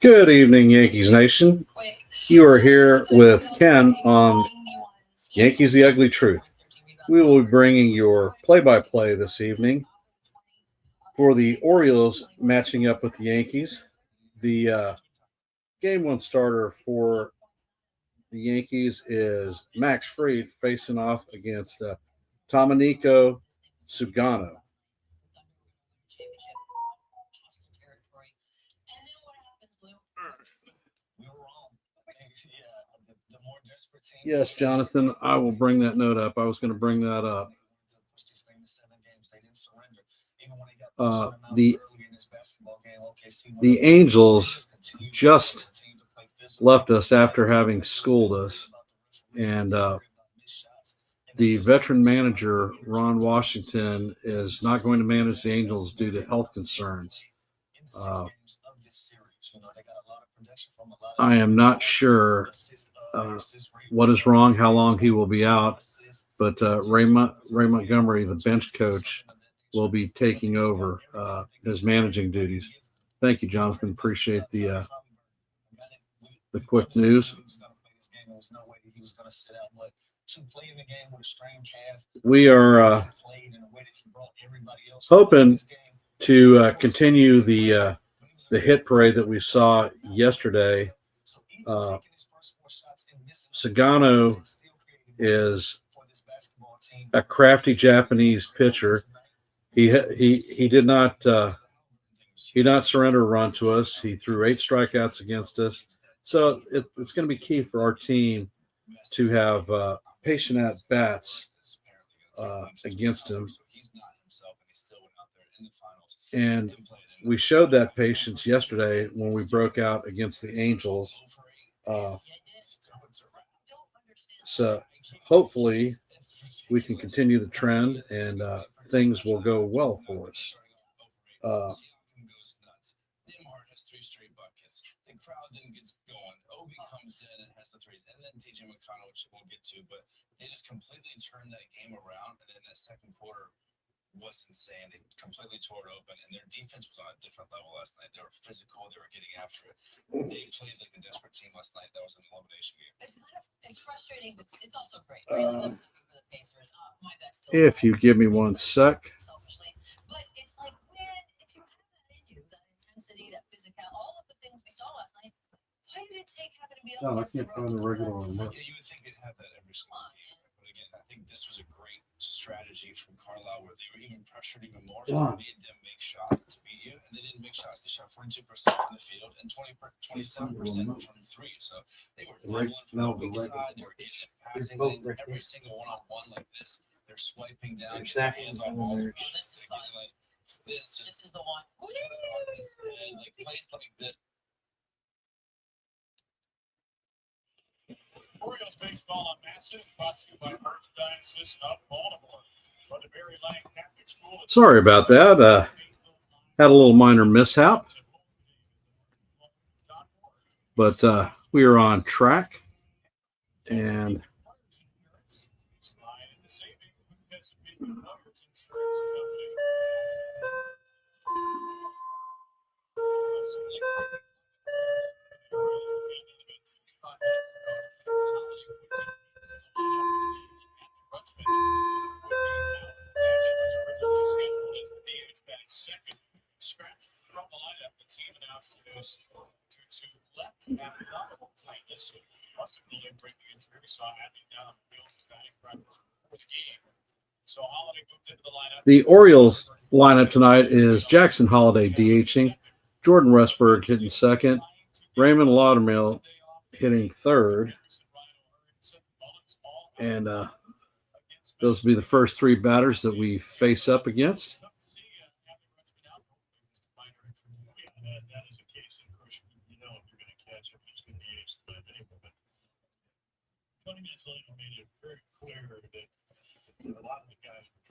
Good evening, Yankees Nation. You are here with Ken on Yankees The Ugly Truth. We will be bringing your play-by-play this evening for the Orioles matching up with the Yankees. The game one starter for the Yankees is Max Fried facing off against Domenico Sugano. Yes, Jonathan, I will bring that note up. I was going to bring that up. The Angels just left us after having schooled us, and the veteran manager, Ron Washington, is not going to manage the Angels due to health concerns. I am not sure what is wrong, how long he will be out, but Ray Montgomery, the bench coach, will be taking over his managing duties. Thank you, Jonathan. Appreciate the quick news. We are hoping to continue the hit parade that we saw yesterday. Sugano is a crafty Japanese pitcher. He did not surrender a run to us. He threw 8 strikeouts against us. So it's going to be key for our team to have patient at bats against him. And we showed that patience yesterday when we broke out against the Angels. So hopefully we can continue the trend and things will go well for us. TJ McConnell, which we'll get to, but they just completely turned that game around, and then that second quarter was insane. They completely tore it open, and their defense was on a different level last night. They were physical. They were getting after it. They played like a desperate team last night. That was an elimination game. It's frustrating, but it's also great. Right? For the Pacers. If you give me one sec. Selfishly, but it's like, man, if you have that in you, that intensity, that physical, all of the things we saw last night. Why did it take having to be up against the ropes? Yeah, you would think it'd have that every single game. But again, I think this was a great strategy from Carlisle where they were even pressured even more. They made them make shots to beat you, and they didn't make shots. They shot 42% from the field and 27% from 3. So they were doubling from the weak side. They were getting it passing lanes every single one-on-one like this. They're swiping down, getting hands on balls. This is fun. This is the one. And like plays like this. Orioles baseball on Massive, brought to you by Merchandise of Baltimore. Sorry about that. Had a little minor mishap, but we are on track, and the Orioles lineup tonight is Jackson Holliday DHing, Jordan Westberg hitting second, Raymond Laudermill hitting third, and those will be the first 3 batters that we face up against.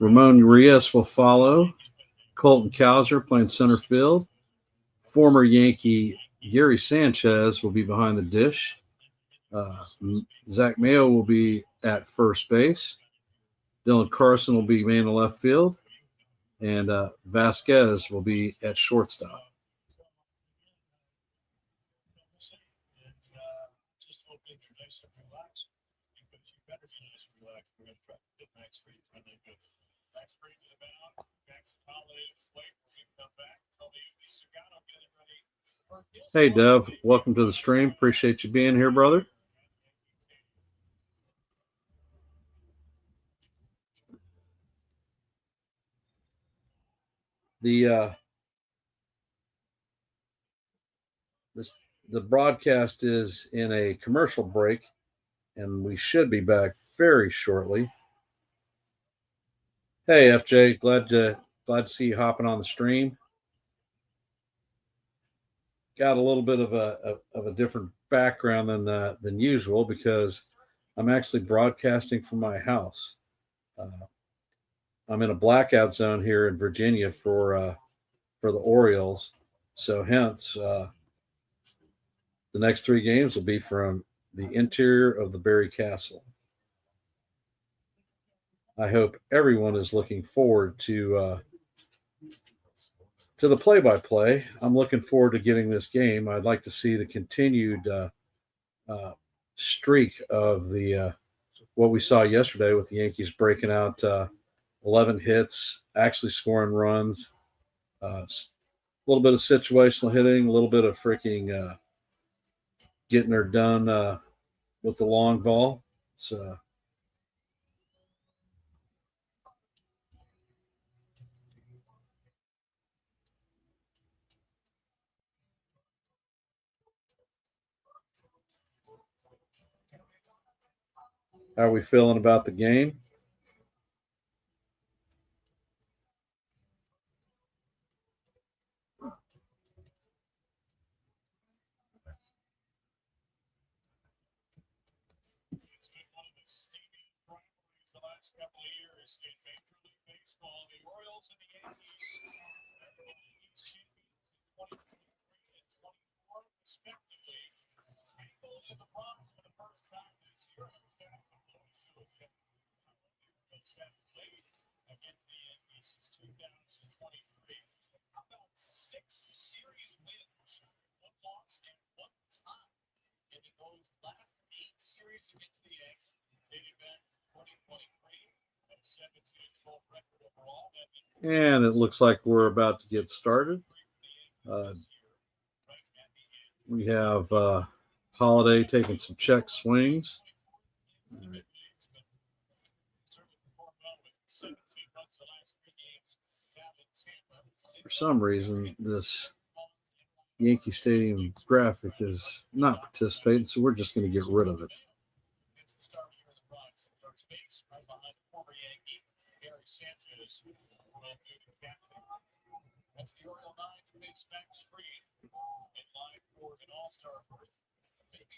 Ramon Urias will follow. Colton Cowser playing center field. Former Yankee Gary Sanchez will be behind the dish. Zach Mayo will be at first base. Dylan Carson will be man in left field. And Vasquez will be at shortstop. Hey, Dev. Welcome to the stream. Appreciate you being here, brother. The this, the broadcast is in a commercial break, and we should be back very shortly. Hey, FJ. Glad to see you hopping on the stream. Got a little bit of a different background than usual because I'm actually broadcasting from my house. I'm in a blackout zone here in Virginia for the Orioles, so hence the next three games will be from the interior of the Berry Castle. I hope everyone is looking forward to the play-by-play. I'm looking forward to getting this game. I'd like to see the continued streak of the what we saw yesterday with the Yankees breaking out 11 hits, actually scoring runs, a little bit of situational hitting, a little bit of freaking getting her done with the long ball. So how are we feeling about the game? And it looks like we're about to get started. Uh, we have Holiday taking some check swings. For some reason, this Yankee Stadium graphic is not participating, so we're just going to get rid of it.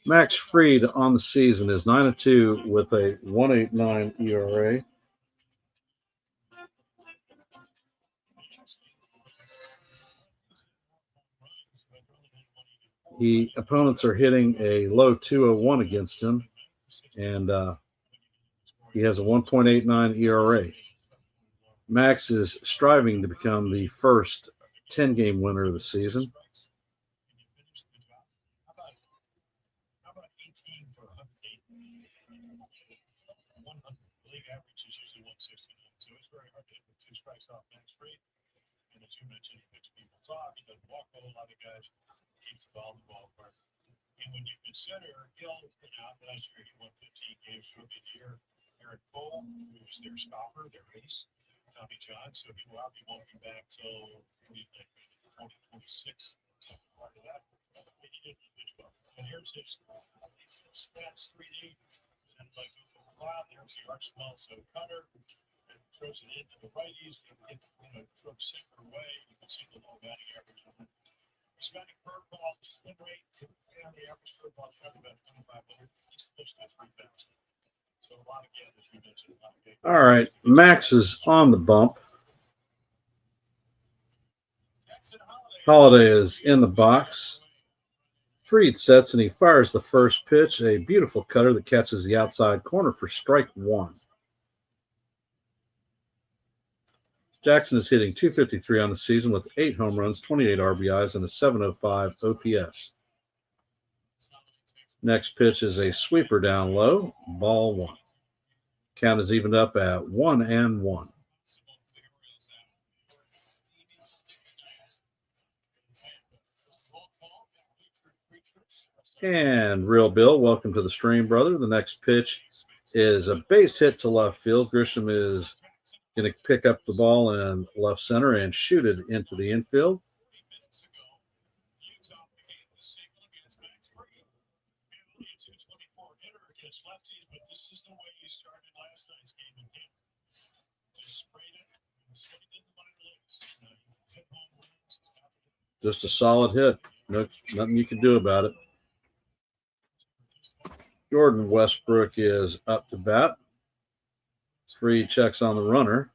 Max Fried on the season is 9-2 with a 1.89 ERA. The opponents are hitting a low 201 against him, and he has a 1.89 ERA. Max is striving to become the first 10-game winner of the season. All right, Max is on the bump. Holiday is in the box. Fried sets and he fires the first pitch, a beautiful cutter that catches the outside corner for strike one. Jackson is hitting .253 on the season with 8 home runs, 28 RBIs, and a .705 OPS. Next pitch is a sweeper down low, ball one. Count is evened up at 1-1. And Real Bill, welcome to the stream, brother. The next pitch is a base hit to left field. Grisham is going to pick up the ball in left center and shoot it into the infield. Just a solid hit. No, nothing you can do about it. Jordan Westbrook is up to bat. Fried checks on the runner.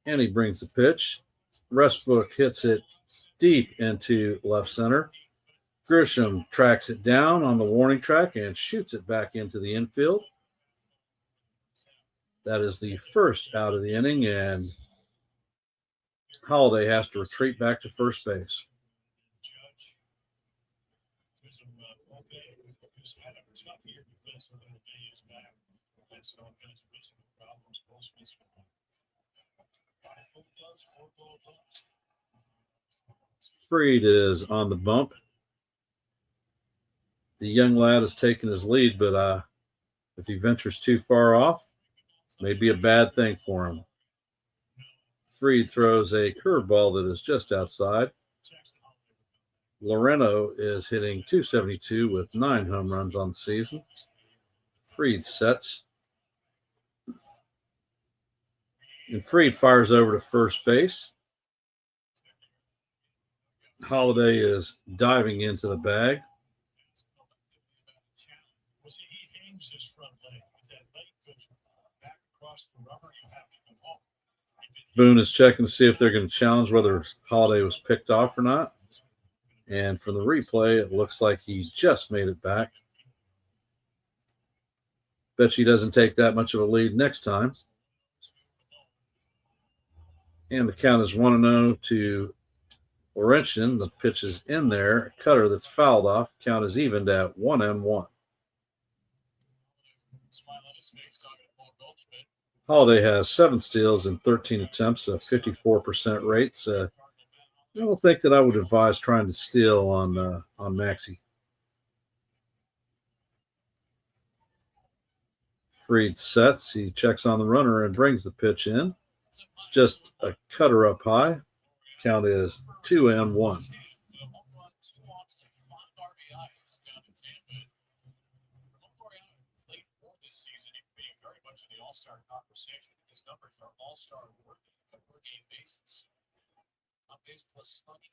And he brings the pitch. Westbrook hits it deep into left center. Grisham tracks it down on the warning track and shoots it back into the infield. That is the first out of the inning, and Holiday has to retreat back to first base. Fried is on the bump. The young lad has taken his lead, but if he ventures too far off, may be a bad thing for him. Fried throws a curveball that is just outside. Loreno is hitting .272 with 9 home runs on the season. Fried sets. And Fried fires over to first base. Holiday is diving into the bag. Boone is checking to see if they're going to challenge whether Holiday was picked off or not. And from the replay, it looks like he just made it back. Bet he doesn't take that much of a lead next time. And the count is 1-0 to Laurentian. The pitch is in there. A cutter that's fouled off. Count is evened at 1-1. Holiday has 7 steals in 13 attempts, a 54% rate. So I don't think that I would advise trying to steal on Maxey. Fried sets. He checks on the runner and brings the pitch in. It's just a cutter up high. Count is 2-1.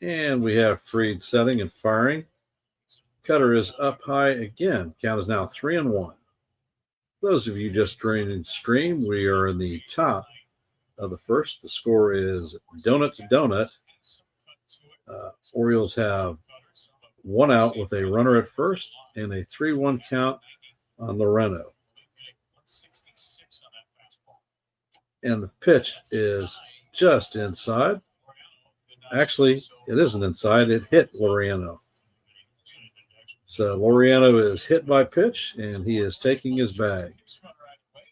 And we have Fried setting and firing. Cutter is up high again. Count is now 3-1. Those of you just joining the stream, we are in the top of the first. The score is donut to donut. Orioles have 1 out with a runner at first and a 3-1 count on Loreno. And the pitch is just inside. Actually, it isn't inside. It hit Loreno. So Loreno is hit by pitch, and he is taking his bag.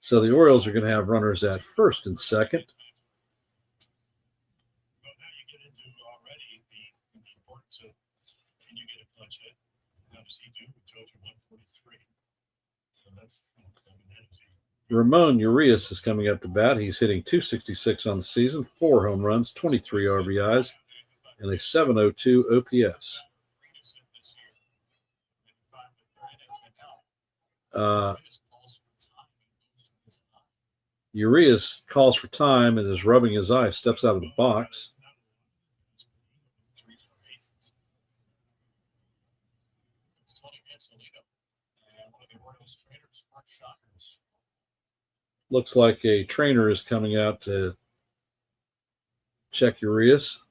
So the Orioles are going to have runners at first and second. Ramon Urias is coming up to bat. He's hitting .266 on the season, 4 home runs, 23 RBIs, and a .702 OPS. Urias calls for time and is rubbing his eye, steps out of the box. Looks like a trainer is coming out to check Urias.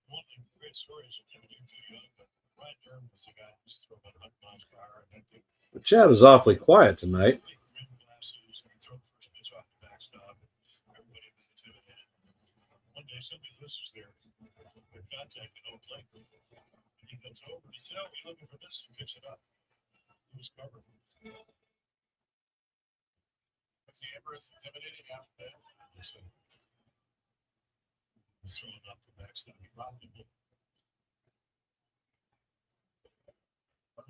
One of the great stories of him being too young, but Brad Durham was a guy who was throwing 100 miles per hour. And But Chad is awfully quiet tonight. rim glasses, and he threw the first pitch off the backstop. Everybody was intimidated. One day, somebody listens there. They're contacting no play. And he comes over and he said, "Oh, you're looking for this?" And picks it up. It was covered. Was he ever as intimidating after that? So, he's throwing off the backstop. He probably will.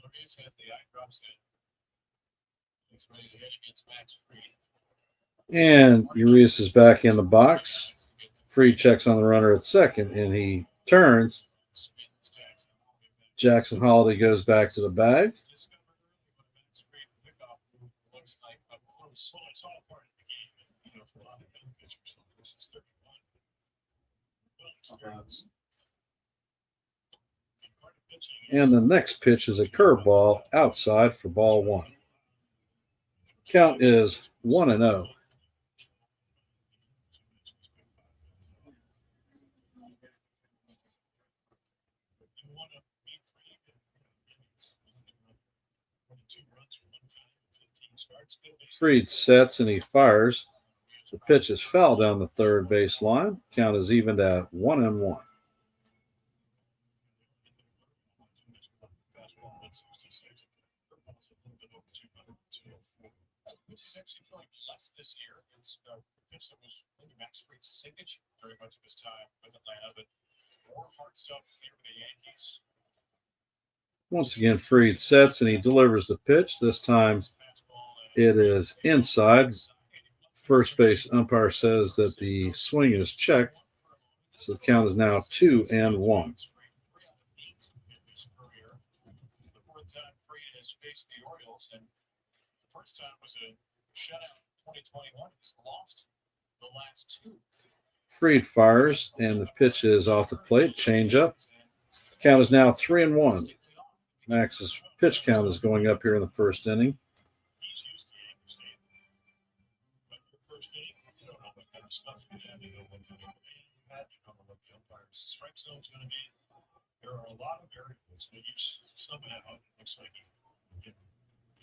Louise has the eye drops in. He's ready to hit against Max Fried. And Urias is back in the box. Fried checks on the runner at second, and he turns. Jackson Holiday goes back to the bag. Looks like up close. Well, it's all part of the game, you know, for a lot of young pitchers. This is 31. Well experienced. And the next pitch is a curveball outside for ball one. Count is 1-0. Fried sets and he fires. The pitch is foul down the third base line. Count is evened at 1-1. Which is actually feeling less this year. It's a pitch that was maybe Max Fried's signature very much of his time with Atlanta, but more hard stuff here with the Yankees. Once again, Fried sets and he delivers the pitch. This time it is inside. First base umpire says that the swing is checked. So the count is now 2-1. The fourth time Fried has faced the Orioles, and the first time was a shutout in 2021. He's lost the last two. Fried fires, and the pitch is off the plate. Change up. Count is now 3-1. Max's pitch count is going up here in the first inning. He's used to Yankee Stadium. But your first inning, you don't know what kind of stuff you have. You know what kind of command you have. You don't know what the umpire's strike zone is going to be. There are a lot of variables that each somehow it looks like giving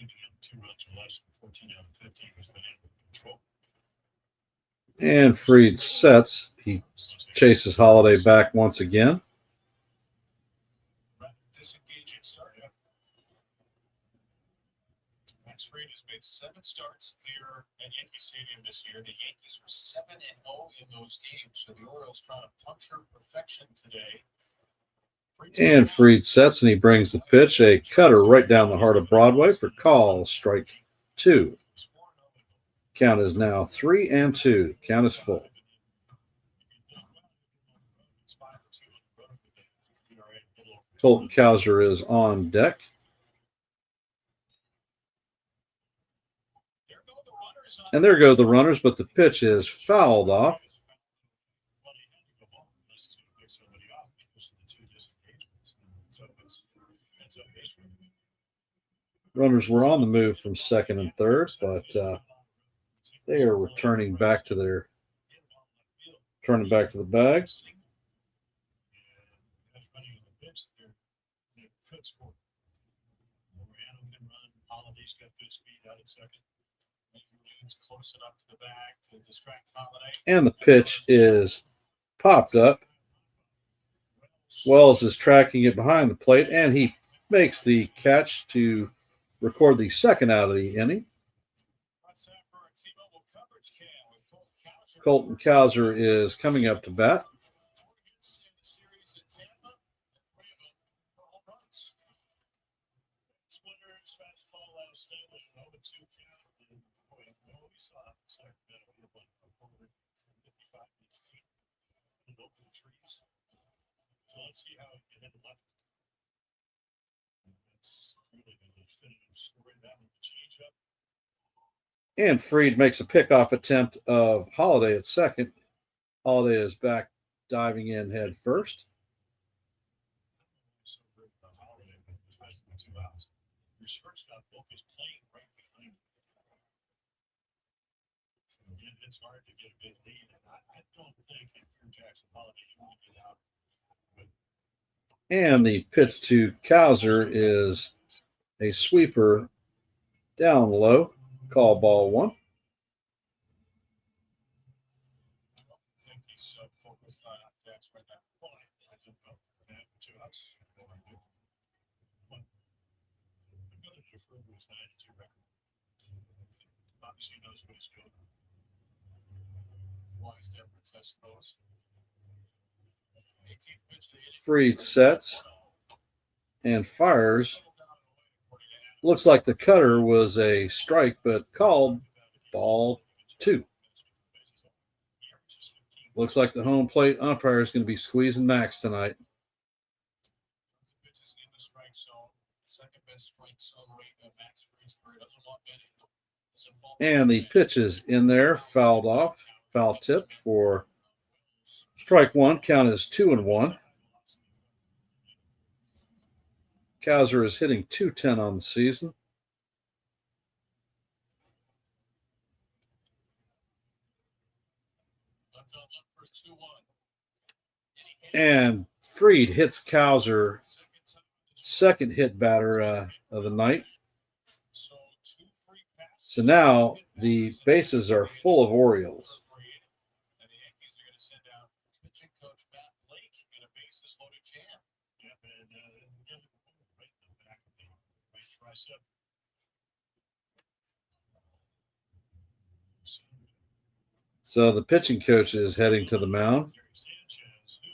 him 2 runs or less than 14 out of 15 was been able to control. And Fried sets. He chases Holiday back once again. Disengaging start. Max Fried has made 7 starts here at Yankee Stadium this year. The Yankees are 7-0 in those games, so the Orioles trying to puncture perfection today. And Fried sets and he brings the pitch, a cutter right down the heart of Broadway for call, strike 2. Count is now 3-2. Count is full. Colton Cowser is on deck. And there go the runners, but the pitch is fouled off. Runners were on the move from second and third, but they are turning back to the bag. And the pitch is popped up. Wells is tracking it behind the plate, and he makes the catch to record the second out of the inning. Colton Cowser is coming up to bat. So let's see how it can hit the left. That's really the definitive story. That one change up. And Fried makes a pickoff attempt of Holiday at second. Holiday is back diving in head first. So good about Holiday, especially with 2 outs. Your shortstop Book is playing right behind you. So again, it's hard to get a big lead, and I don't think if And the pitch to Kaiser is a sweeper down low. Call ball one. I think he's focused on attacks right now. Well, I don't know. That to us. No idea. But I'm going to defer to his 92 record. Obviously, he knows what he's doing. Wise difference, I suppose. 18th pitch to the inning. Fried sets and fires. Looks like the cutter was a strike, but called ball two. Looks like the home plate umpire is going to be squeezing Max tonight. Pitches in the strike zone. Second best strike zone rate. Max Fried's doesn't want many. And the pitch is in there, fouled off, foul tipped for strike one. Count is 2-1. Kaiser is hitting .210 on the season. And Fried hits Kaiser, second hit batter of the night. So now the bases are full of Orioles. And the Yankees are going to send out pitching coach Matt Blake in a bases loaded jam. Yep, and get it right in the back of the right tricep. So the pitching coach is heading to the mound. Sanchez, who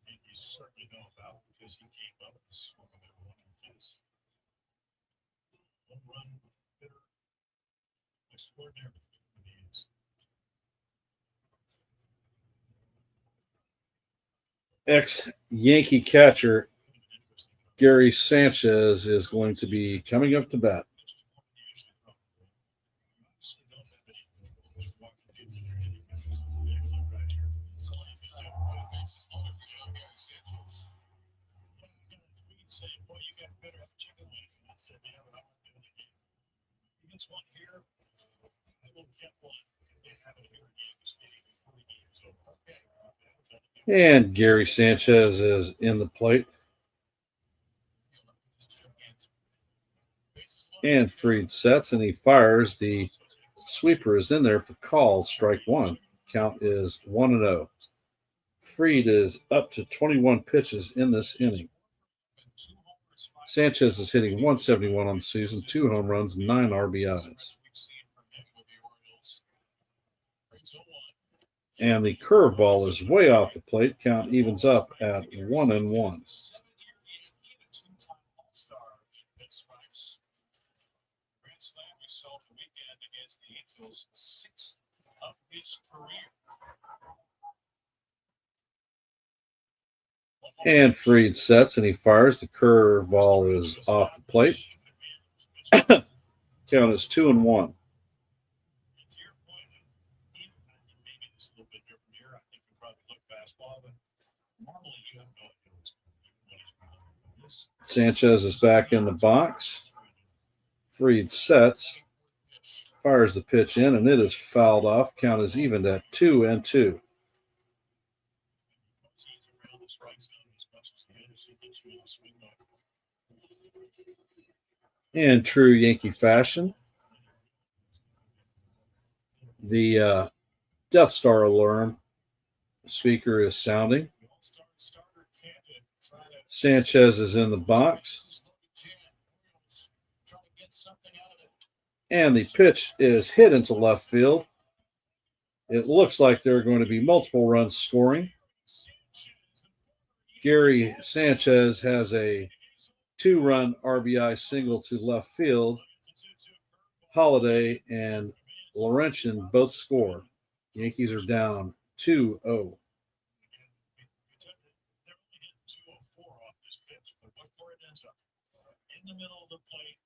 Yankees certainly know about because he came up and swung at one of his home-run hitter extraordinary. Ex-Yankee catcher Gary Sanchez is going to be coming up to bat. And Gary Sanchez is in the plate. And Fried sets and he fires. The sweeper is in there for call, strike one. Count is 1-0. Fried is up to 21 pitches in this inning. Sanchez is hitting .171 on the season, 2 home runs, 9 RBIs. And the curveball is way off the plate. Count evens up at 1-1. And Fried sets and he fires. The curveball is off the plate. Count is 2-1. Sanchez is back in the box. Fried sets, fires the pitch in, and it is fouled off. Count is evened at 2-2. In true Yankee fashion, the Death Star alarm speaker is sounding. Sanchez is in the box. And the pitch is hit into left field. It looks like there are going to be multiple runs scoring. Gary Sanchez has a 2-run RBI single to left field. Holiday and Laurentian both score. Yankees are down 2-0. In the middle of the plate,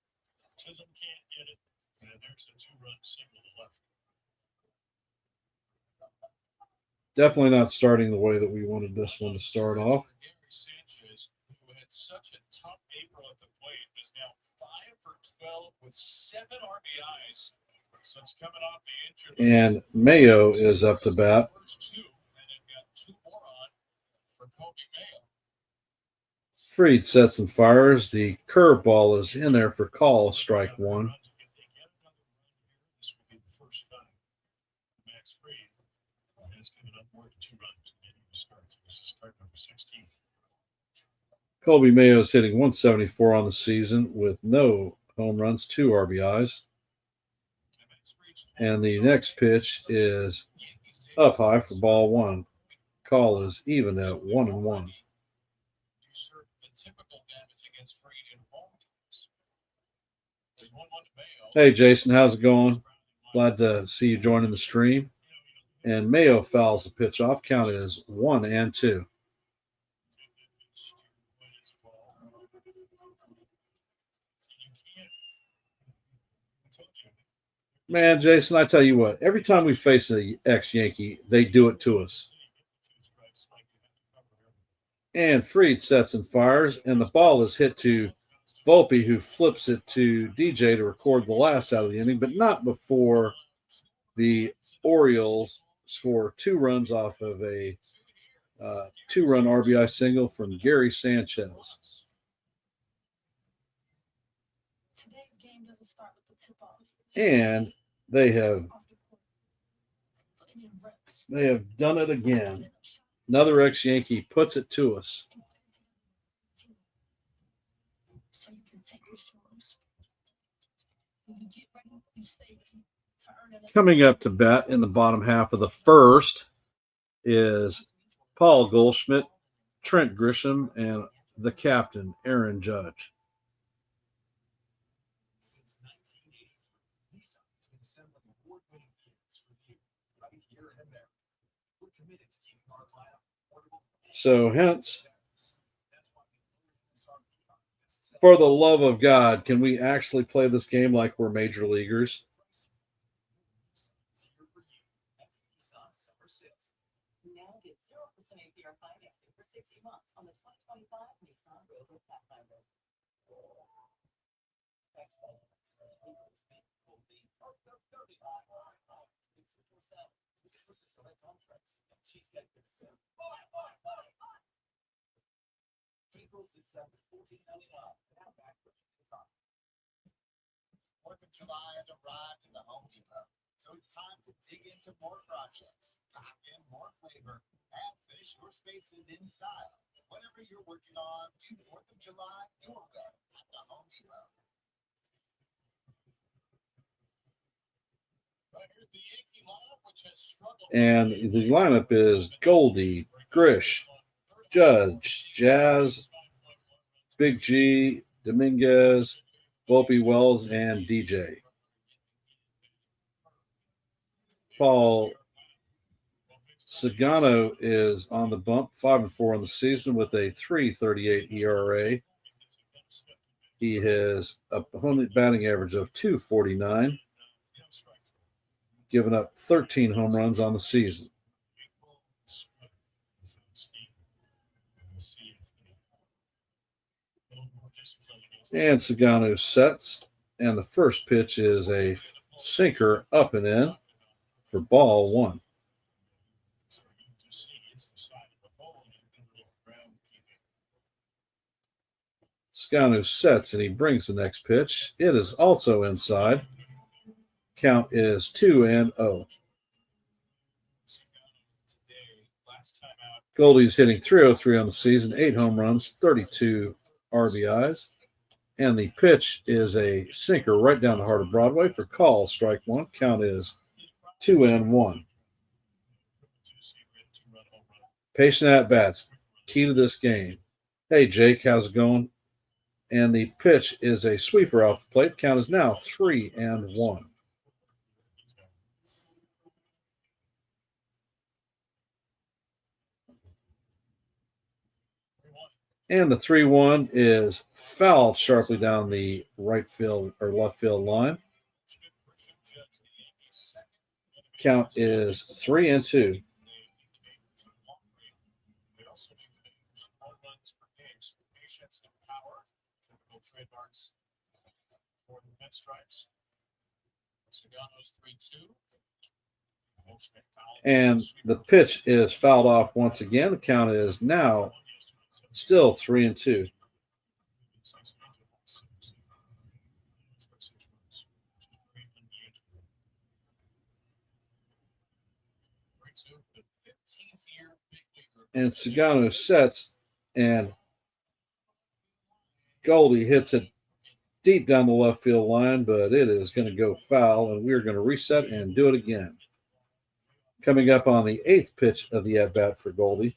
Chisholm can't get it, and there's a 2-run single to left. Definitely not starting the way that we wanted this one to start off. Gary Sanchez, who had such a tough April at the plate, is now 5 for 12 with 7 RBIs since coming off the injury. And Mayo is up to bat. for Kobe Mayo. Freed sets and fires. The curveball is in there for call, strike one. If they get another run here, this will be the first time Max Fried has given up more than 2 runs in any of his starts. This is start number 16. Colby Mayo is hitting 174 on the season with no home runs, 2 RBIs. And the next pitch is up high for ball one. Call is even at 1-1. Hey, Jason, how's it going? Glad to see you joining the stream. And Mayo fouls the pitch off. Count is 1-2. Man, Jason, I tell you what, every time we face a ex-Yankee, they do it to us. And Freed sets and fires, and the ball is hit to Volpe, who flips it to DJ to record the last out of the inning, but not before the Orioles score 2 runs off of a 2-run RBI single from Gary Sanchez. And they have done it again. Another ex-Yankee puts it to us. Coming up to bat in the bottom half of the first is Paul Goldschmidt, Trent Grisham, and the captain, Aaron Judge. So hence, for the love of God, can we actually play this game like we're major leaguers? Now get 0% APR financing for 60 months on the 2025 Nissan Rover Pathfinder. Fourth of July has arrived in the Home Depot, so it's time to dig into more projects, pack in more flavor, and finish your spaces in style. Whatever you're working on, do 4th of July your way at the Home Depot. And the lineup is Goldie, Grish, Judge, Jazz, Big G, Dominguez, Volpe, Wells, and DJ. Paul Sagano is on the bump, 5-4 on the season with a 3.38 ERA. He has a batting average of 249, giving up 13 home runs on the season. And Sagano sets, and the first pitch is a sinker up and in for ball one. Sagano sets, and he brings the next pitch. It is also inside. Count is 2-0. Goldie's hitting 303 on the season, 8 home runs, 32 RBIs. And the pitch is a sinker right down the heart of Broadway for call, strike one. Count is 2-1. Patient at bats, key to this game. Hey, Jake, how's it going? And the pitch is a sweeper off the plate. Count is now 3-1. And the 3-1 is fouled sharply down the right field or left field line. Count is 3-2. Trademarks for the pinstripes. Sagano's 3-2. And the pitch is fouled off once again. The count is now still 3-2. And Sagano sets, and Goldie hits it deep down the left field line, but it is going to go foul, and we're going to reset and do it again. Coming up on the 8th pitch of the at-bat for Goldie.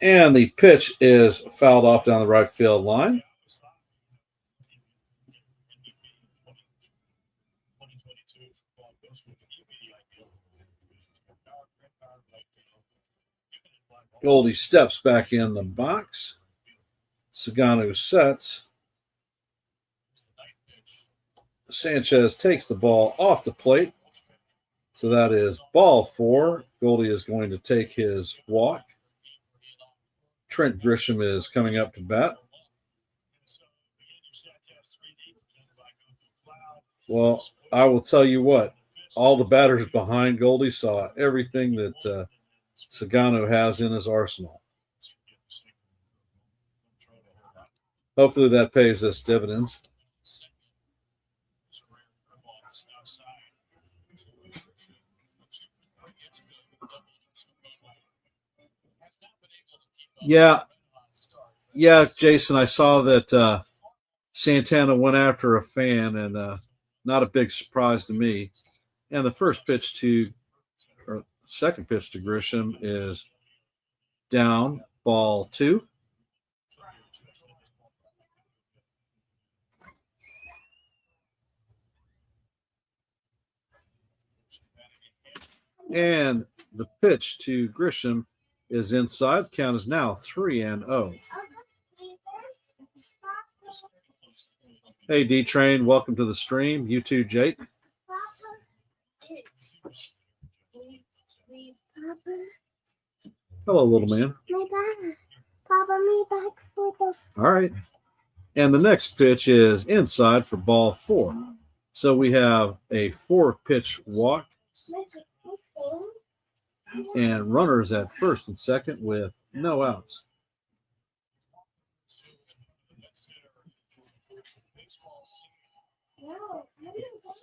And the pitch is fouled off down the right field line. Goldie steps back in the box. Sagano sets. Sanchez takes the ball off the plate. So that is ball 4. Goldie is going to take his walk. Trent Grisham is coming up to bat. Well, I will tell you what, all the batters behind Goldie saw everything that Sagano has in his arsenal. Hopefully that pays us dividends. Yeah, Jason, I saw that Santana went after a fan, and not a big surprise to me. And the second pitch to Grisham is down, ball 2. And the pitch to Grisham is inside. Count is now 3-0. Hey, D-Train, welcome to the stream. You too, Jake. Hello, little man. Papa, me back for those. All right. And the next pitch is inside for ball 4. So we have a 4-pitch walk and runners at first and second with no outs.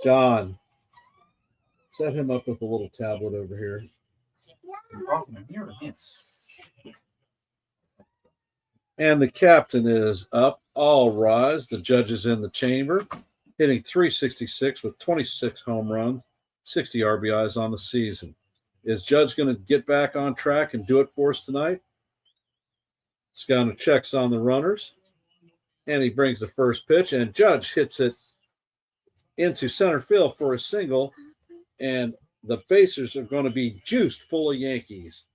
John, set him up with a little tablet over here. And the captain is up. All rise. The judge is in the chamber, hitting .366 with 26 home runs, 60 RBIs on the season. Is Judge going to get back on track and do it for us tonight? Scano checks on the runners, and he brings the first pitch, and Judge hits it into center field for a single, and the bases are going to be juiced full of Yankees.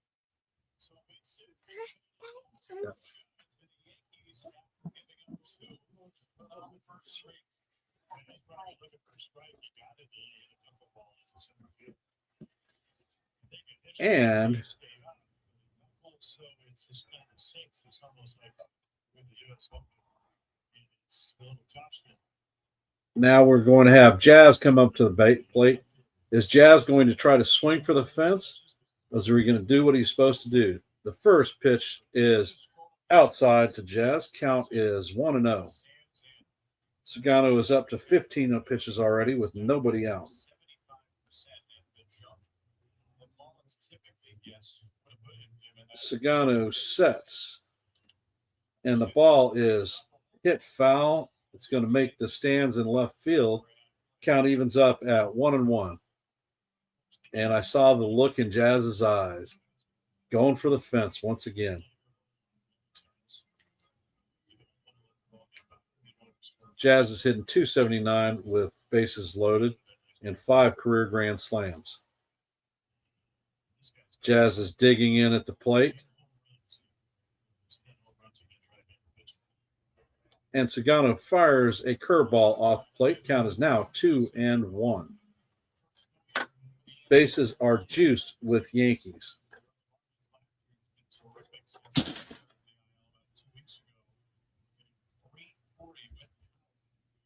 And now we're going to have Jazz come up to the plate. Is Jazz going to try to swing for the fence? Or is he going to do what he's supposed to do? The first pitch is outside to Jazz. Count is 1-0. Sagano is up to 15 pitches already with nobody out. Sagano sets, and the ball is hit foul. It's going to make the stands in left field. Count evens up at 1-1. And I saw the look in Jazz's eyes, going for the fence once again. Jazz is hitting .279 with bases loaded and 5 career grand slams. Jazz is digging in at the plate. And Sagano fires a curveball off the plate. Count is now 2-1. Bases are juiced with Yankees.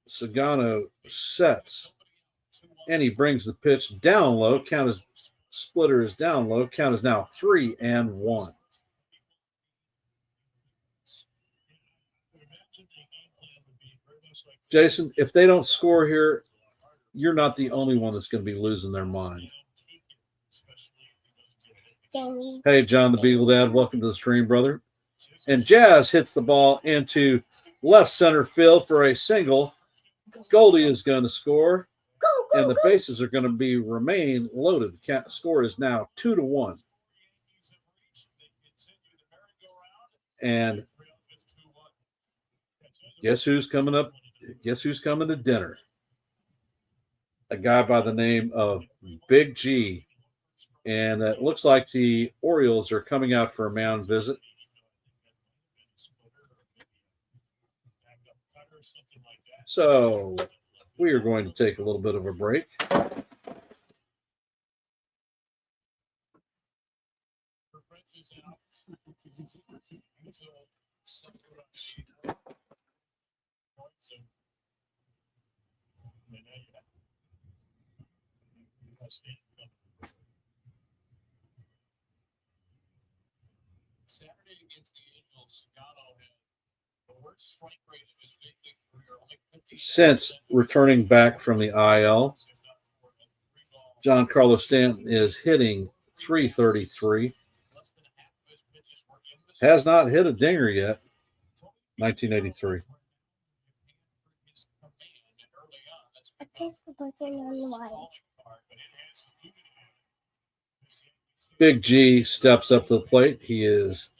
Sagano sets, and he brings the pitch down low. Count is splitter is down low. Count is now 3-1. Jason, if they don't score here, you're not the only one that's going to be losing their mind. Hey, John the Beagle Dad, welcome to the stream, brother. And Jazz hits the ball into left center field for a single. Goldie is going to score, and the bases are going to remain loaded. The score is now 2-1. And guess who's coming up? Guess who's coming to dinner? A guy by the name of Big G. And it looks like the Orioles are coming out for a mound visit. So we are going to take a little bit of a break. Saturday against the Angels, Sagano had the worst strike rate of his big league career, only 50. Since returning back from the IL, John Carlos Stanton is hitting .333. Has not hit a dinger yet. 1983. I guess the button on why. Big G steps up to the plate. He is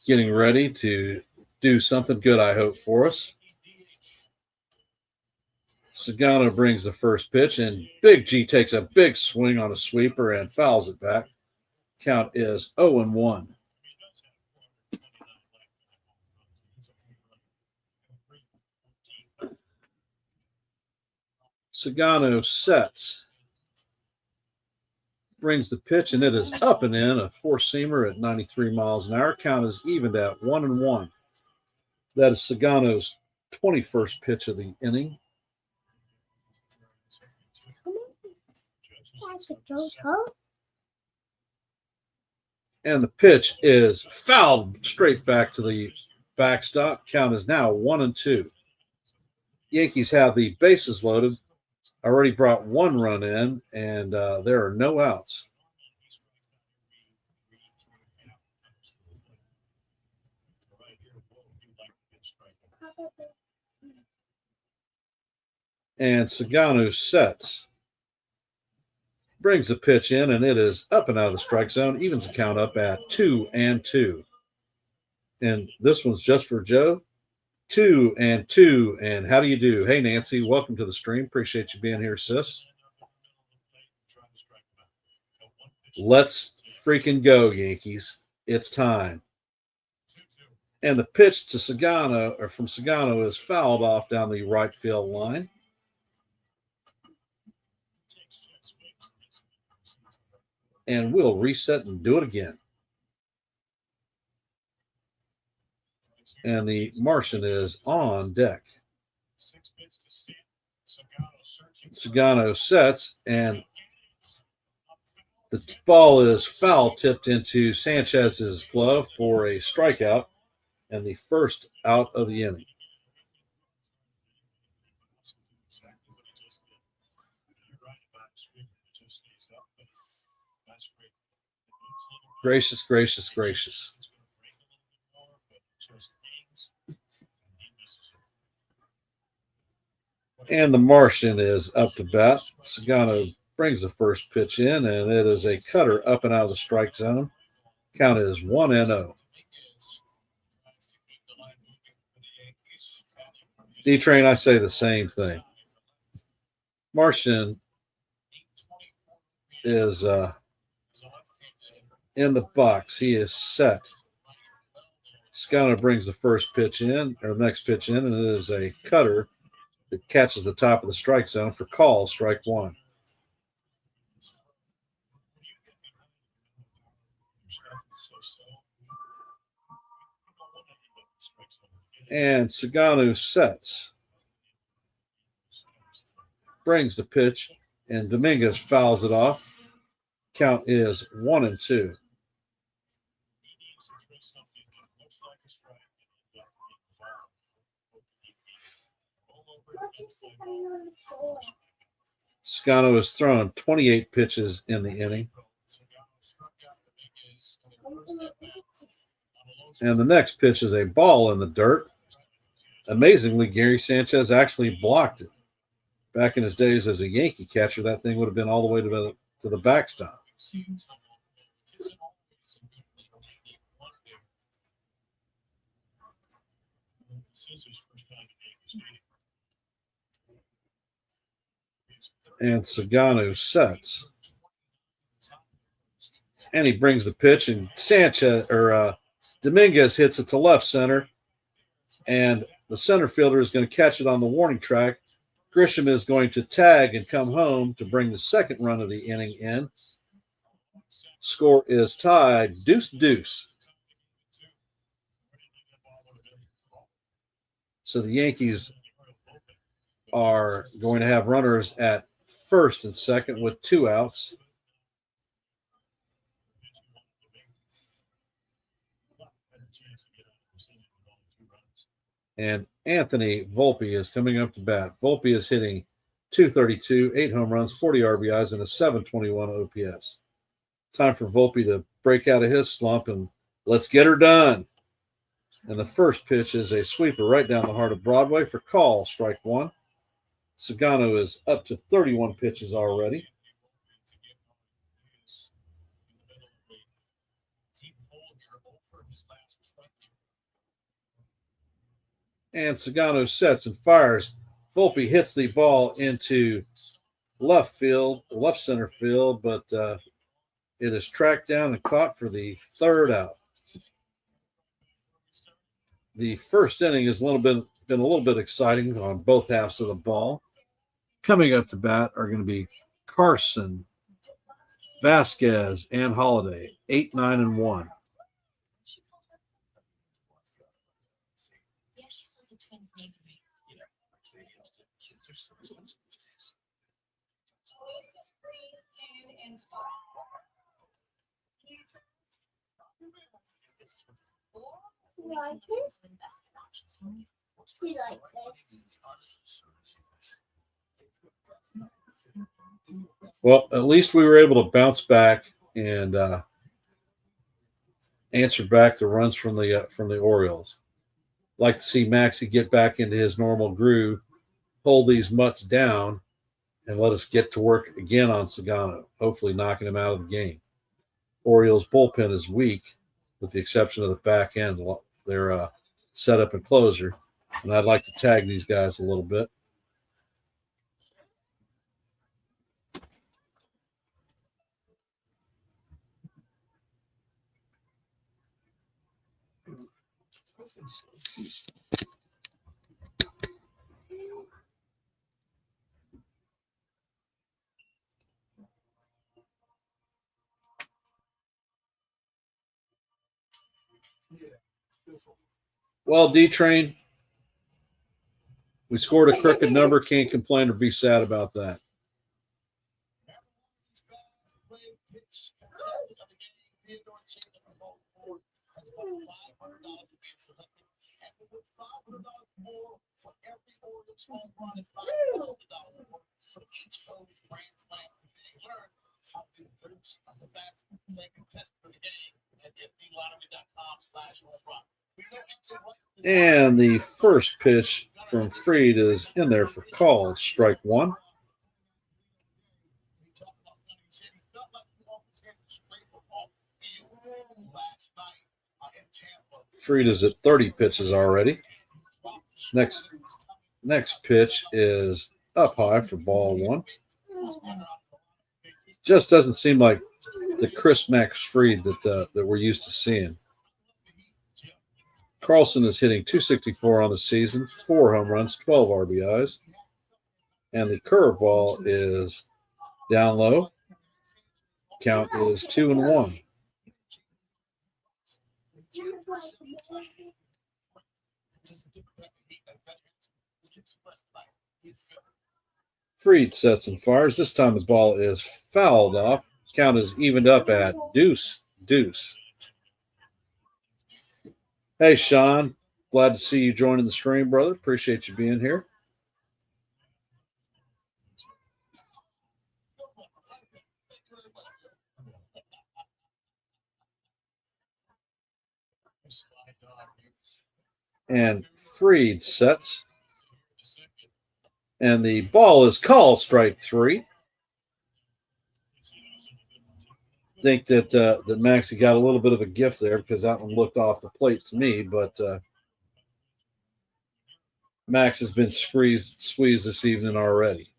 getting ready to do something good, I hope, for us. Sagano brings the first pitch, and Big G takes a big swing on a sweeper and fouls it back. Count is 0-1. Sagano sets, brings the pitch, and it is up and in, a four-seamer at 93 miles an hour. Count is evened at 1-1. That is Sagano's 21st pitch of the inning. And the pitch is fouled straight back to the backstop. Count is now 1-2. Yankees have the bases loaded. Already brought one run in, and there are no outs. And Sagano sets, brings the pitch in, and it is up and out of the strike zone, evens the count up at 2-2. And this one's just for Joe. 2-2. And how do you do? Hey, Nancy, welcome to the stream. Appreciate you being here, sis. Let's freaking go, Yankees. It's time. And the pitch to Sagano, or from Sagano, is fouled off down the right field line. And we'll reset and do it again. And the Martian is on deck. Sagano sets, and the ball is foul tipped into Sanchez's glove for a strikeout and the first out of the inning. Gracious, gracious, gracious. And the Martian is up to bat. Sagano brings the first pitch in, and it is a cutter up and out of the strike zone. Count is 1-0. D-Train, I say the same thing. Martian is in the box. He is set. Sagano brings the first pitch in, or the next pitch in, and it is a cutter that catches the top of the strike zone for call, strike one. And Saganu sets. Brings the pitch, and Dominguez fouls it off. Count is 1-2. Scano has thrown 28 pitches in the inning. And the next pitch is a ball in the dirt. Amazingly, Gary Sanchez actually blocked it. Back in his days as a Yankee catcher, that thing would have been all the way to the backstop. And Saganu sets. And he brings the pitch, and Dominguez hits it to left center. And the center fielder is going to catch it on the warning track. Grisham is going to tag and come home to bring the second run of the inning in. Score is tied, 2-2. So the Yankees are going to have runners at first and second with 2 outs. And Anthony Volpe is coming up to bat. Volpe is hitting .232, 8 home runs, 40 RBIs, and a .721 OPS. Time for Volpe to break out of his slump and let's get her done. And the first pitch is a sweeper right down the heart of Broadway for call, strike 1. Sagano is up to 31 pitches already. And Sagano sets and fires. Volpe hits the ball into left center field, but it is tracked down and caught for the third out. The first inning has been a little bit exciting on both halves of the ball. Coming up to bat are going to be Carson, Vasquez, and Holiday, 8, 9, and 1. Like this? Do you like this? Well, at least we were able to bounce back and answer back the runs from the Orioles. Like to see Maxey get back into his normal groove, hold these mutts down, and let us get to work again on Sagano, hopefully knocking him out of the game. Orioles bullpen is weak, with the exception of the back end, their setup and closer. And I'd like to tag these guys a little bit. Well, D-Train, we scored a crooked number. Can't complain or be sad about that. And the first pitch from Fried is in there for call, strike 1. Fried is at 30 pitches already. Next pitch is up high for ball 1. Just doesn't seem like the Chris Max Fried that we're used to seeing. Carlson is hitting .264 on the season, 4 home runs, 12 RBIs. And the curveball is down low. Count is 2-1. Fried sets and fires. This time the ball is fouled off. Count is evened up at deuce. Hey, Sean. Glad to see you joining the stream, brother. Appreciate you being here. And Fried sets. And the ball is called strike 3. Think that Maxie got a little bit of a gift there because that one looked off the plate to me, but Max has been squeezed this evening already.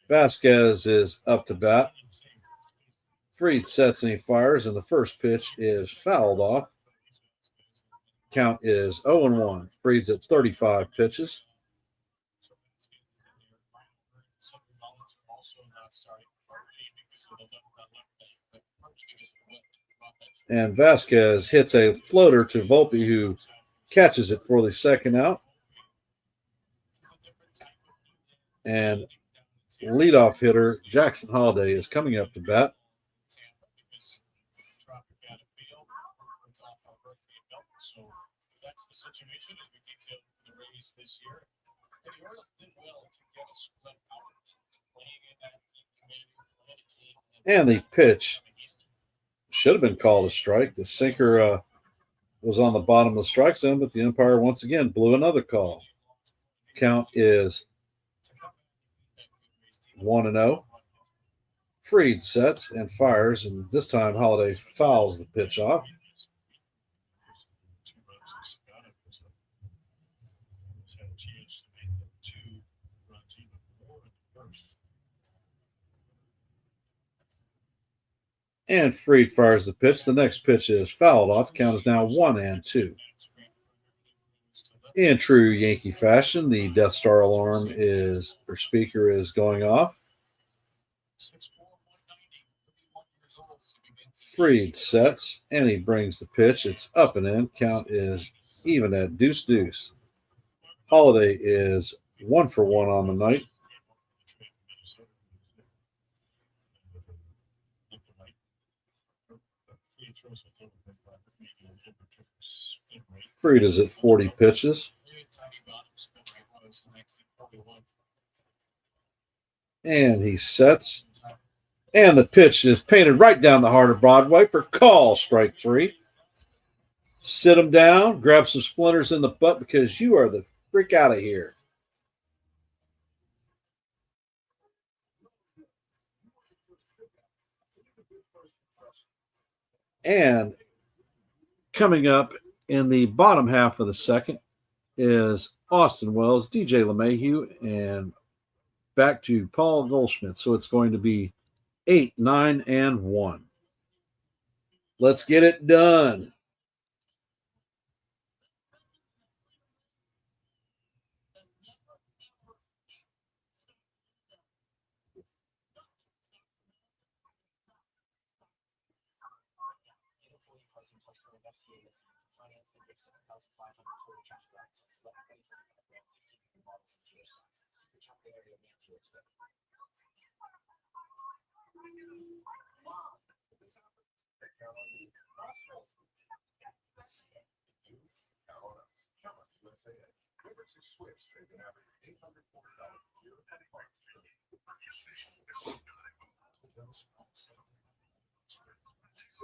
Vasquez is up to bat. Fried sets and he fires, and the first pitch is fouled off. Count is 0-1. Fried's at 35 pitches. And Vasquez hits a floater to Volpe, who catches it for the second out. And leadoff hitter Jackson Holiday is coming up to bat. That's the situation as we detailed the Rays this year. And the Orioles did well to get a split out, playing in that community team. And the pitch should have been called a strike. The sinker was on the bottom of the strike zone, but the umpire once again blew another call. Count is 1-0. Fried sets and fires, and this time Holiday fouls the pitch off. And Fried fires the pitch. The next pitch is fouled off. Count is now 1-2. In true Yankee fashion, the Death Star alarm speaker is going off. Fried sets and he brings the pitch. It's up and in. Count is even at deuce. Holiday is 1 for 1 on the night. Fried is at 40 pitches. And he sets. And the pitch is painted right down the heart of Broadway for call strike 3. Sit him down, grab some splinters in the butt because you are the freak out of here. And coming up in the bottom half of the second is Austin Wells, DJ LeMahieu, and back to Paul Goldschmidt. So it's going to be 8, 9, and 1. Let's get it done.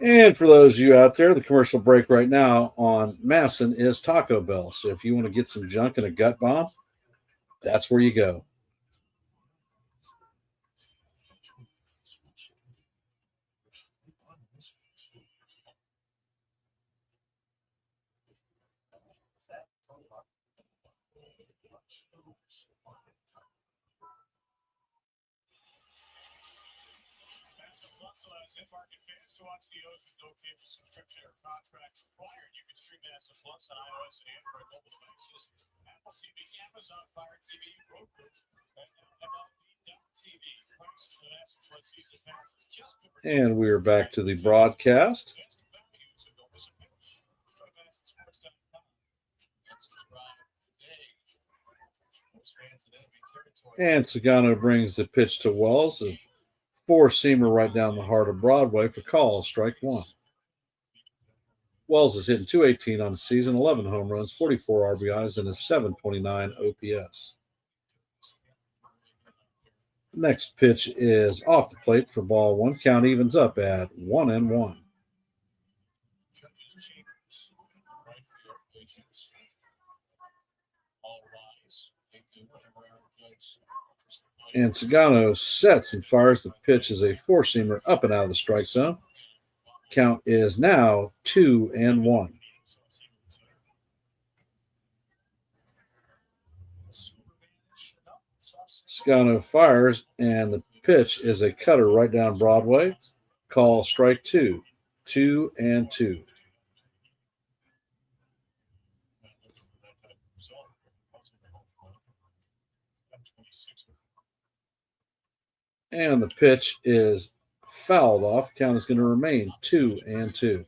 And for those of you out there, the commercial break right now on Masson is Taco Bell. So if you want to get some junk and a gut bomb, that's where you go. In-market fans to watch the O's with no cable subscription or contract required. You can stream Massive Plus on iOS and Android mobile devices, Apple TV, Amazon Fire TV, Roku, and MLB And we are back to the broadcast. And Sagano brings the pitch to Wells, a four-seamer right down the heart of Broadway for call, strike one. Wells is hitting .218 on the season, 11 home runs, 44 RBIs, and a .729 OPS. Next pitch is off the plate for ball one. Count evens up at 1-1. And Sagano sets and fires. The pitch is a four-seamer up and out of the strike zone. Count is now 2-1. Sagano fires, and the pitch is a cutter right down Broadway. Call strike two. 2-2. And the pitch is fouled off. Count is going to remain 2-2.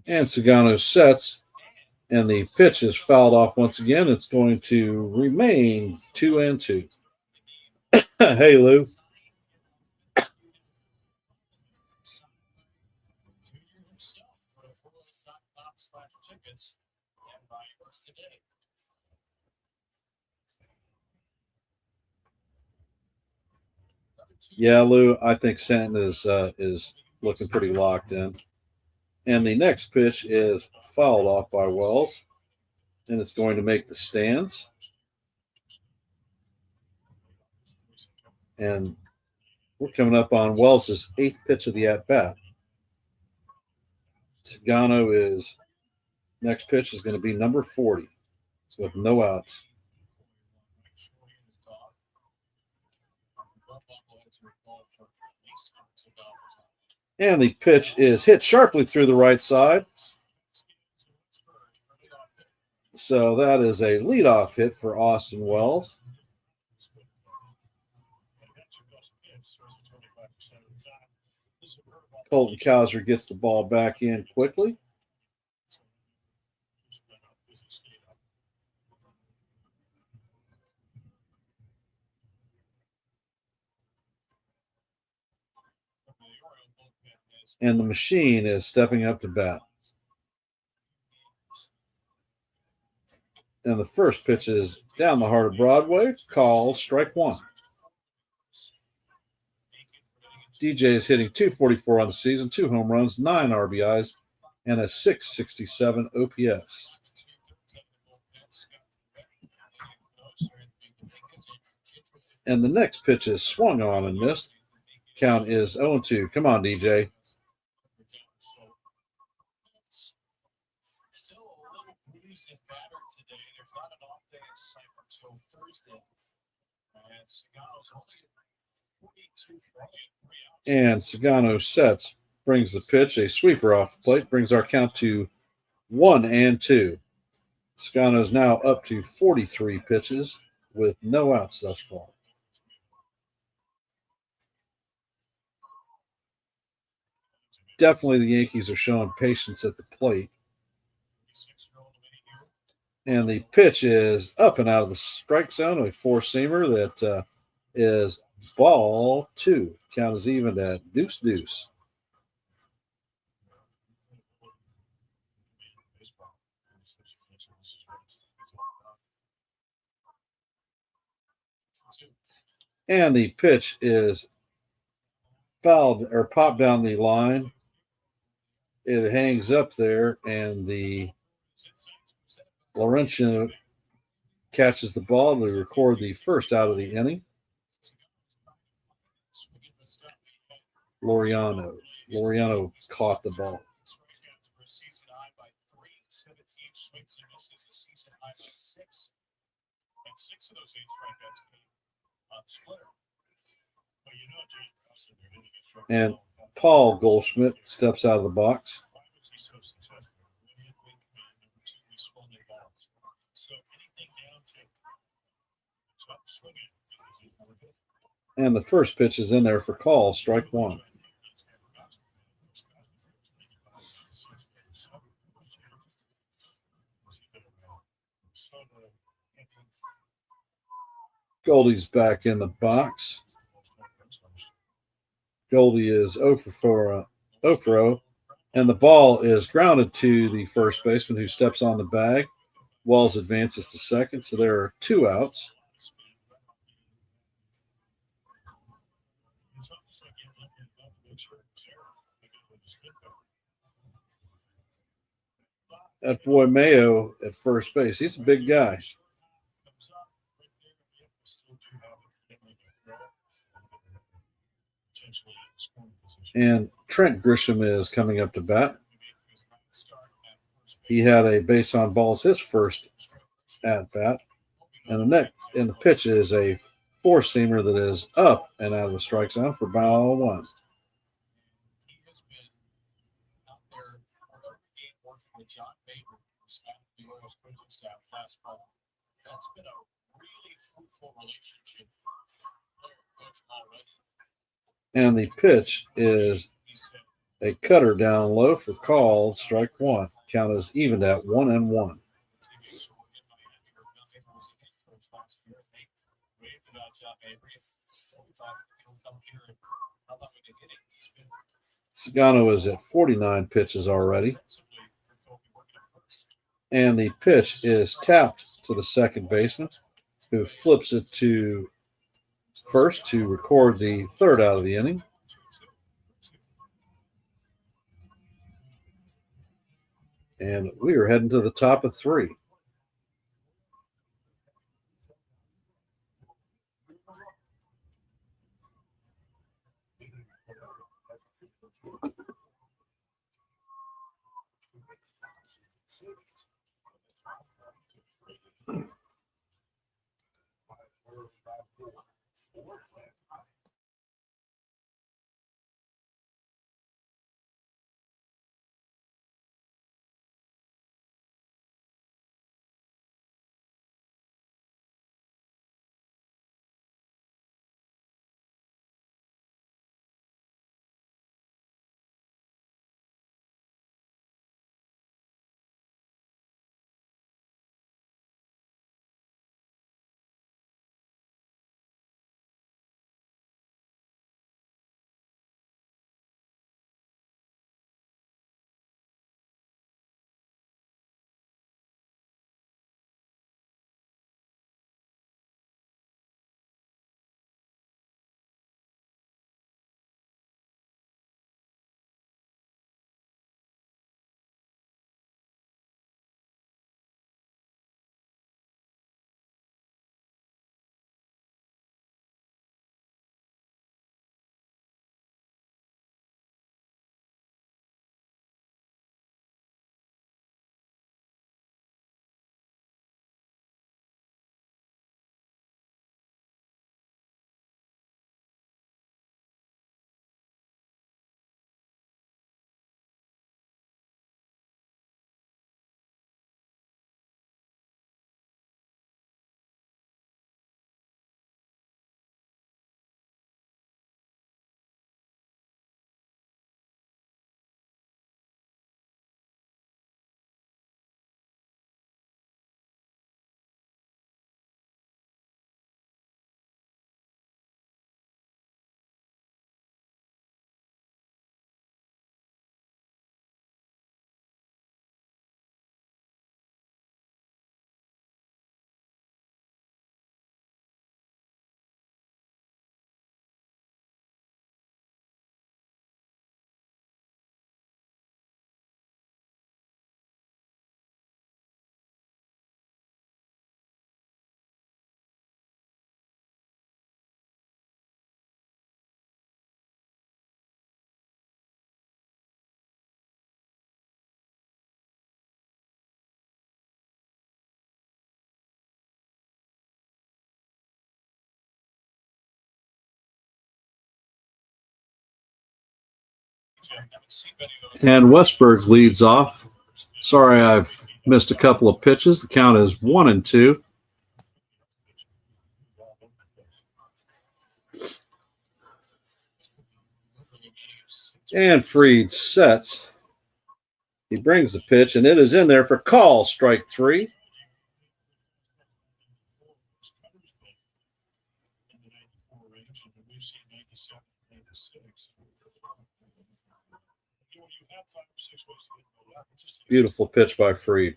And Sagano sets, and the pitch is fouled off once again. It's going to remain 2-2. Hey, Lou. Yeah, Lou, I think Stanton is looking pretty locked in. And the next pitch is fouled off by Wells, and it's going to make the stands. And we're coming up on Wells' eighth pitch of the at-bat. Sagano is next pitch is going to be number 40 with no outs. And the pitch is hit sharply through the right side. So that is a leadoff hit for Austin Wells. Colton Cowser gets the ball back in quickly. And the machine is stepping up to bat. And the first pitch is down the heart of Broadway. Call strike one. DJ is hitting .244 on the season, 2 home runs, 9 RBIs, and a .667 OPS. And the next pitch is swung on and missed. Count is 0-2. Come on, DJ. And Sagano sets, brings the pitch, a sweeper off the plate, brings our count to 1-2. Sagano is now up to 43 pitches with no outs thus far. Definitely the Yankees are showing patience at the plate. And the pitch is up and out of the strike zone, a four-seamer that is ball two. Count is even at 2-2. And the pitch is fouled or popped down the line. It hangs up there, and the Laurentian catches the ball to record the first out of the inning. Laureano caught the ball. Well, you know, Jay Russell, they're going to get struck And out. Paul Goldschmidt steps out of the box. Why was he so successful? One hit, wing command. Number two, he swung their balls. So anything down to stop swinging because he's more hit. And the first pitch is in there for call, strike one. Goldie's back in the box. Goldie is 0 for 4, 0 for 0, and the ball is grounded to the first baseman who steps on the bag. Walls advances to second, so there are 2 outs. That boy Mayo at first base, he's a big guy. And Trent Grisham is coming up to bat. He had a base on balls his first at bat. And the pitch is a four-seamer that is up and out of the strike zone for ball one. He has been out there for every game working with John Baker, who staff the Orioles coaching staff last fall. That's been a really fruitful relationship coach already. And the pitch is a cutter down low for call, strike one. Count is evened at 1-1. Sagano is at 49 pitches already. And the pitch is tapped to the second baseman, who flips it to first to record the third out of the inning. And we are heading to the top of 3. I haven't seen many of those. And Westberg leads off. Sorry, I've missed a couple of pitches. The count is 1-2. And Fried sets. He brings the pitch, and it is in there for call, strike 3. Beautiful pitch by Fried.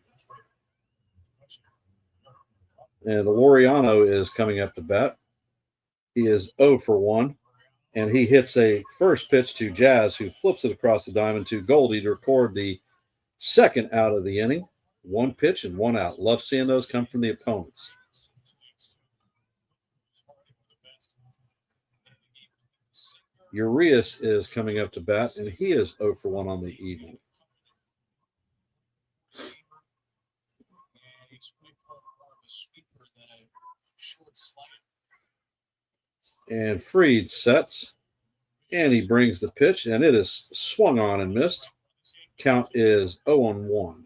And the Laureano is coming up to bat. He is 0 for 1. And he hits a first pitch to Jazz, who flips it across the diamond to Goldie to record the second out of the inning. 1 pitch and 1 out. Love seeing those come from the opponents. Urias is coming up to bat, and he is 0 for 1 on the evening. And Fried sets, and he brings the pitch, and it is swung on and missed. Count is 0-1.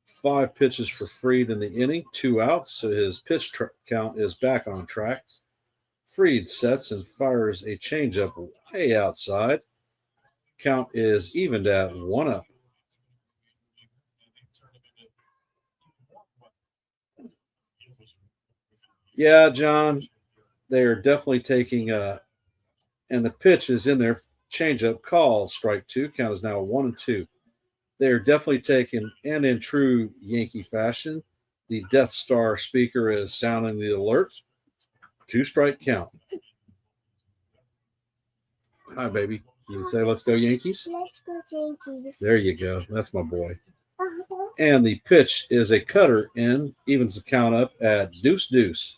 5 pitches for Fried in the inning, 2 outs, so his pitch count is back on track. Fried sets and fires a changeup way outside. Count is evened at 1 up. Yeah, John, they're definitely taking and the pitch is in there. Changeup call, strike 2. Count is now 1-2. They're definitely taking, and in true Yankee fashion, the Death Star speaker is sounding the alert. 2-strike count. Hi, baby. You say, let's go Yankees? Let's go Yankees. There you go. That's my boy. And the pitch is a cutter in, evens the count up at 2-2.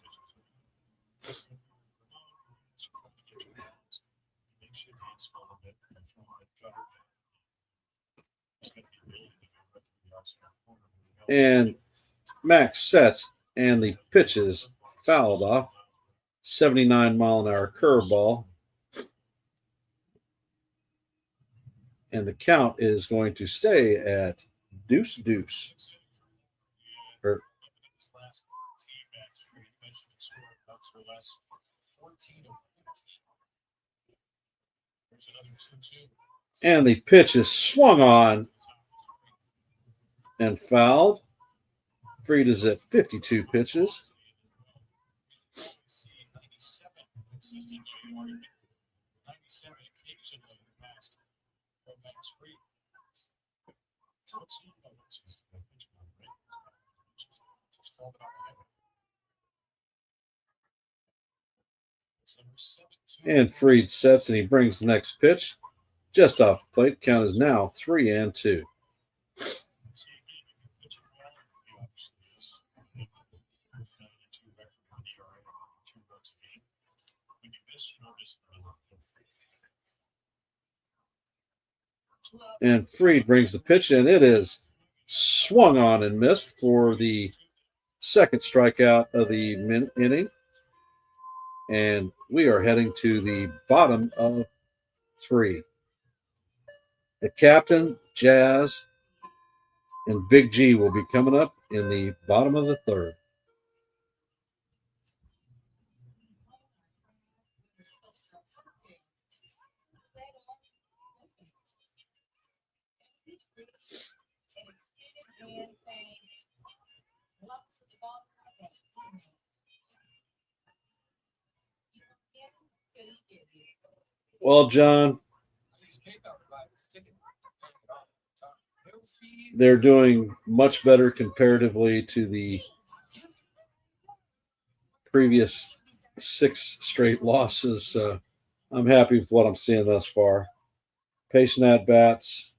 And Max sets, and the pitch is fouled off. 79-mile-an-hour curveball. And the count is going to stay at 2-2. And the pitch is swung on and fouled. Fried is at 52 pitches. And Fried sets, and he brings the next pitch just off the plate. Count is now 3-2. And Fried brings the pitch, and it is swung on and missed for the second strikeout of the inning. And we are heading to the bottom of 3. The captain, Jazz, and Big G will be coming up in the bottom of the 3rd. Well, John, they're doing much better comparatively to the previous 6 straight losses. I'm happy with what I'm seeing thus far. Patient at bats,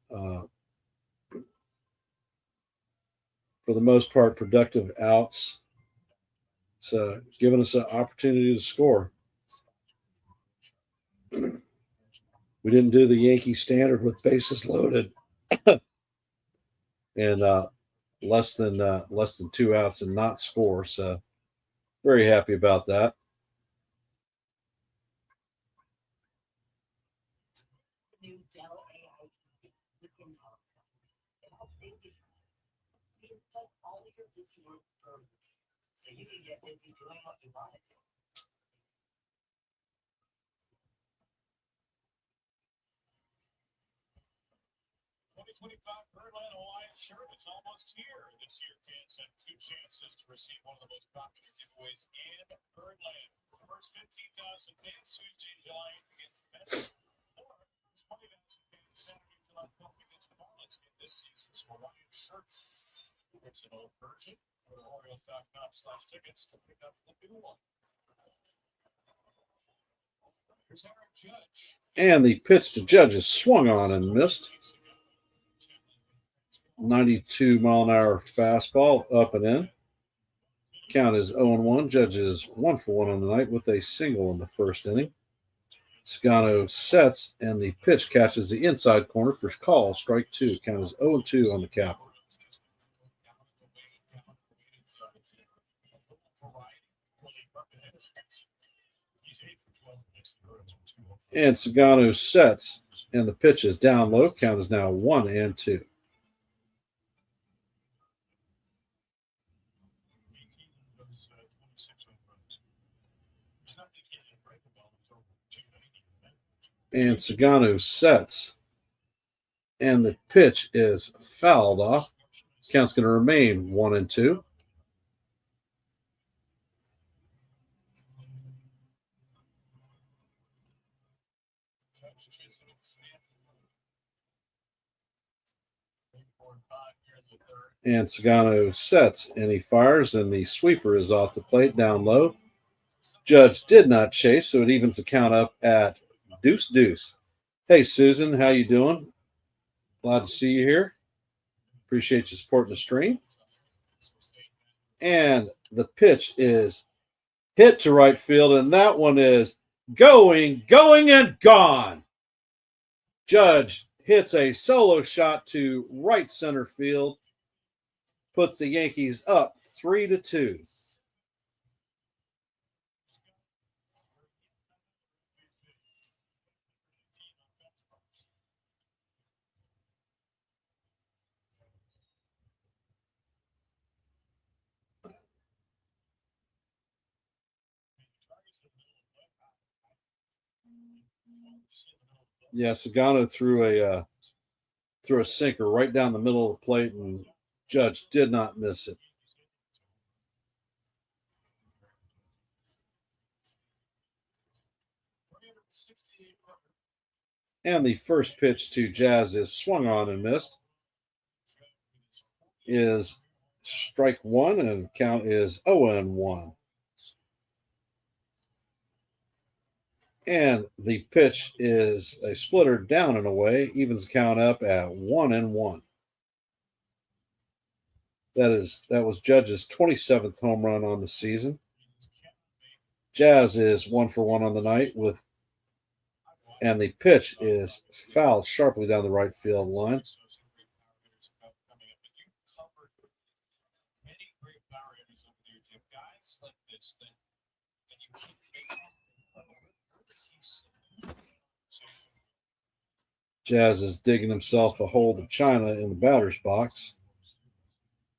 for the most part, productive outs. It's giving us an opportunity to score. We didn't do the Yankee standard with bases loaded and less than 2 outs and not score. So very happy about that. new Dell AI with in-house. It helps save you time. It does all of your busy work for you, so you can get busy doing what you want to do. 2025 Birdland Hawaiian shirt is almost here. This year, fans have 2 chances to receive one of the most popular giveaways in Birdland. The first 15,000 fans Tuesday, July 8th against the Mets, or 20,000 fans Saturday, July 12th against the Marlins in this season's Hawaiian shirts. There's an old version. Go to Orioles.com/tickets to pick up the new one. Here's Aaron Judge. And the pitch to Judge is swung on and missed. 92-mile-an-hour fastball up and in. Count is 0-1. Judge is 1-for-1 on the night with a single in the first inning. Scano sets, and the pitch catches the inside corner for call, strike 2. Count is 0-2 on the Capper. And Sagano sets, and the pitch is down low. Count is now 1-2. And Sagano sets, and the pitch is fouled off. Count's going to remain 1-2. And Sagano sets, and he fires, and the sweeper is off the plate down low. Judge did not chase, so it evens the count up at 2-2. Hey, Susan, how you doing? Glad to see you here. Appreciate you supporting the stream. And the pitch is hit to right field, and that one is going, and gone. Judge hits a solo shot to right center field, puts the Yankees up 3-2. Yeah, Sagano threw a sinker right down the middle of the plate, and Judge did not miss it. And the first pitch to Jazz is swung on and missed. Is strike 1, and count is 0-1. And the pitch is a splitter down and away, evens the count up at 1-1. That was Judge's 27th home run on the season. Jazz is 1-for-1 on the night and the pitch is fouled sharply down the right field line. Jazz is digging himself a hole to China in the batter's box.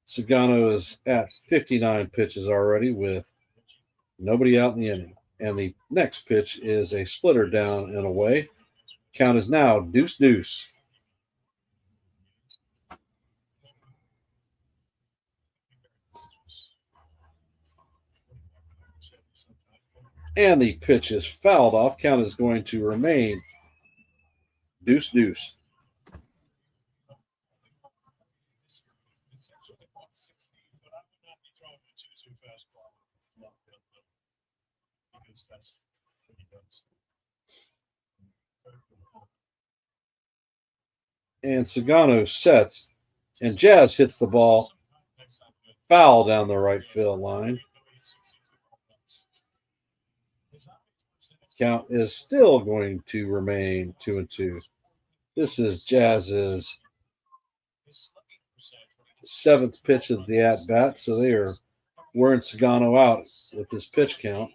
Sagano is at 59 pitches already with nobody out in the inning. And the next pitch is a splitter down and away. Count is now 2-2. And the pitch is fouled off. Count is going to remain 2-2. And Sagano sets, and Jazz hits the ball foul down the right field line. Count is still going to remain 2-2. This is Jazz's 7th pitch of the at-bat, so they are wearing Sagano out with this pitch count.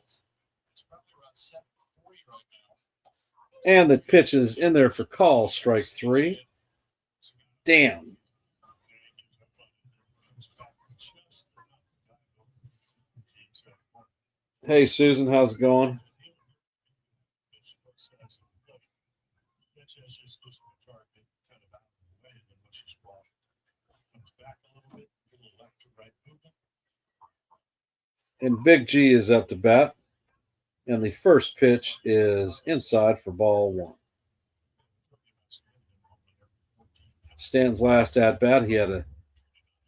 And the pitch is in there for call, strike 3. Damn. Hey, Susan, how's it going? And Big G is up to bat. And the first pitch is inside for ball 1. Stanton's last at bat, he had a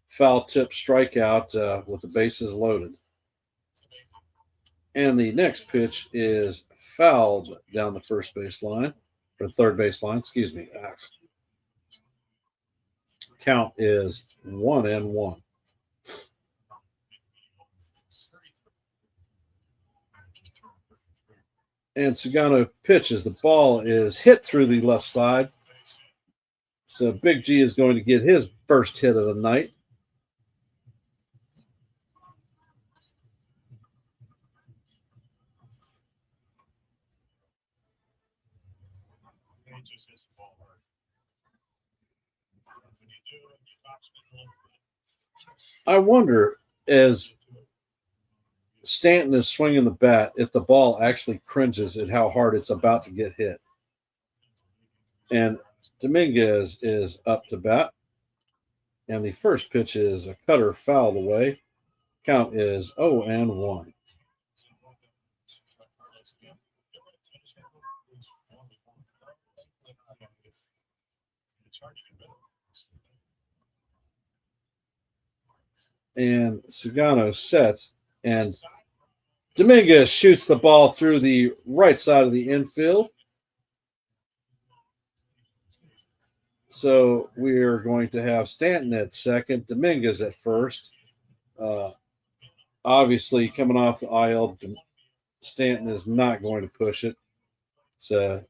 foul tip strikeout with the bases loaded. And the next pitch is fouled down the first base line, or third base line, excuse me. Count is 1-1. And Sagano pitches. The ball is hit through the left side. So Big G is going to get his first hit of the night. I wonder, as Stanton is swinging the bat, if the ball actually cringes at how hard it's about to get hit. And Dominguez is up to bat. And the first pitch is a cutter fouled away. Count is 0-1. And Sagano sets, and Dominguez shoots the ball through the right side of the infield. So we're going to have Stanton at second, Dominguez at first. Obviously, coming off the IL, Stanton is not going to push it. So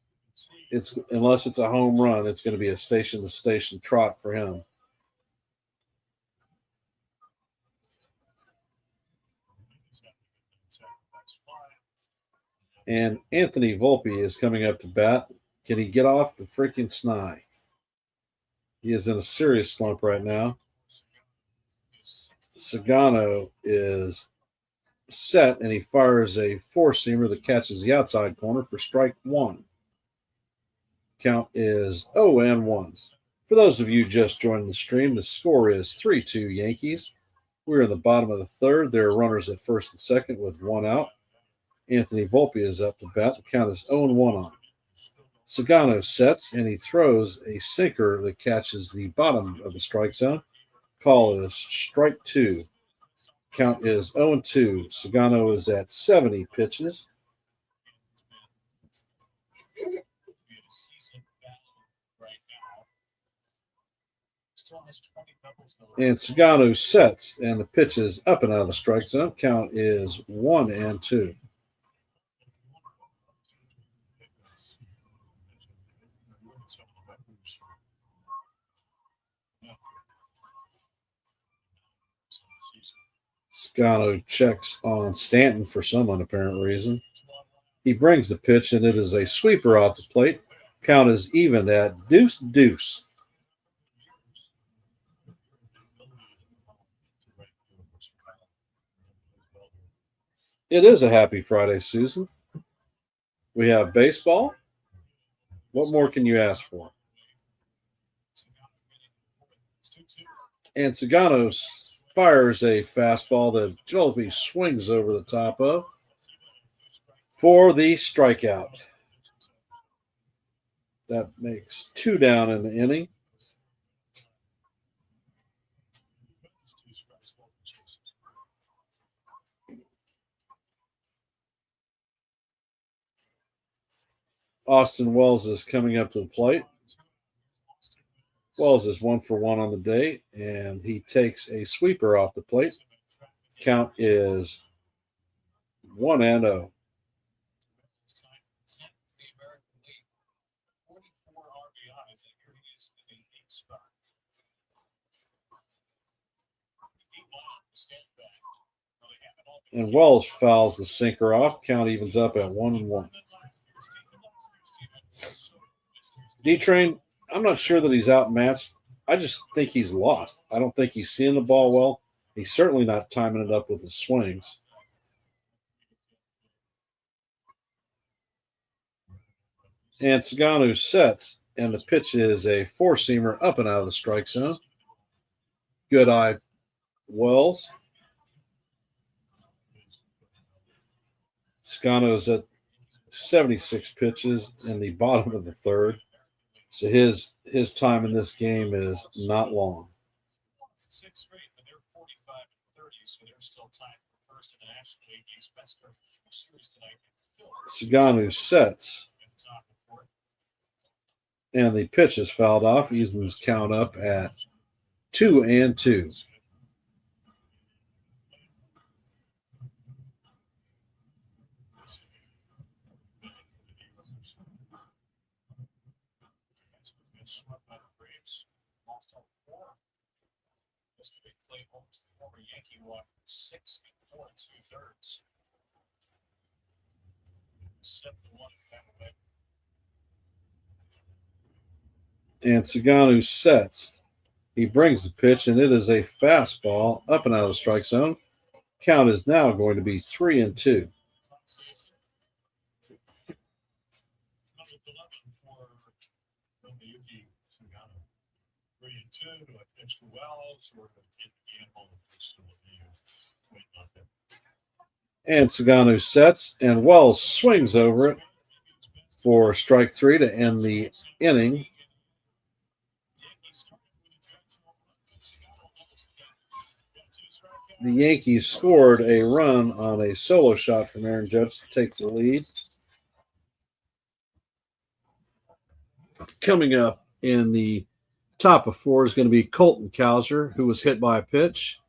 it's unless it's a home run, it's going to be a station-to-station trot for him. And Anthony Volpe is coming up to bat. Can he get off the freaking snide? He is in a serious slump right now. Sagano is set, and he fires a four-seamer that catches the outside corner for strike 1. Count is 0-1. For those of you just joining the stream, the score is 3-2 Yankees. We're in the bottom of the third. There are runners at first and second with 1 out. Anthony Volpe is up to bat. The count is 0-1 on. Sagano sets, and he throws a sinker that catches the bottom of the strike zone. Call is strike 2. Count is 0-2. Sagano is at 70 pitches. And Sagano sets, and the pitch is up and out of the strike zone. Count is 1-2. Sagano checks on Stanton for some unapparent reason. He brings the pitch, and it is a sweeper off the plate. Count is even at 2-2. It is a happy Friday, Susan. We have baseball. What more can you ask for? And Sagano fires a fastball that Jolby swings over the top of for the strikeout. That makes 2 down in the inning. Austin Wells is coming up to the plate. Wells is 1 for 1 on the day, and he takes a sweeper off the plate. Count is 1-0. And Wells fouls the sinker off. Count evens up at 1-1. D-Train, I'm not sure that he's outmatched. I just think he's lost. I don't think he's seeing the ball well. He's certainly not timing it up with his swings. And Saganu sets, and the pitch is a four-seamer up and out of the strike zone. Good eye, Wells. Sagano's at 76 pitches in the bottom of the third. So his time in this game is not long. Six straight, but they're 45-30, so they're still tied for first in the National League. He expects their series tonight. Saganu sets, and the pitch is fouled off. Easton's count up at 2-2. Swept by the Braves, lost all four. Yesterday, Clay Holmes, the former Yankee, won 6 4 2/3. 7-1 away. And Saganu sets. He brings the pitch, and it is a fastball up and out of the strike zone. Count is now going to be 3-2. And Saganu sets, and Wells swings over it for strike 3 to end the inning. The Yankees scored a run on a solo shot from Aaron Judge to take the lead. Coming up in the top of 4 is going to be Colton Cowser, who was hit by a pitch.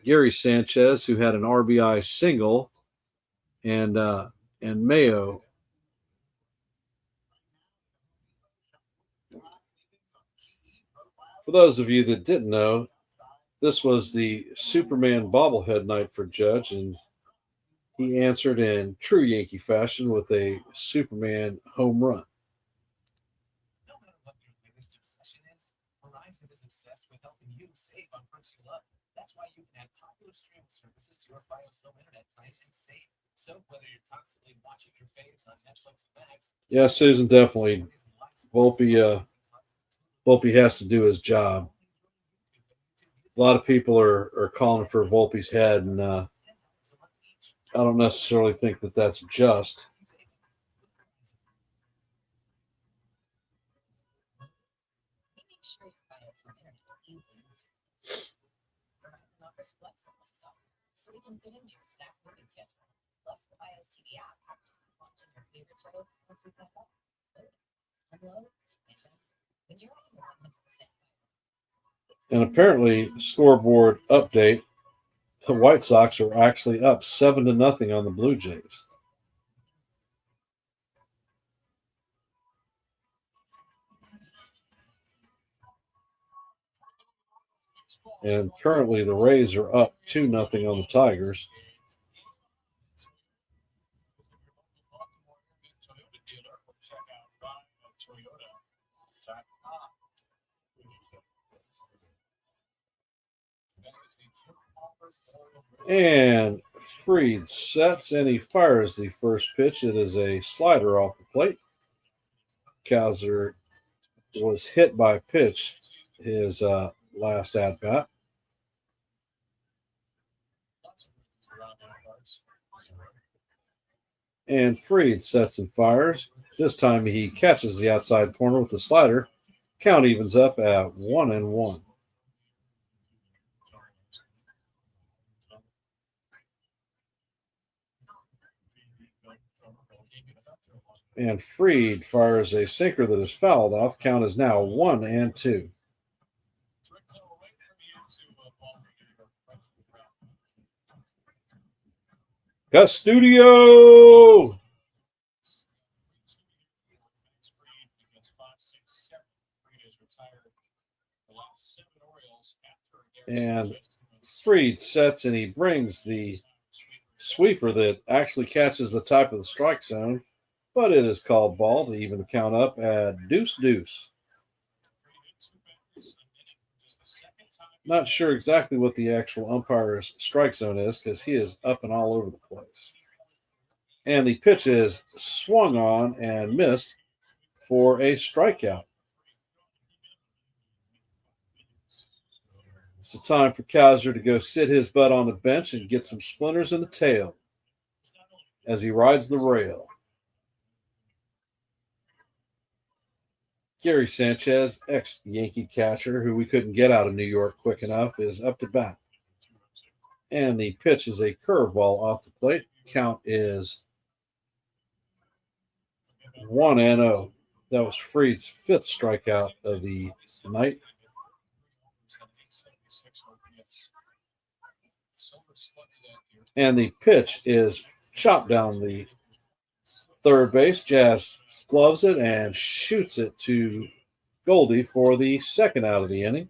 Gary Sanchez, who had an RBI single, and Mayo. For those of you that didn't know, this was the Superman bobblehead night for Judge, and he answered in true Yankee fashion with a Superman home run. No matter what your latest obsession is, Verizon is obsessed with helping you save on perks you love. That's why you can add popular streaming services to your Fios Home Internet plan and save. So whether you're constantly watching your faves on Netflix and Max, yeah, Susan, definitely. Volpe has to do his job. A lot of people are calling for Volpe's head, and I don't necessarily think that that's just. So we can fit into your snack moving schedule. Plus, the Fios TV app helps you watch your favorite shows for free like that. Unload, and when you're on your 100%. And apparently, scoreboard update, the White Sox are actually up 7-0 on the Blue Jays. And currently, the Rays are up 2-0 on the Tigers. And Fried sets, and he fires the first pitch. It is a slider off the plate. Cowser was hit by a pitch his last at bat. And Fried sets and fires. This time he catches the outside corner with the slider. Count evens up at 1-1. And Fried fires a sinker that is fouled off. Count is now 1-2. Custudio! And Fried sets, and he brings the sweeper that actually catches the top of the strike zone, but it is called ball to even the count up at deuce. Not sure exactly what the actual umpire's strike zone is because he is up and all over the place. And the pitch is swung on and missed for a strikeout. It's the time for Kaiser to go sit his butt on the bench and get some splinters in the tail as he rides the rail. Gary Sanchez, ex-Yankee catcher, who we couldn't get out of New York quick enough, is up to bat. And the pitch is a curveball off the plate. Count is 1-0. That was Fried's 5th strikeout of the night. And the pitch is chopped down the third base. Jazz gloves it and shoots it to Goldie for the 2nd out of the inning.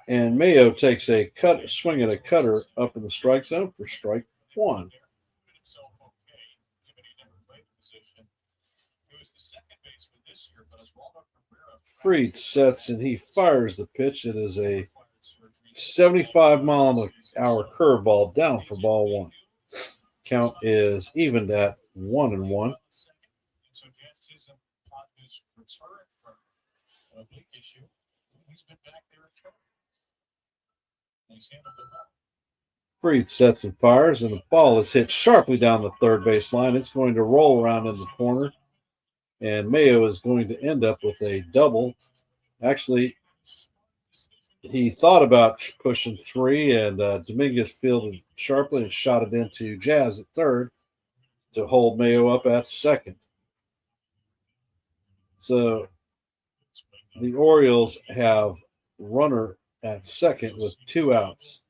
And Mayo takes a swing at a cutter up in the strike zone for strike 1. Fried sets and he fires the pitch. It is a 75-mile-an-hour curveball down for ball 1. Count is evened at 1-1. Fried sets and fires, and the ball is hit sharply down the third base line. It's going to roll around in the corner, and Mayo is going to end up with a double. Actually, he thought about pushing 3, and Dominguez fielded sharply and shot it into Jazz at third to hold Mayo up at second. So the Orioles have runner at second with 2 outs.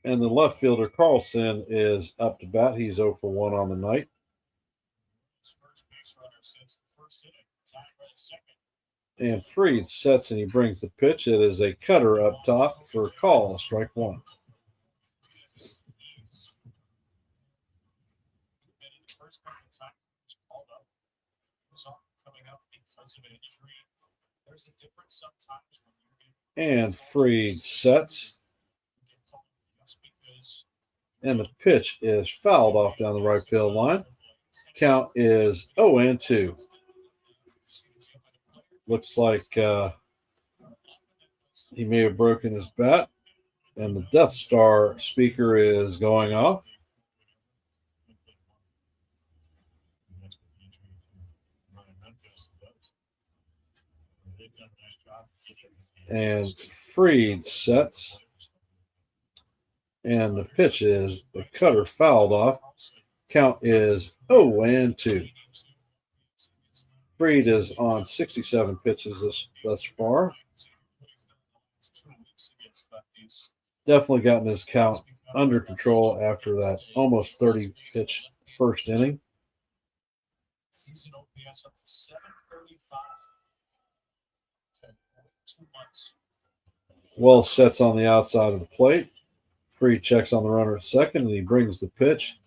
And the left fielder, Carlson, is up to bat. He's 0 for 1 on the night. And Fried sets and he brings the pitch. It is a cutter up top for a call, strike 1. And Fried sets. And the pitch is fouled off down the right field line. Count is 0-2. Looks like he may have broken his bat. And the Death Star speaker is going off. And Fried sets. And the pitch is a cutter fouled off. Count is 0-2. Fried is on 67 pitches thus far. Definitely gotten his count under control after that almost 30 pitch first inning. Season OPS up to 735. Wells sets on the outside of the plate. Fried checks on the runner at second, and he brings the pitch.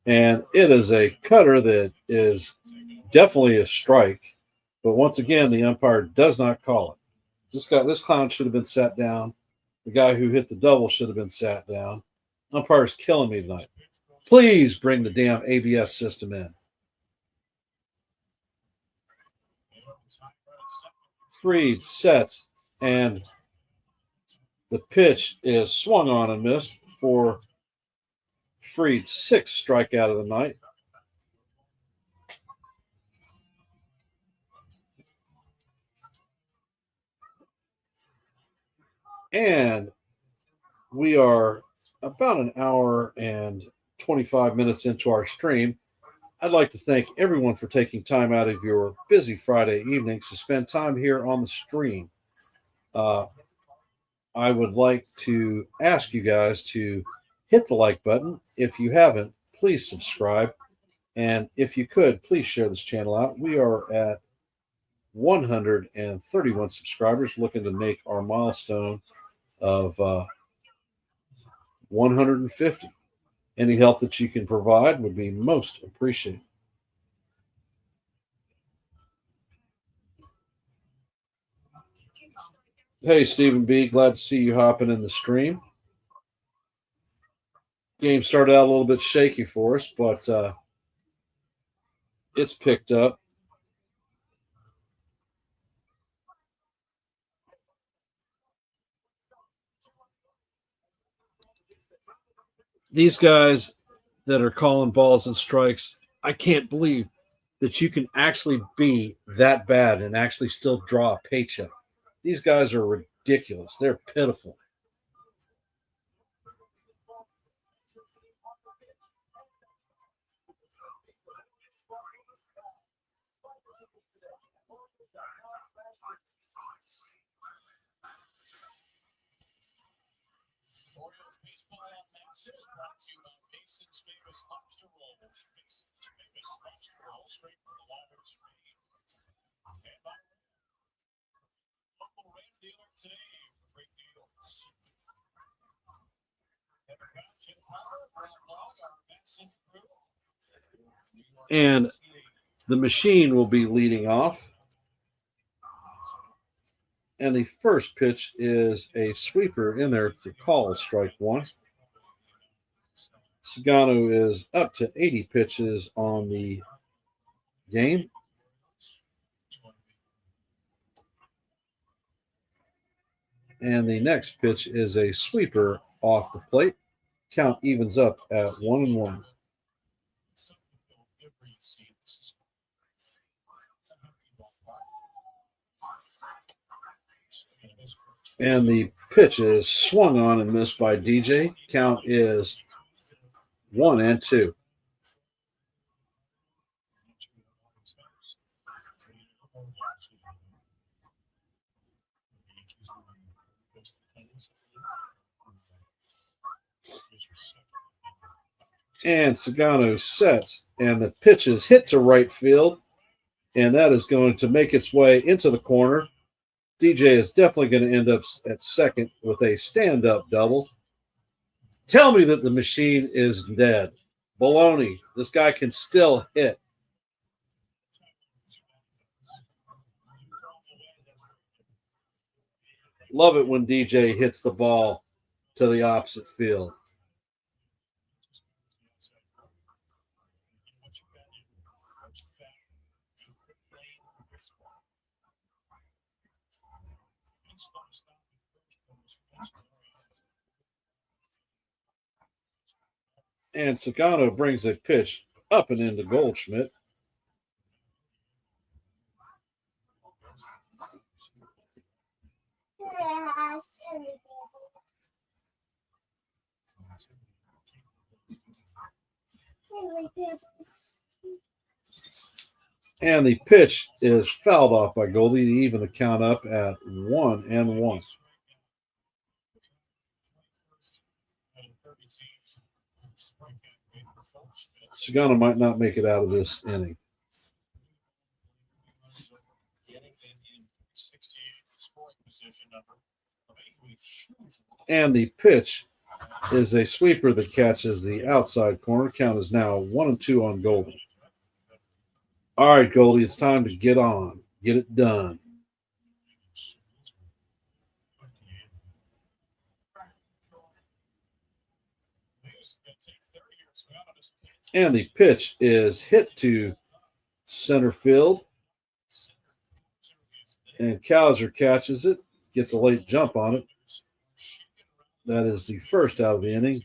And it is a cutter that is definitely a strike. But once again, the umpire does not call it. This clown should have been sat down. The guy who hit the double should have been sat down. Umpire's killing me tonight. Please bring the damn ABS system in. Fried sets, and the pitch is swung on and missed for Fried's 6th strikeout of the night. And we are about an hour and 25 minutes into our stream. I'd like to thank everyone for taking time out of your busy Friday evenings to spend time here on the stream. Uh, I would like to ask you guys to hit the like button. If you haven't, please subscribe. And if you could, please share this channel out. We are at 131 subscribers, looking to make our milestone of 150. Any help that you can provide would be most appreciated. Hey, Stephen B. Glad to see you hopping in the stream. Game started out a little bit shaky for us, but it's picked up. These guys that are calling balls and strikes, I can't believe that you can actually be that bad and actually still draw a paycheck. These guys are ridiculous. They're pitiful. Orioles baseball on Max is brought to you by Mason's Famous Lobster Rolls. Mason's Famous Lobster Rolls, straight from the waters of Maine. And by local ram dealer today for great deals. Kevin Couch and Power, Brad Long, our Mason crew. And the machine will be leading off. And the first pitch is a sweeper in there to call strike one. Sagano is up to 80 pitches on the game. And the next pitch is a sweeper off the plate. Count evens up at 1-1. And the pitch is swung on and missed by DJ. Count is 1-2. And Sagano sets, and the pitch is hit to right field, and that is going to make its way into the corner. DJ is definitely going to end up at second with a stand-up double. Tell me that the machine is dead. Baloney. This guy can still hit. Love it when DJ hits the ball to the opposite field. And Sagano brings a pitch up and into Goldschmidt. And the pitch is fouled off by Goldie to even the count up at 1-1. Sagano might not make it out of this inning. And the pitch is a sweeper that catches the outside corner. Count is now 1-2 on Goldie. All right, Goldie, it's time to get on. Get it done. And the pitch is hit to center field. And Kowser catches it, gets a late jump on it. That is the first out of the inning.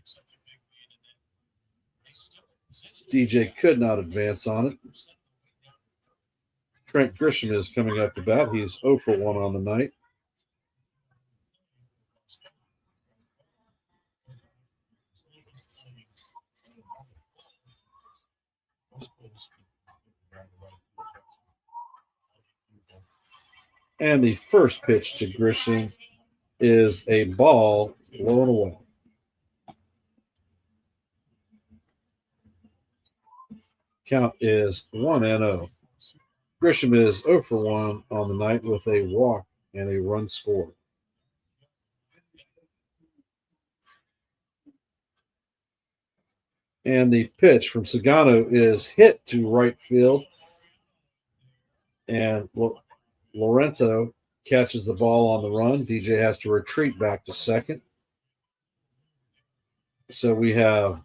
DJ could not advance on it. Trent Grisham is coming up to bat. He's 0 for 1 on the night. And the first pitch to Grisham is a ball low and away. Count is 1-0. Grisham is 0 for 1 on the night with a walk and a run scored. And the pitch from Sagano is hit to right field. And Lorento catches the ball on the run. DJ has to retreat back to second. So we have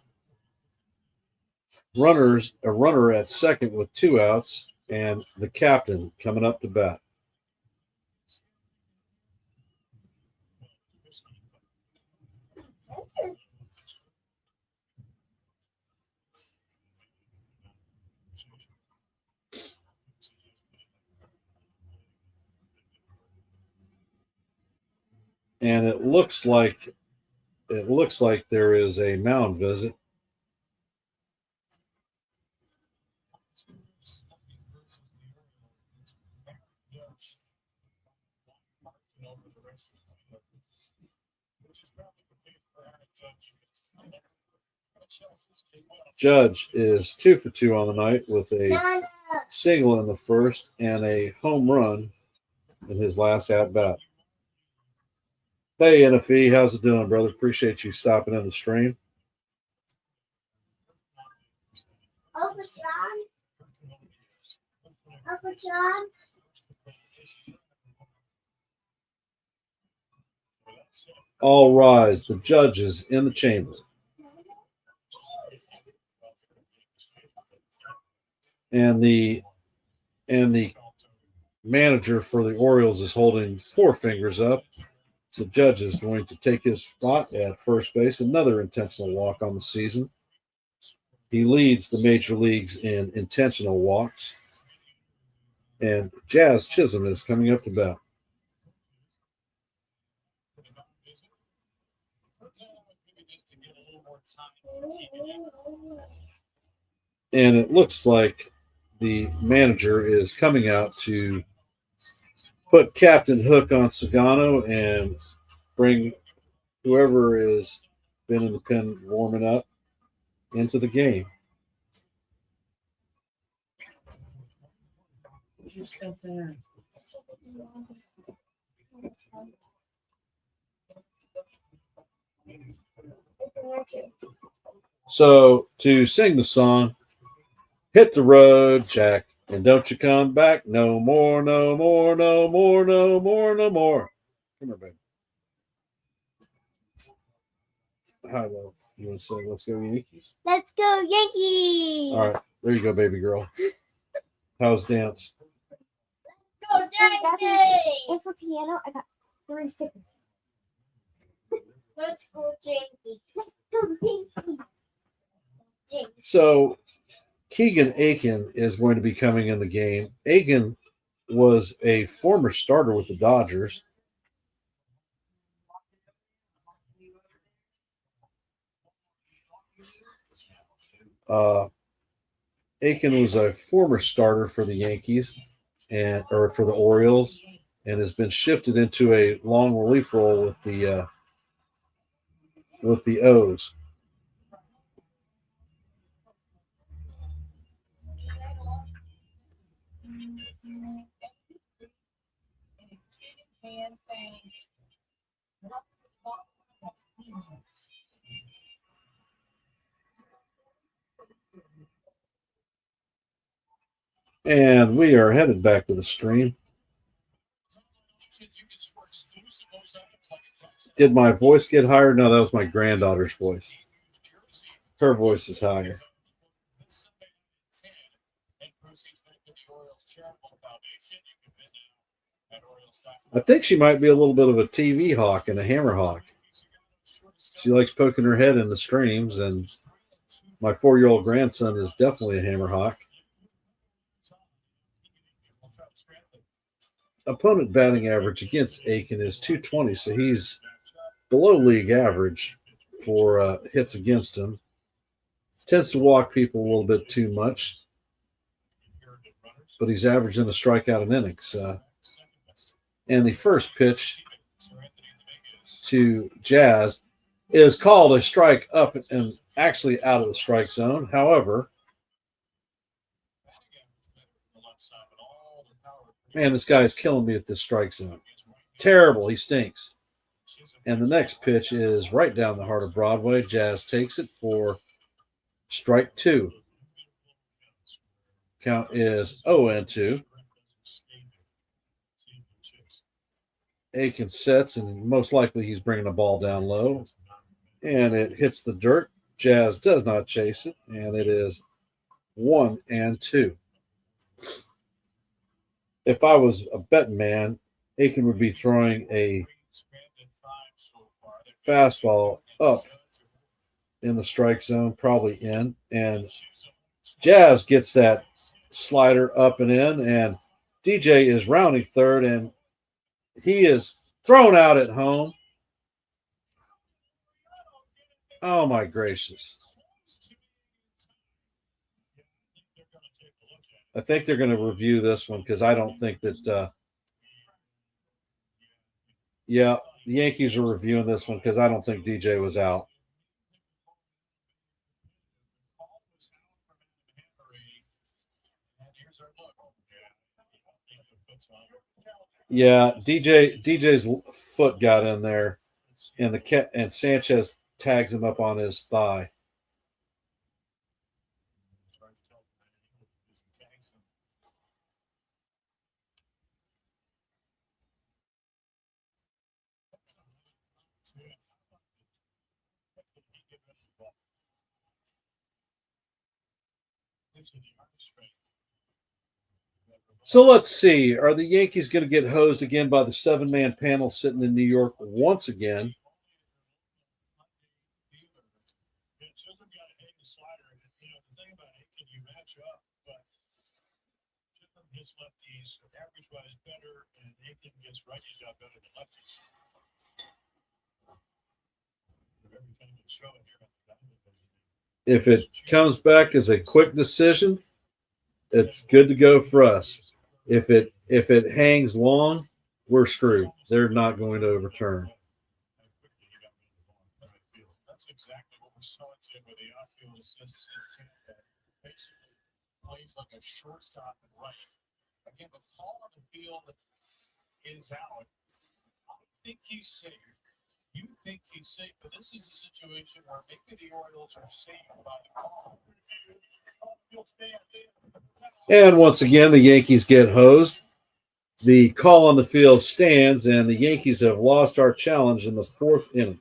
a runner at second with 2 outs, and the captain coming up to bat. And it looks like there is a mound visit. Judge is 2 for 2 on the night with a single in the first and a home run in his last at bat. Hey, NFE, how's it doing, brother? Appreciate you stopping in the stream. Uncle John. Uncle John. All rise. The judge is in the chamber. And the manager for the Orioles is holding 4 fingers up. So the judge is going to take his spot at first base. Another intentional walk on the season. He leads the major leagues in intentional walks. And Jazz Chisholm is coming up to bat. And it looks like the manager is coming out to put Captain Hook on Sagano and bring whoever has been in the pen warming up into the game. So to sing the song, hit the road, Jack, and don't you come back no more, no more, no more, no more, no more. Come here, baby. Hi, love. You want to say let's go Yankees? Let's go Yankees. All right, there you go, baby girl. How's dance? Go Yankees. And for piano, I got 3 stickers. Let's go Yankees. Let's go Yankees. So Keegan Aiken is going to be coming in the game. Aiken was a former starter with the Dodgers. Aiken was a former starter for the Yankees or for the Orioles, and has been shifted into a long relief role with the O's. And we are headed back to the stream. Did my voice get higher? No, that was my granddaughter's voice. Her voice is higher. I think she might be a little bit of a TV hawk and a hammer hawk. She likes poking her head in the streams, and my 4-year-old grandson is definitely a hammer hawk. Opponent batting average against Aiken is .220, so he's below league average for hits against him. Tends to walk people a little bit too much, but he's averaging a strikeout an inning. So And the first pitch to Jazz is called a strike up and actually out of the strike zone. However, man, this guy is killing me at this strike zone. Terrible. He stinks. And the next pitch is right down the heart of Broadway. Jazz takes it for strike 2. Count is 0-2. Aiken sets, and most likely he's bringing the ball down low. And it hits the dirt. Jazz does not chase it, and it is 1-2. If I was a betting man, Aiken would be throwing a fastball up in the strike zone, probably in, and Jazz gets that slider up and in, and DJ is rounding third, and he is thrown out at home. Oh my gracious. I think they're going to review this one because I don't think that the Yankees are reviewing this one because I don't think DJ was out. Yeah, DJ's foot got in there, and Sanchez tags him up on his thigh. So let's see. Are the Yankees going to get hosed again by the 7-man panel sitting in New York once again? His lefties average wise better, and Aiken gets righties out better than lefties. If it comes back as a quick decision, it's good to go for us. If it hangs long, we're screwed. They're not going to overturn. That's exactly what we saw with the outfield assists in Tampa. Basically plays like a shortstop and right. Again, the call on the field is out. I think he's safe. You think he's safe, but this is a situation where maybe the Orioles are safe by the call. And once again, the Yankees get hosed. The call on the field stands, and the Yankees have lost our challenge in the 4th inning.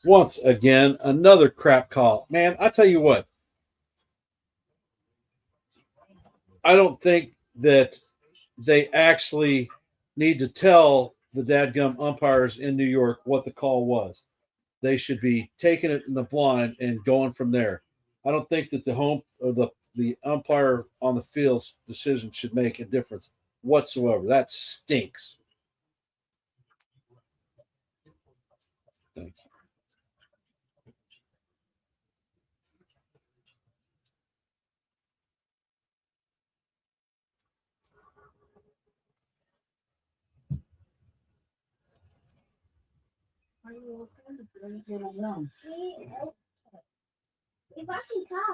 Once again, another crap call. Man, I tell you what, I don't think that they actually need to tell the dadgum umpires in New York what the call was. They should be taking it in the blind and going from there. I don't think that the home or the umpire on the field's decision should make a difference whatsoever. That stinks. Thank you.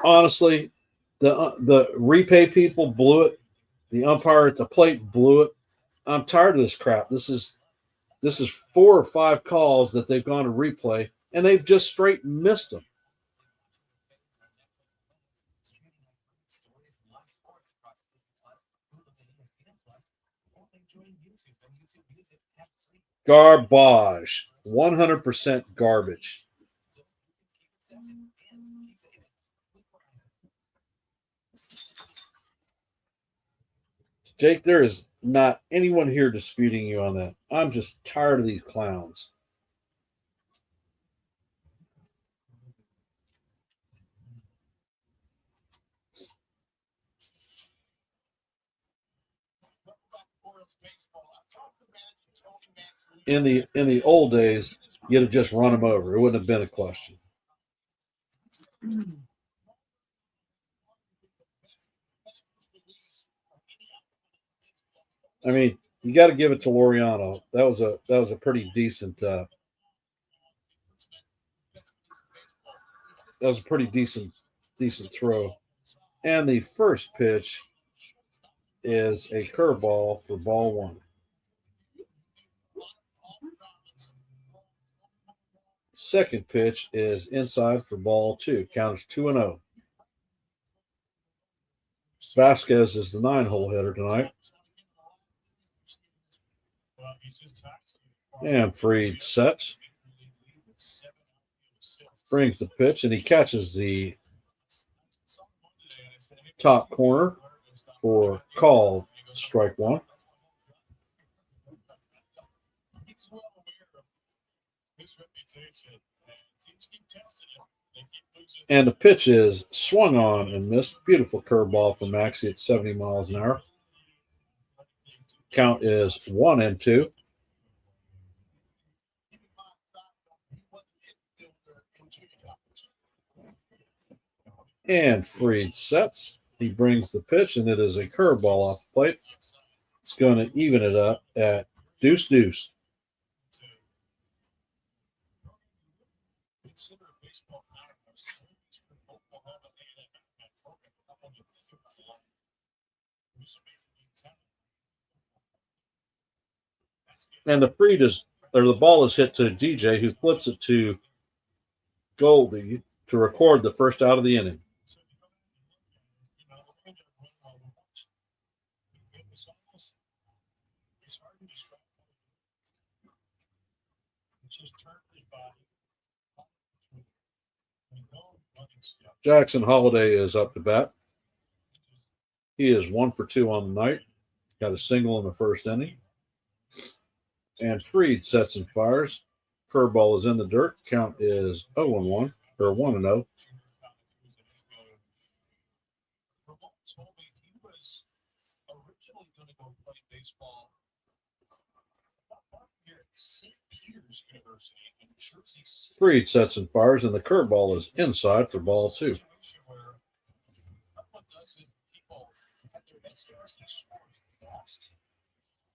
Honestly, the repay people blew it. The umpire at the plate blew it. I'm tired of this crap. This is 4 or 5 calls that they've gone to replay, and they've just straight missed them. Garbage. 100% garbage. Jake, there is not anyone here disputing you on that. I'm just tired of these clowns. In the old days, you'd have just run them over. It wouldn't have been a question. I mean, you got to give it to Laureano. That was a pretty decent. That was a pretty decent throw. And the first pitch is a curveball for ball one. Second pitch is inside for ball two. Count is 2-0. Vasquez is the 9-hole hitter tonight. And Fried sets. Brings the pitch, and he catches the top corner for call, strike one. And the pitch is swung on and missed. Beautiful curveball from Maxey at 70 miles an hour. Count is 1-2. And Fried sets. He brings the pitch, and it is a curveball off the plate. It's going to even it up at deuce. And the ball is hit to DJ, who flips it to Goldie to record the first out of the inning. Jackson Holiday is up to bat. He is 1 for 2 on the night. Got a single in the first inning. And Fried sets and fires. Curveball is in the dirt. Count is 0-1 or 1-0. Fried sets and fires, and the curveball is inside for ball two.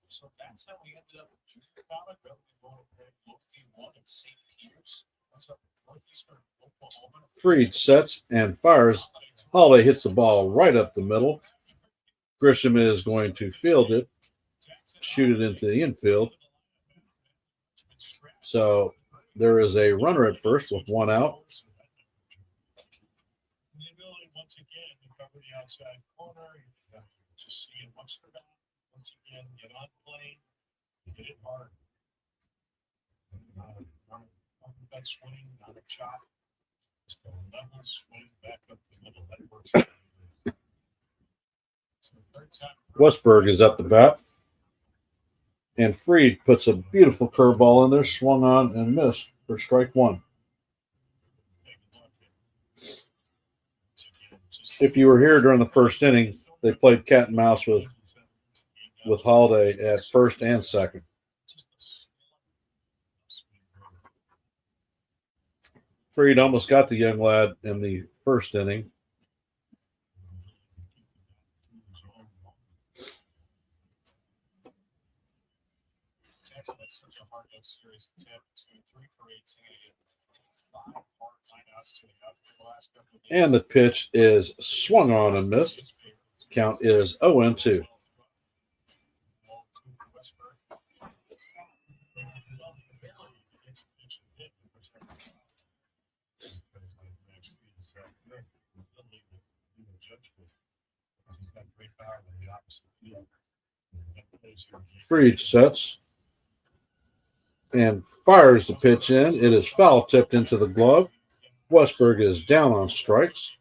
So that's how we ended up with Junior Comic going to St. Peter's. Fried sets and fires. Holiday hits the ball right up the middle. Grisham is going to field it, shoot it into the infield. So there is a runner at first with one out. The ability once again to cover the outside corner, just see it once again, get on plane, hit it hard. That swing, not a chop. Just a level swing back up the middle. That works. So third time. Westberg is up the bat. And Fried puts a beautiful curveball in there, swung on and missed for strike one. If you were here during the first inning, they played cat and mouse with Holiday at first and second. Fried almost got the young lad in the first inning. And the pitch is swung on and missed. Count is 0-2. Fried sets and fires the pitch in. It is foul tipped into the glove. Westberg is down on strikes.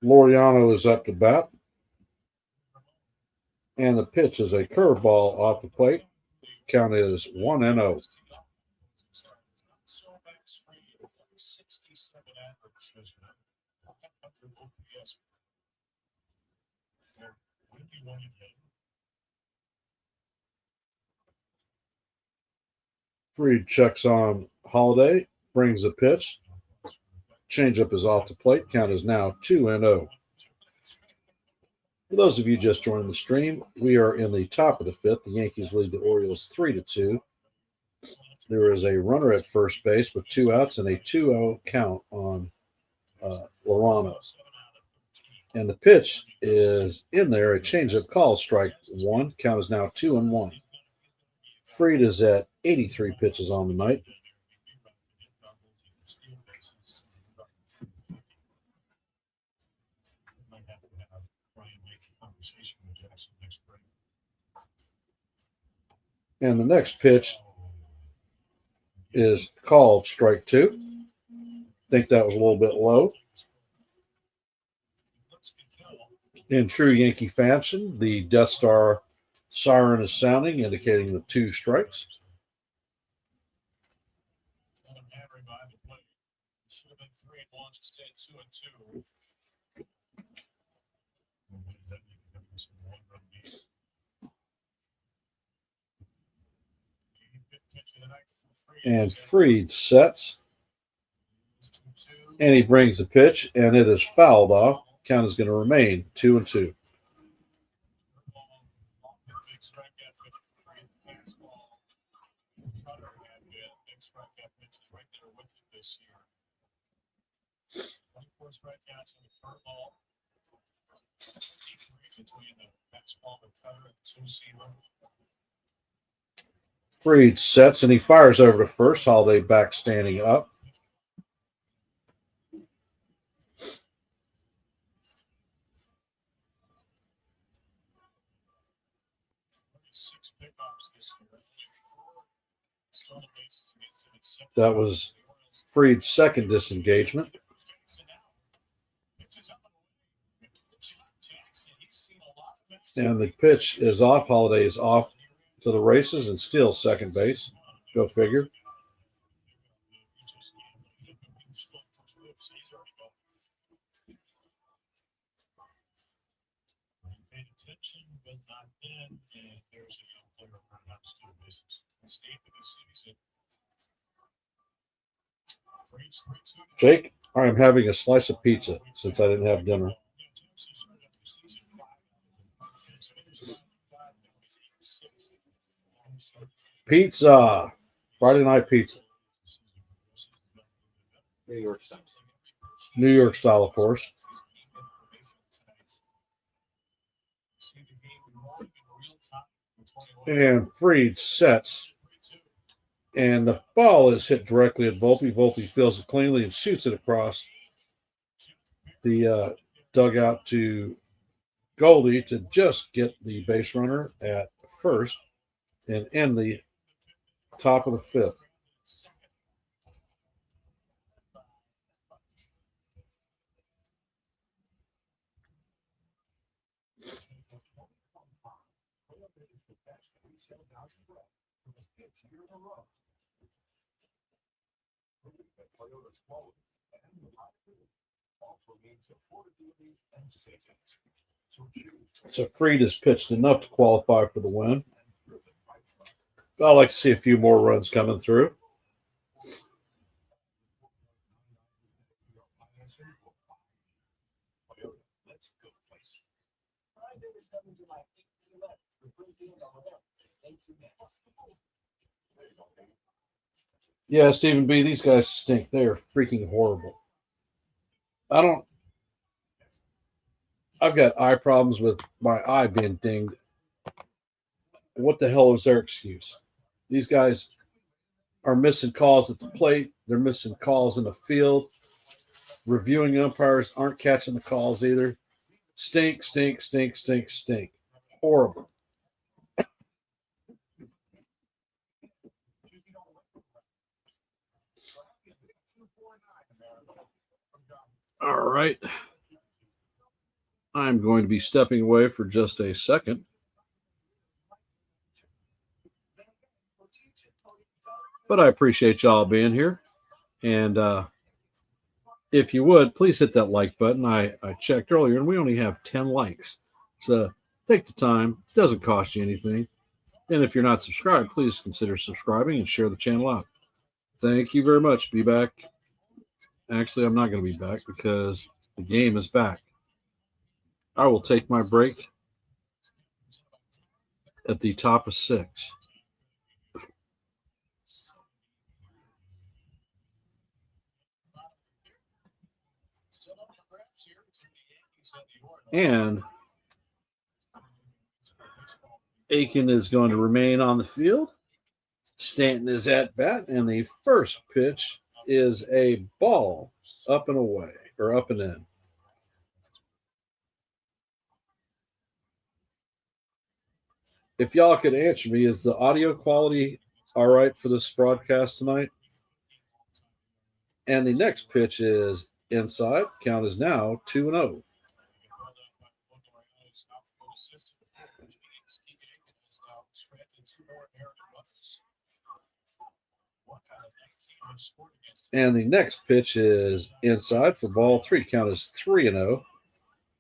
Laureano is up to bat. And the pitch is a curveball off the plate. Count is 1-0. 31 in hit. Freed checks on Holiday, brings a pitch. Changeup is off the plate. Count is now 2-0. For those of you just joining the stream, we are in the top of the fifth. The Yankees lead the Orioles 3-2. There is a runner at first base with 2 outs and a 2-0 count on Lorano. And the pitch is in there, a changeup call, strike 1. Count is now 2-1. Freed is at 83 pitches on the night. And the next pitch is called strike 2. Think that was a little bit low. In true Yankee fashion, the Death Star siren is sounding, indicating the 2 strikes. And Freed sets. And he brings the pitch, and it is fouled off. Count is going to remain 2-2. Freed sets, and he fires over to first. Holiday back standing up. That was Freed's second disengagement. And the pitch is off. Holiday is off to the races and still second base. Go figure. Jake, I'm having a slice of pizza since I didn't have dinner. Pizza. Friday night pizza. New York style, of course. And Freed sets. And the ball is hit directly at Volpe. Volpe feels it cleanly and shoots it across the dugout to Goldie to just get the base runner at first and end the top of the fifth. So Freed has pitched enough to qualify for the win. But I'd like to see a few more runs coming through. Yeah, Stephen B., these guys stink. They are freaking horrible. I've got eye problems with my eye being dinged. What the hell is their excuse? These guys are missing calls at the plate. They're missing calls in the field. Reviewing umpires aren't catching the calls either. Stink, stink, stink, stink, stink. Horrible. All right. I'm going to be stepping away for just a second. But I appreciate y'all being here. And if you would, please hit that like button. I checked earlier, and we only have 10 likes. So Take the time. It doesn't cost you anything. And if you're not subscribed, please consider subscribing and share the channel out. Thank you very much. Be back. Actually, I'm not going to be back because the game is back. I will take my break at the top of 6. Still up for grabs here between the Yankees and the Orioles. And Aiken is going to remain on the field. Stanton is at bat, and the first pitch is a ball up and away, or up and in. If y'all could answer me, is the audio quality all right for this broadcast tonight? And the next pitch is inside. Count is now 2-0. And the next pitch is inside for ball 3. Count is 3-0.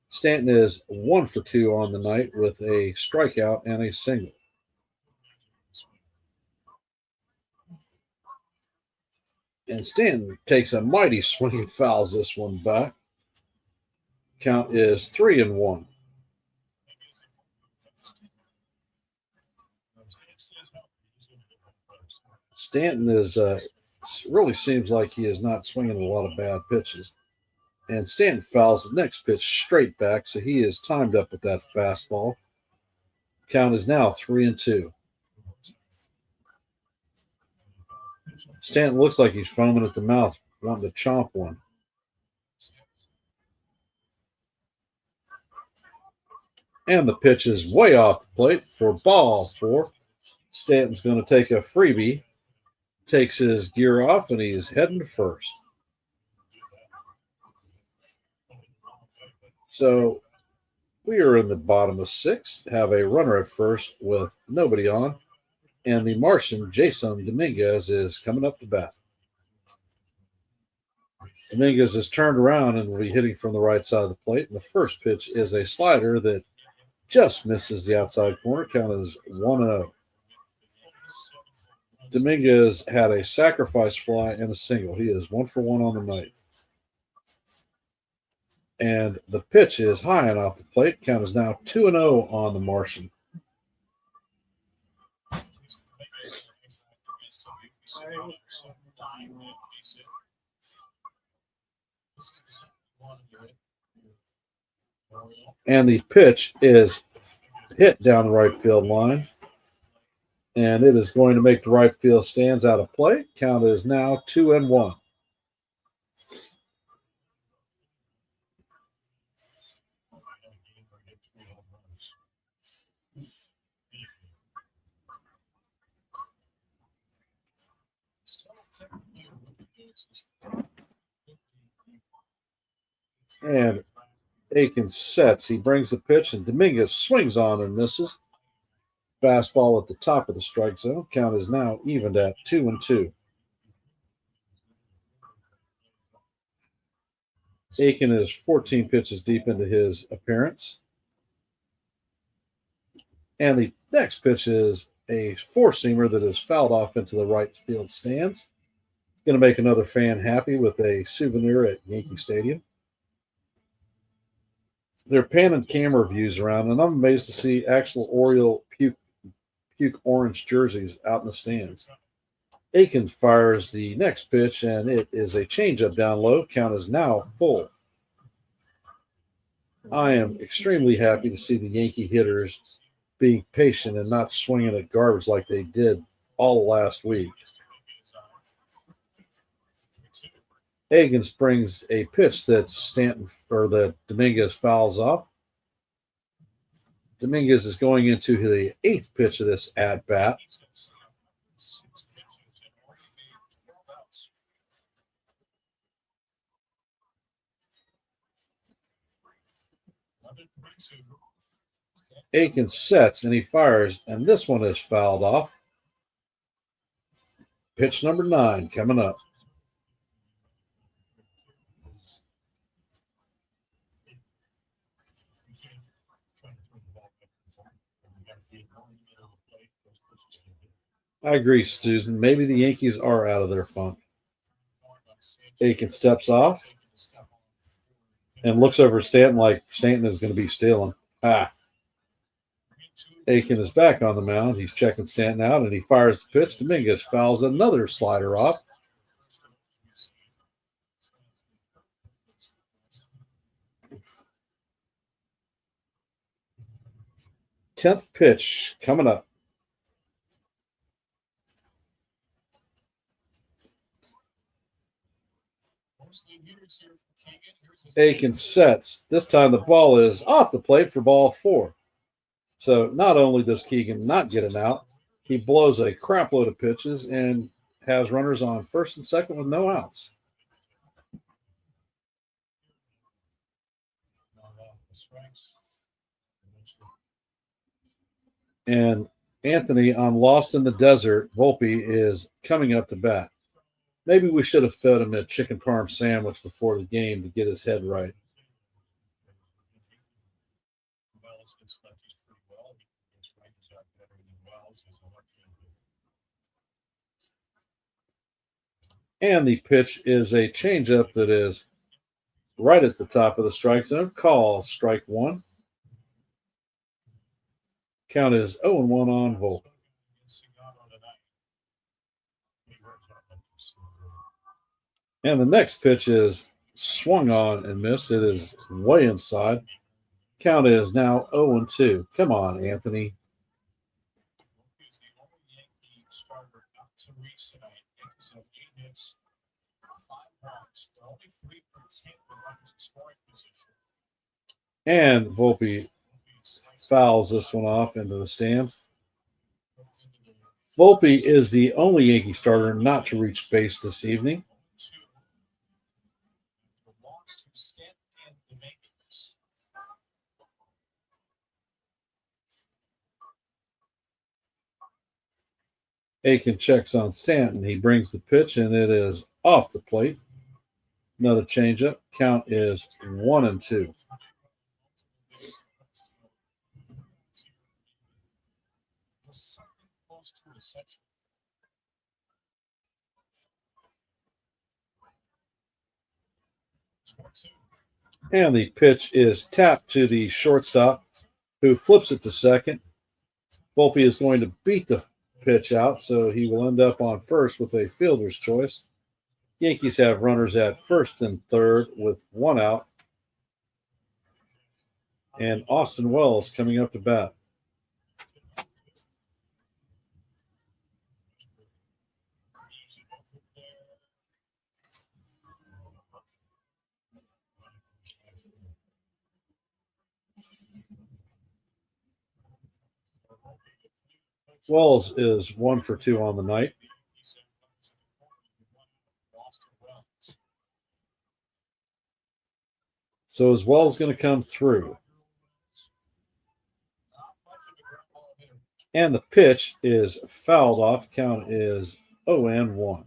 Stanton is 1 for 2 on the night with a strikeout and a single. And Stanton takes a mighty swing and fouls this one back. Count is 3-1. Stanton is really seems like he is not swinging a lot of bad pitches. And Stanton fouls the next pitch straight back, so he is timed up with that fastball. Count is now 3-2. Stanton looks like he's foaming at the mouth, wanting to chomp one. And the pitch is way off the plate for ball 4. Stanton's going to take a freebie, takes his gear off, and he's heading to first. So we are in the bottom of 6, have a runner at first with nobody on, and the Martian, Jason Dominguez, is coming up to bat. Dominguez is turned around and will be hitting from the right side of the plate, and the first pitch is a slider that just misses the outside corner. Count is 1-0. Dominguez had a sacrifice fly and a single. He is 1 for 1 on the night. And the pitch is high and off the plate. Count is now 2-0 on the Martian. And the pitch is hit down the right field line. And it is going to make the right field stands out of play. Count is now 2-1. And Aiken sets. He brings the pitch, and Dominguez swings on and misses. Fastball at the top of the strike zone. Count is now evened at 2-2. Aiken is 14 pitches deep into his appearance. And the next pitch is a four-seamer that is fouled off into the right field stands. Going to make another fan happy with a souvenir at Yankee Stadium. They're panning camera views around, and I'm amazed to see actual Oriole puke orange jerseys out in the stands. Aiken fires the next pitch, and it is a changeup down low. Count is now full. I am extremely happy to see the Yankee hitters being patient and not swinging at garbage like they did all last week. Aiken brings a pitch that Dominguez fouls off. Dominguez is going into the 8th pitch of this at-bat. Aiken sets and he fires, and this one is fouled off. Pitch number 9 coming up. I agree, Susan. Maybe the Yankees are out of their funk. Aiken steps off and looks over at Stanton like Stanton is going to be stealing. Aiken is back on the mound. He's checking Stanton out, and he fires the pitch. Dominguez fouls another slider off. 10th pitch coming up. Aiken sets. This time the ball is off the plate for ball 4. So not only does Keegan not get an out, he blows a crap load of pitches and has runners on first and second with no outs. And Anthony on Lost in the Desert, Volpe is coming up to bat. Maybe we should have fed him a chicken parm sandwich before the game to get his head right. And the pitch is a changeup that is right at the top of the strike zone. Call strike 1. Count is 0-1 on Volpe. And the next pitch is swung on and missed. It is way inside. Count is now 0-2. Come on, Anthony. And Volpe fouls this one off into the stands. Volpe is the only Yankee starter not to reach base this evening. Aiken checks on Stanton. He brings the pitch, and it is off the plate. Another changeup. Count is 1-2. And the pitch is tapped to the shortstop, who flips it to second. Volpe is going to beat the pitch out, so he will end up on first with a fielder's choice. Yankees have runners at first and third with 1 out. And Austin Wells coming up to bat. Wells is 1 for 2 on the night. So is Wells going to come through? And the pitch is fouled off. Count is 0-1.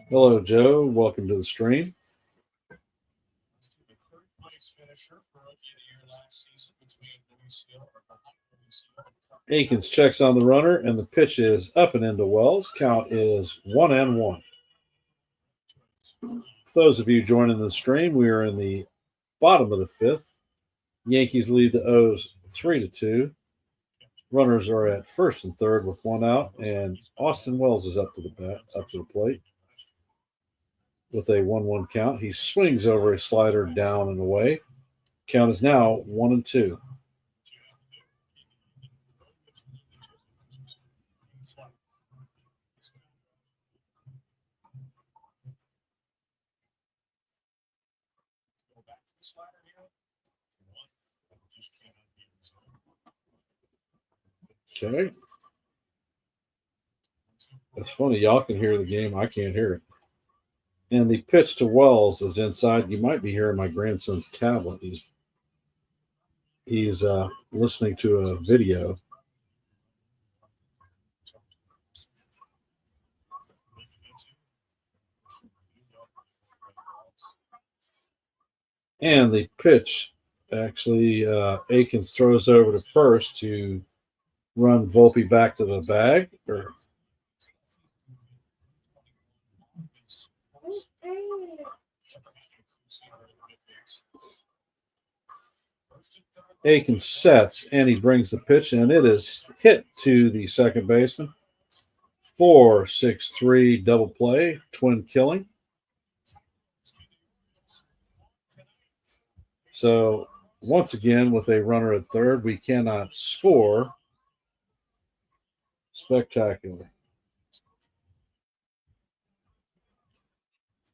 Hello, Joe. Welcome to the stream. Aikens checks on the runner, and the pitch is up and into Wells. Count is 1-1. For those of you joining the stream, we are in the bottom of the 5th. Yankees lead the O's 3-2. Runners are at first and third with 1 out, and Austin Wells is up to the plate with a 1-1 count. He swings over a slider down and away. Count is now 1-2. Okay. It's funny. Y'all can hear the game. I can't hear it. And the pitch to Wells is inside. You might be hearing my grandson's tablet. He's listening to a video. And the pitch Actually, Akins throws over to first to run Volpe back to the bag. Or Akins sets and he brings the pitch in. It is hit to the second baseman. 4-6-3 double play, twin killing. So once again, with a runner at third, we cannot score spectacularly.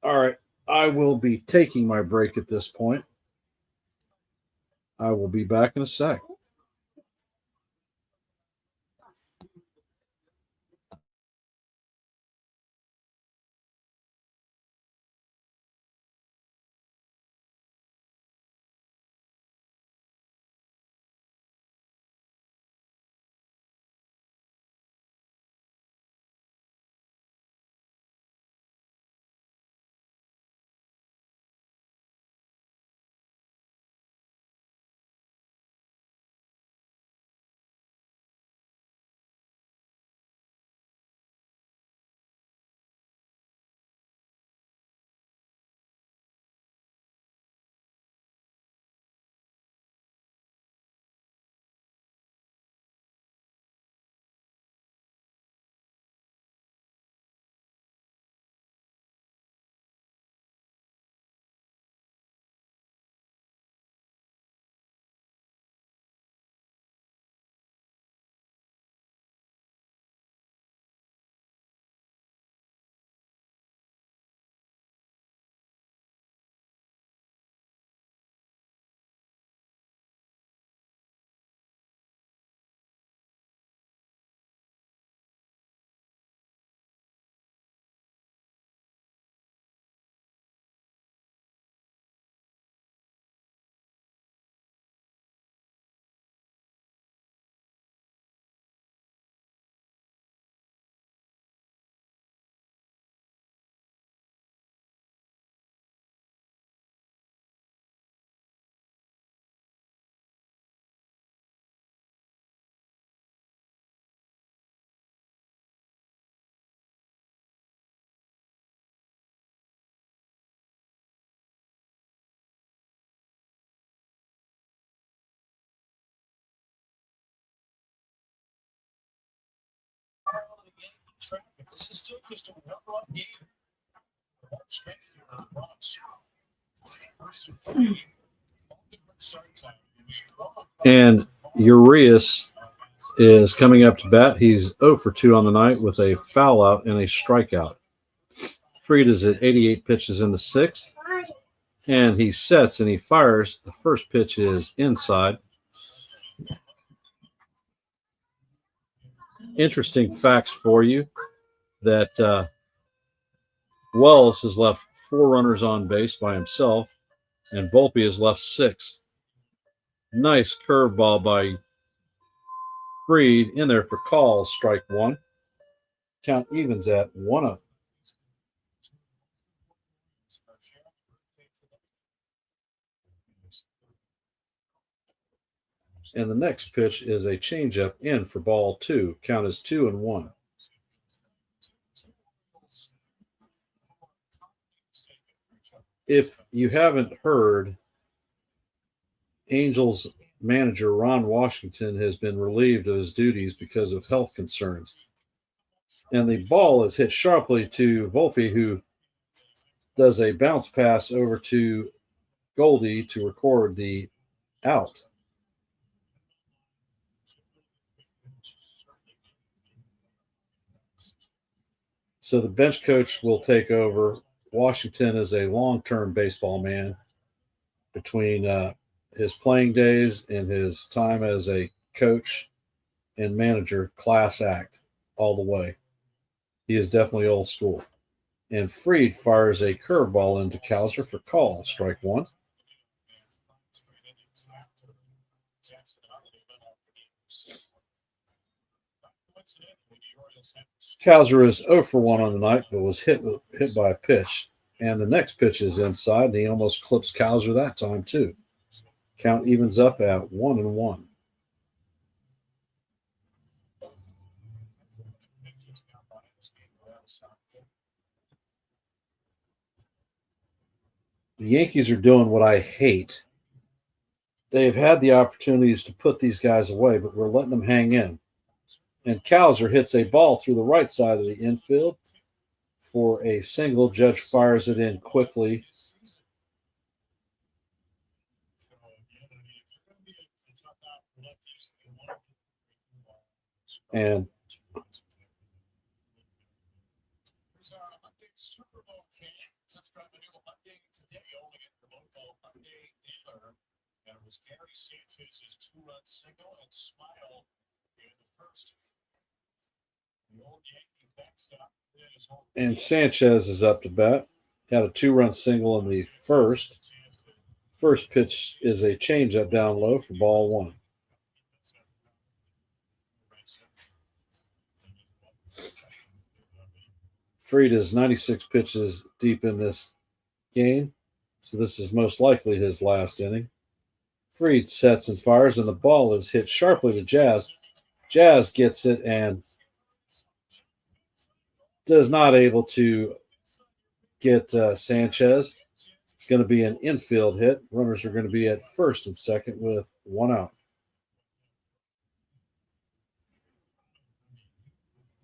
All right, I will be taking my break at this point. I will be back in a sec. This is still just a one-run game. Straight here on the Bronx. First and 3. Start time. And Urias is coming up to bat. He's 0 for 2 on the night with a foul out and a strikeout. Fried is at 88 pitches in the sixth. And he sets and he fires. The first pitch is inside. Interesting facts for you that Wells has left 4 runners on base by himself, and Volpe has left 6. Nice curveball by Fried in there for call, strike 1. Count evens at 1-0. And the next pitch is a changeup in for ball 2. Count is 2-1. If you haven't heard, Angels manager Ron Washington has been relieved of his duties because of health concerns. And the ball is hit sharply to Volpe, who does a bounce pass over to Goldie to record the out. So the bench coach will take over. Washington is a long-term baseball man. Between his playing days and his time as a coach and manager, class act all the way. He is definitely old school. And Fried fires a curveball into Kowser for call, strike 1. Kowser is 0 for 1 on the night, but was hit by a pitch. And the next pitch is inside, and he almost clips Kowser that time, too. Count evens up at 1-1. The Yankees are doing what I hate. They've had the opportunities to put these guys away, but we're letting them hang in. And Cowser hits a ball through the right side of the infield for a single. Judge fires it in quickly. And Here's our update Super Bowl camp. Subscribe to new update today only at the local update dealer. And it was Gary Sanchez's 2-run single and Smile in the first. The old Yankee backstop in his home. And Sanchez is up to bat. Had a 2-run single in the first. First pitch is a changeup down low for ball 1. Fried is 96 pitches deep in this game, so this is most likely his last inning. Fried sets and fires, and the ball is hit sharply to Jazz. Jazz gets it and does not able to get Sanchez. It's going to be an infield hit. Runners are going to be at first and second with 1 out.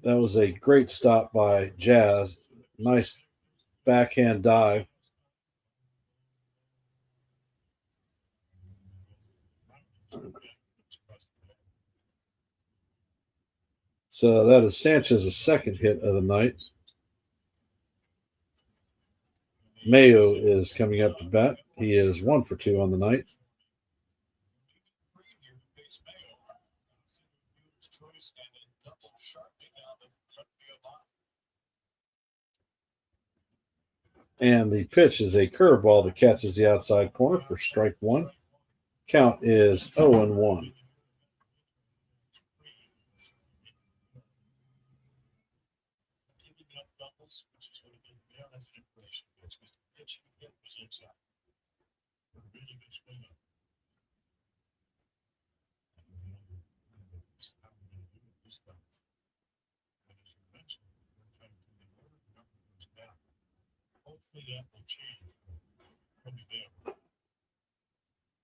That was a great stop by Jazz. Nice backhand dive. So that is Sanchez's second hit of the night. Mayo is coming up to bat. He is 1 for 2 on the night. And the pitch is a curveball that catches the outside corner for strike 1. Count is 0-1.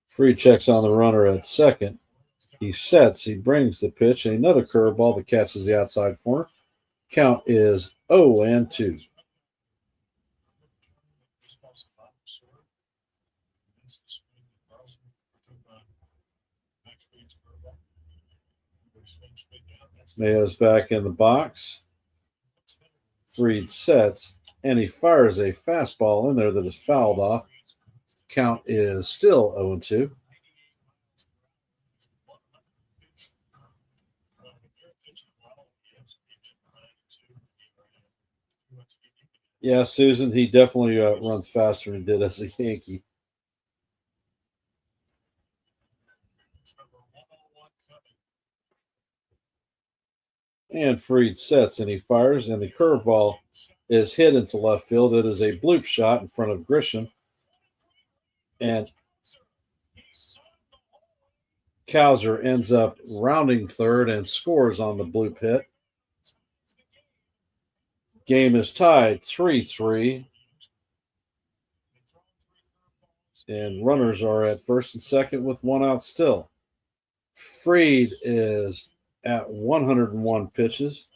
Fried checks on the runner at second. He sets, he brings the pitch, and another curveball that catches the outside corner. Count is 0-2. Mayo's back in the box. Fried sets, and he fires a fastball in there that is fouled off. Count is still 0-2. Yeah, Susan, he definitely runs faster than he did as a Yankee. And Fried sets, and he fires, and the curveball is hit into left field. It is a bloop shot in front of Grisham. And Cowser ends up rounding third and scores on the bloop hit. Game is tied 3-3. And runners are at first and second with 1 out still. Fried is at 101 pitches.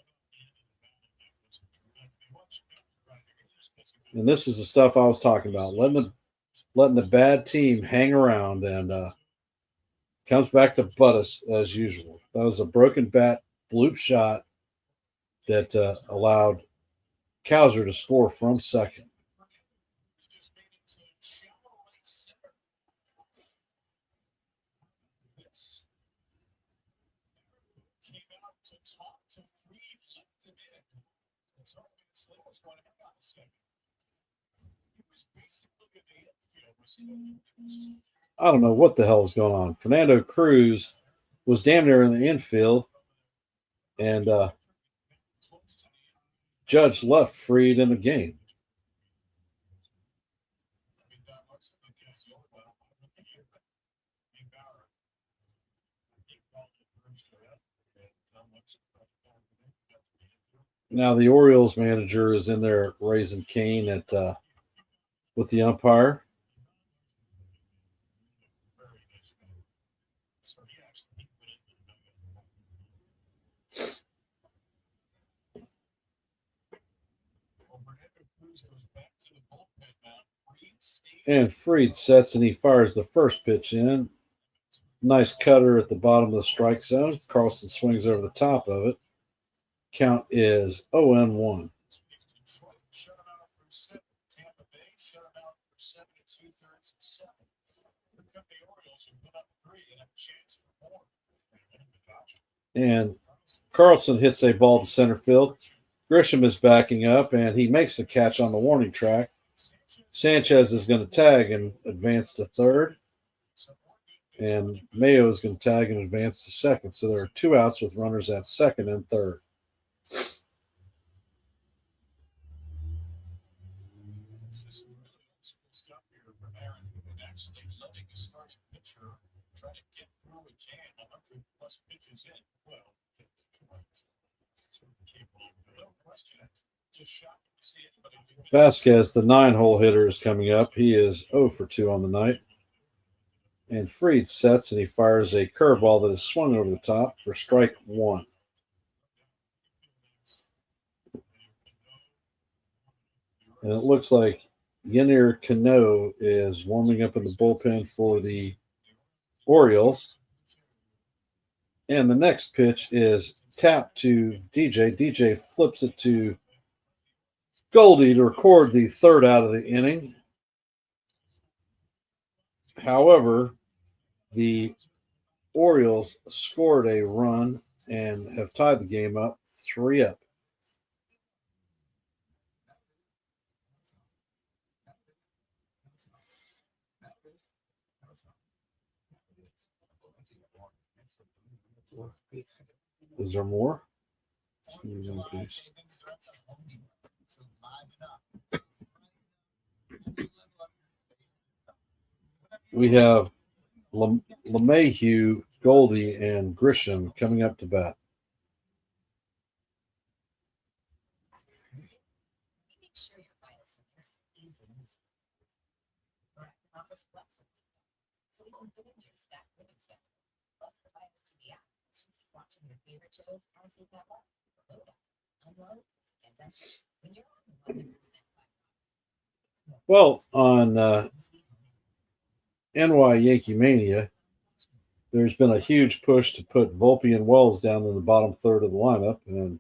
And this is the stuff I was talking about, letting the bad team hang around, and comes back to butt us as usual. That was a broken bat bloop shot that allowed Cowser to score from second. I don't know what the hell is going on. Fernando Cruz was damn near in the infield, and Judge left Fried in the game. Now the Orioles manager is in there raising Cain at with the umpire. So he actually went into the Fernando Cruz goes back to the bullpen now. And Freed sets and he fires the first pitch in. Nice cutter at the bottom of the strike zone. Carlson swings over the top of it. Count is 0-1. Shut him out for 7. Tampa Bay shut him out for 7 2/3 and 7. Here come the Orioles who put up 3 and have a chance for more. And Carlson hits a ball to center field. Grisham is backing up and he makes the catch on the warning track. Sanchez is going to tag and advance to third. And Mayo is going to tag and advance to second. So there are 2 outs with runners at second and third. This is really old school stuff here from Aaron, and actually letting a starting pitcher try to get through a jam 100 plus pitches in. Well, no question. Just shocked to see anybody do it. Vasquez, the 9-hole hitter, is coming up. He is 0 for 2 on the night. And Freed sets and he fires a curveball that is swung over the top for strike 1. And it looks like Yennier Cano is warming up in the bullpen for the Orioles. And the next pitch is tapped to DJ. DJ flips it to Goldie to record the 3rd out of the inning. However, the Orioles scored a run and have tied the game up 3-up. Is there more? We have LeMahieu, Goldie, and Grisham coming up to bat. Make sure your files are easily usable. Offers flexible, so we can fit into your stack living schedule. Plus the Files TV app, so you keep watching your favorite shows as you get up, load up, unload, and then when you're on the 100% Well, on NY Yankee Mania, there's been a huge push to put Volpe and Wells down in the bottom third of the lineup, and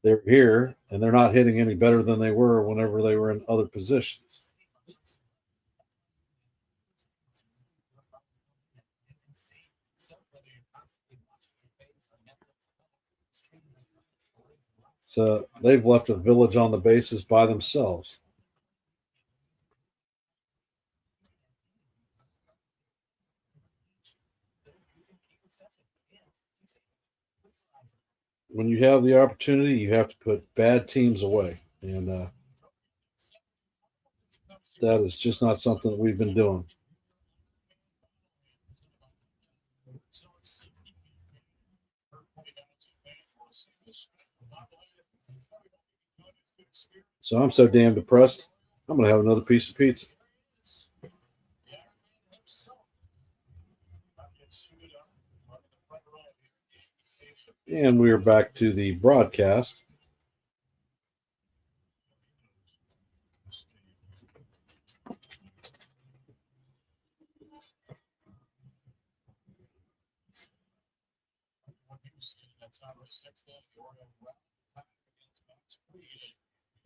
they're here, and they're not hitting any better than they were whenever they were in other positions. So they've left a village on the bases by themselves. When you have the opportunity, you have to put bad teams away. And that is just not something that we've been doing. So I'm so damn depressed. I'm going to have another piece of pizza. And we are back to the broadcast.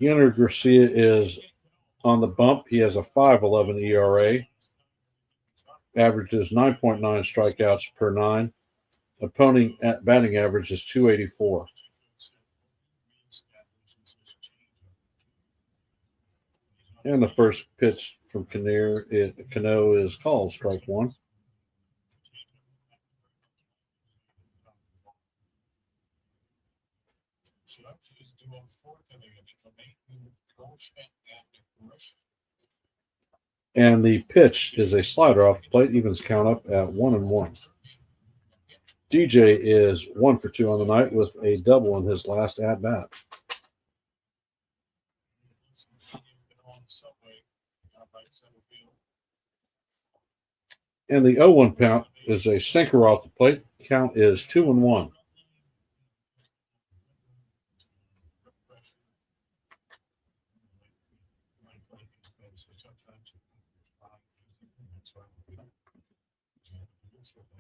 Yennier Garcia is on the bump. He has a 5.11 ERA. Averages 9.9 strikeouts per 9. Opponent at batting average is 284. And the first pitch from Cano is called strike 1. And the pitch is a slider off the plate, evens count up at 1-1. DJ is 1 for 2 on the night with a double in his last at bat. And the 0-1 count is a sinker off the plate. Count is 2-1.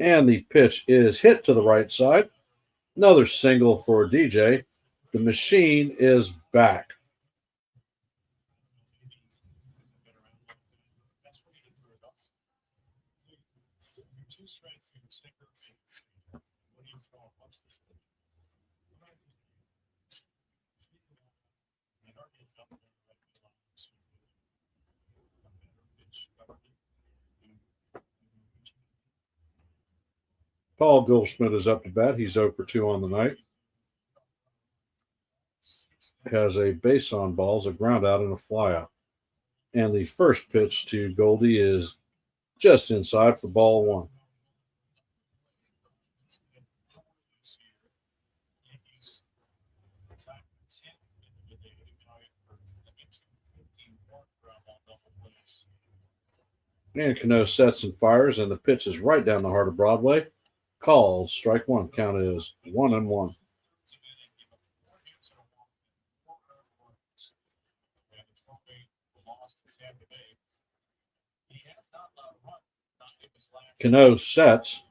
And the pitch is hit to the right side. Another single for DJ. The machine is back. Paul Goldschmidt is up to bat. He's 0 for 2 on the night. Has a base on balls, a ground out, and a fly out. And the first pitch to Goldie is just inside for ball 1. And Cano sets and fires, and the pitch is right down the heart of Broadway. Called strike 1. Count is 1-1. Cano sets,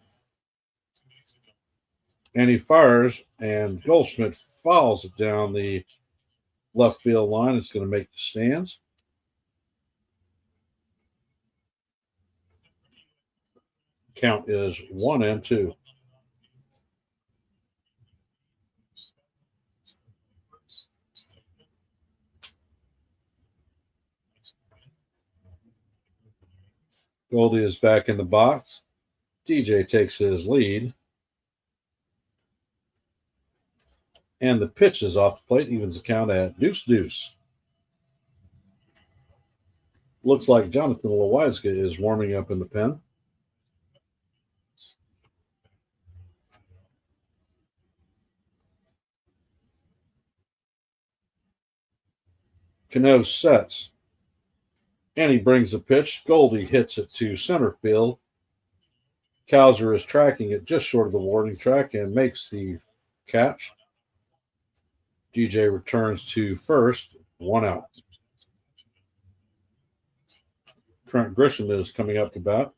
and he fires, and Goldschmidt fouls it down the left field line. It's going to make the stands. Count is 1-2. Goldie is back in the box. DJ takes his lead. And the pitch is off the plate, evens the count at 2-2. Looks like Jonathan Lowitzka is warming up in the pen. Cano sets, and he brings the pitch. Goldie hits it to center field. Cowser is tracking it just short of the warning track and makes the catch. DJ returns to first, 1 out. Trent Grisham is coming up to bat.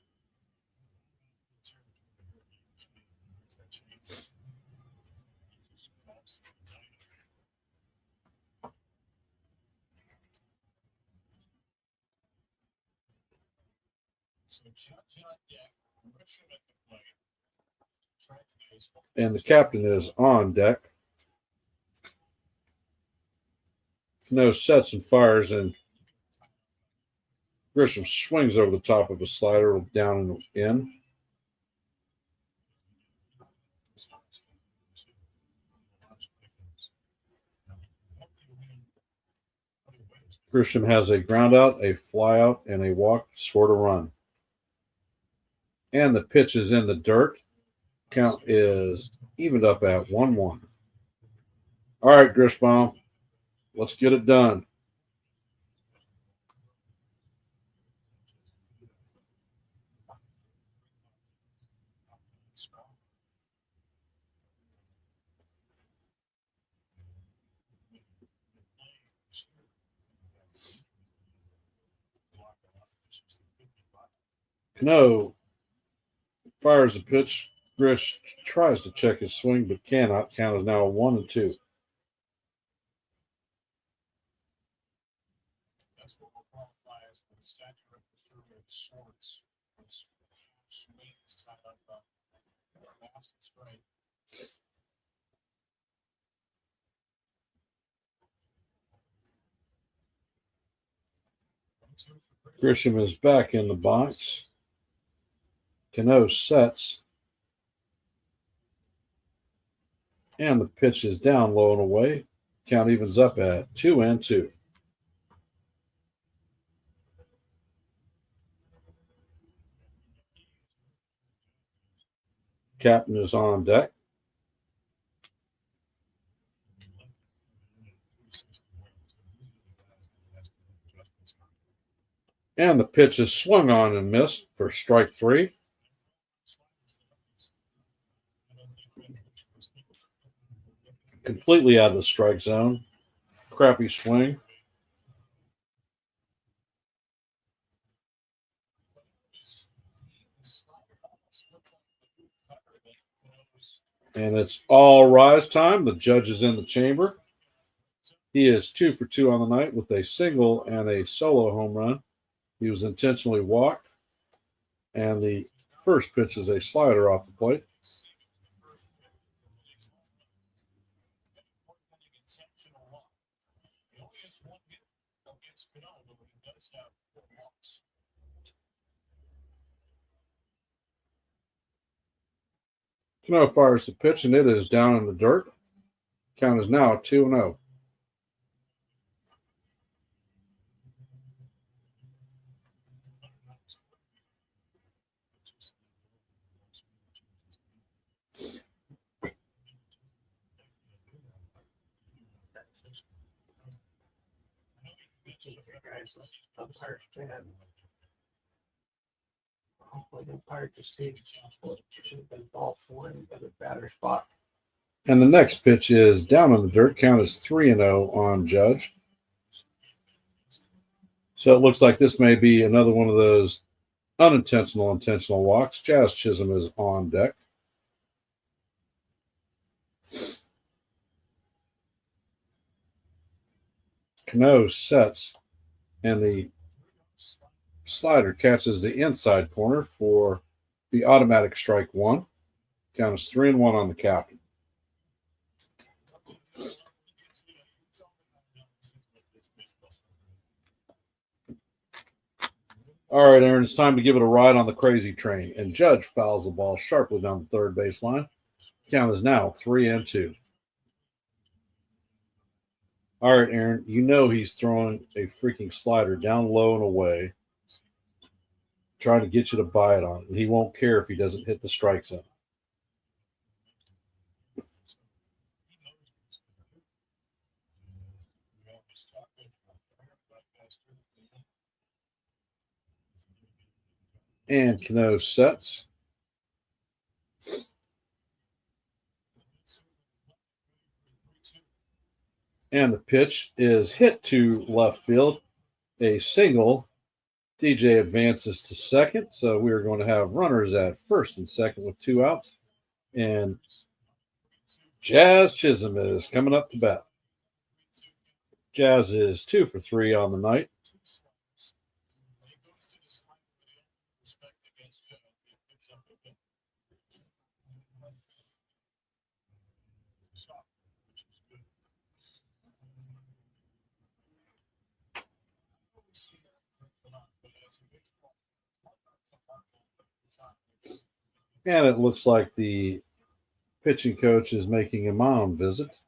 And the captain is on deck. Cano sets and fires, and Grisham swings over the top of a slider down and in. Grisham has a ground out, a fly out, and a walk, scored a run. And the pitch is in the dirt. Count is evened up at 1-1. All right, Grishbaum, let's get it done. Cano fires a pitch. Grish tries to check his swing, but cannot. Count is now 1-2. That's what we'll qualify as the statute of preservative sorts. Swing is tied up fast and straight. Grisham is back in the box. Cano sets. And the pitch is down low and away. Count evens up at 2-2. Captain is on deck. And the pitch is swung on and missed for strike 3. Completely out of the strike zone. Crappy swing. And it's all rise time. The judge is in the chamber. He is 2 for 2 on the night with a single and a solo home run. He was intentionally walked. And the first pitch is a slider off the plate. Cano fires the pitch, and it is down in the dirt. Count is now 2-0. Umpire just should have been ball 4 in the batter spot. And the next pitch is down in the dirt. Count is 3-0 on Judge. So it looks like this may be another one of those unintentional, intentional walks. Jazz Chisholm is on deck. Cano sets, and the slider catches the inside corner for the automatic strike 1. Count is 3-1 on the captain. All right, Aaron, it's time to give it a ride on the crazy train. And Judge fouls the ball sharply down the third baseline. Count is now 3-2. All right, Aaron, you know he's throwing a freaking slider down low and away, trying to get you to buy it on it. He won't care if he doesn't hit the strike zone. And Cano sets. And the pitch is hit to left field. A single. DJ advances to second. So we are going to have runners at first and second with 2 outs. And Jazz Chisholm is coming up to bat. Jazz is 2 for 3 on the night. And it looks like the pitching coach is making a mound visit.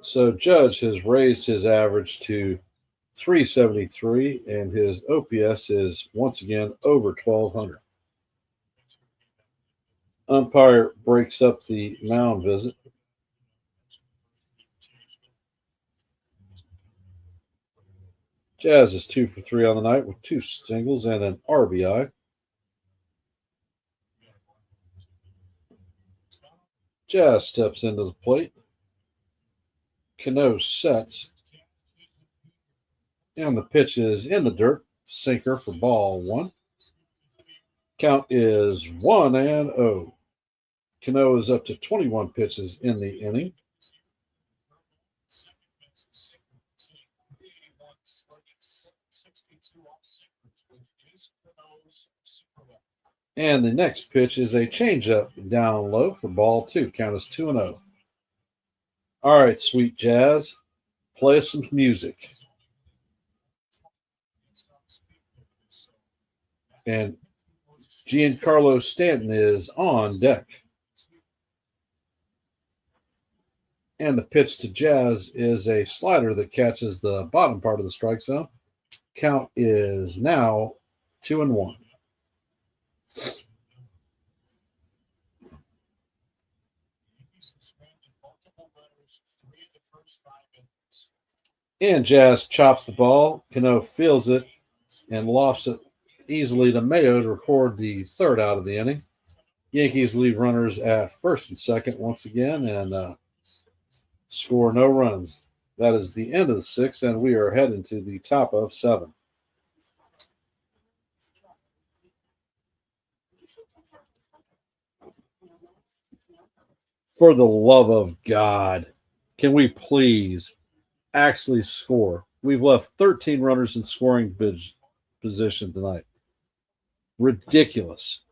So Judge has raised his average to 373, and his OPS is once again over 1,200. Umpire breaks up the mound visit. Jazz is 2 for 3 on the night with 2 singles and an RBI. Jazz steps into the plate. Cano sets. And the pitch is in the dirt. Sinker for ball 1. Count is 1-0. Cano is up to 21 pitches in the inning. And the next pitch is a changeup down low for ball 2. Count is 2-0. All right, sweet Jazz, play us some music. And Giancarlo Stanton is on deck. And the pitch to Jazz is a slider that catches the bottom part of the strike zone. Count is now 2-1. And Jazz chops the ball. Cano fields it and lofts it easily to Mayo to record the third out of the inning. Yankees leave runners at first and second once again and score no runs. That is the end of the sixth, and we are heading to the top of 7. For the love of God, can we please actually score? We've left 13 runners in scoring position tonight. Ridiculous.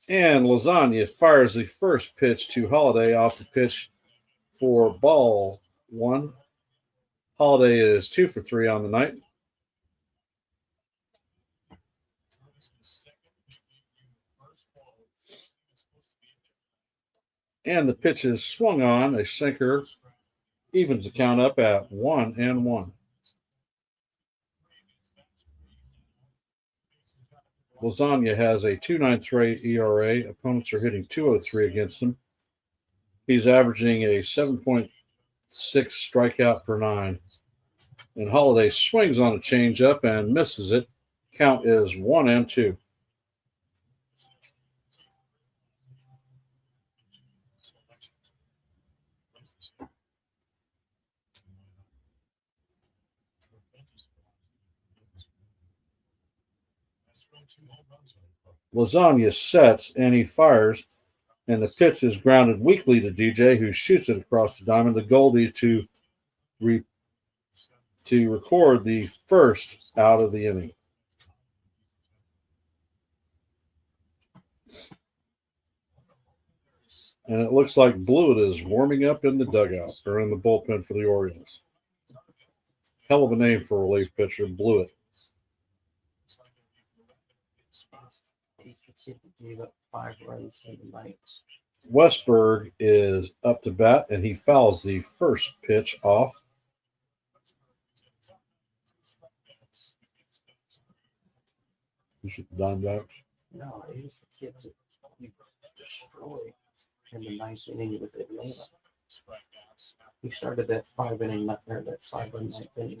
And Lasagna fires the first pitch to Holiday off the pitch for ball 1. Holiday is 2 for 3 on the night. And the pitch is swung on, a sinker, evens the count up at 1-1. Lasagna has a 2.93 ERA. Opponents are hitting 203 against him. He's averaging a 7.6 strikeout per 9. And Holiday swings on a changeup and misses it. Count is 1-2. Lasagna sets and he fires, and the pitch is grounded weakly to DJ, who shoots it across the diamond. The Goldie to record the first out of the inning. And it looks like Blewett is warming up in the dugout or in the bullpen for the Orioles. Hell of a name for a relief pitcher, Blewett. Gave up 5 runs in the night. Westberg is up to bat, and he fouls the first pitch off. You should Diamondbacks. No, it was the kids that you destroyed in the ninth inning with Atlanta. He started that 5 inning or that 5 inning inning.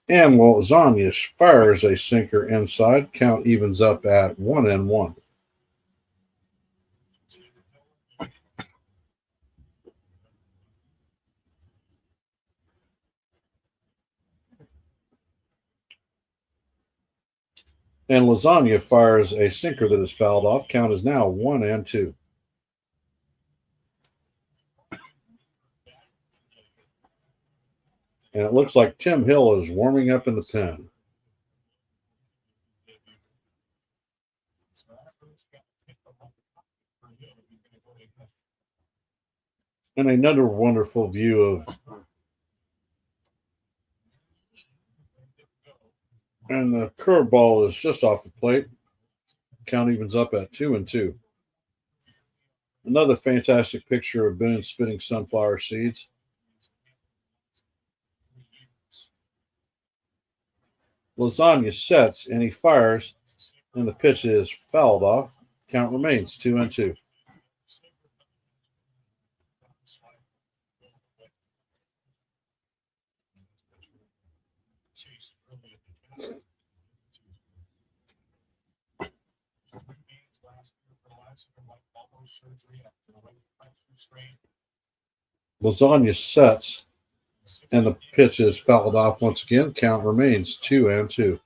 And Lasagna fires a sinker inside. Count evens up at 1-1. And Lasagna fires a sinker that is fouled off. Count is now 1-2. And it looks like Tim Hill is warming up in the pen. And another wonderful view of, and the curveball is just off the plate. Count evens up at 2-2. Another fantastic picture of Boone spitting sunflower seeds. Lasagna sets and he fires, and the pitch is fouled off. Count remains 2-2. Lasagna sets, and the pitch is fouled off once again. Count remains 2-2.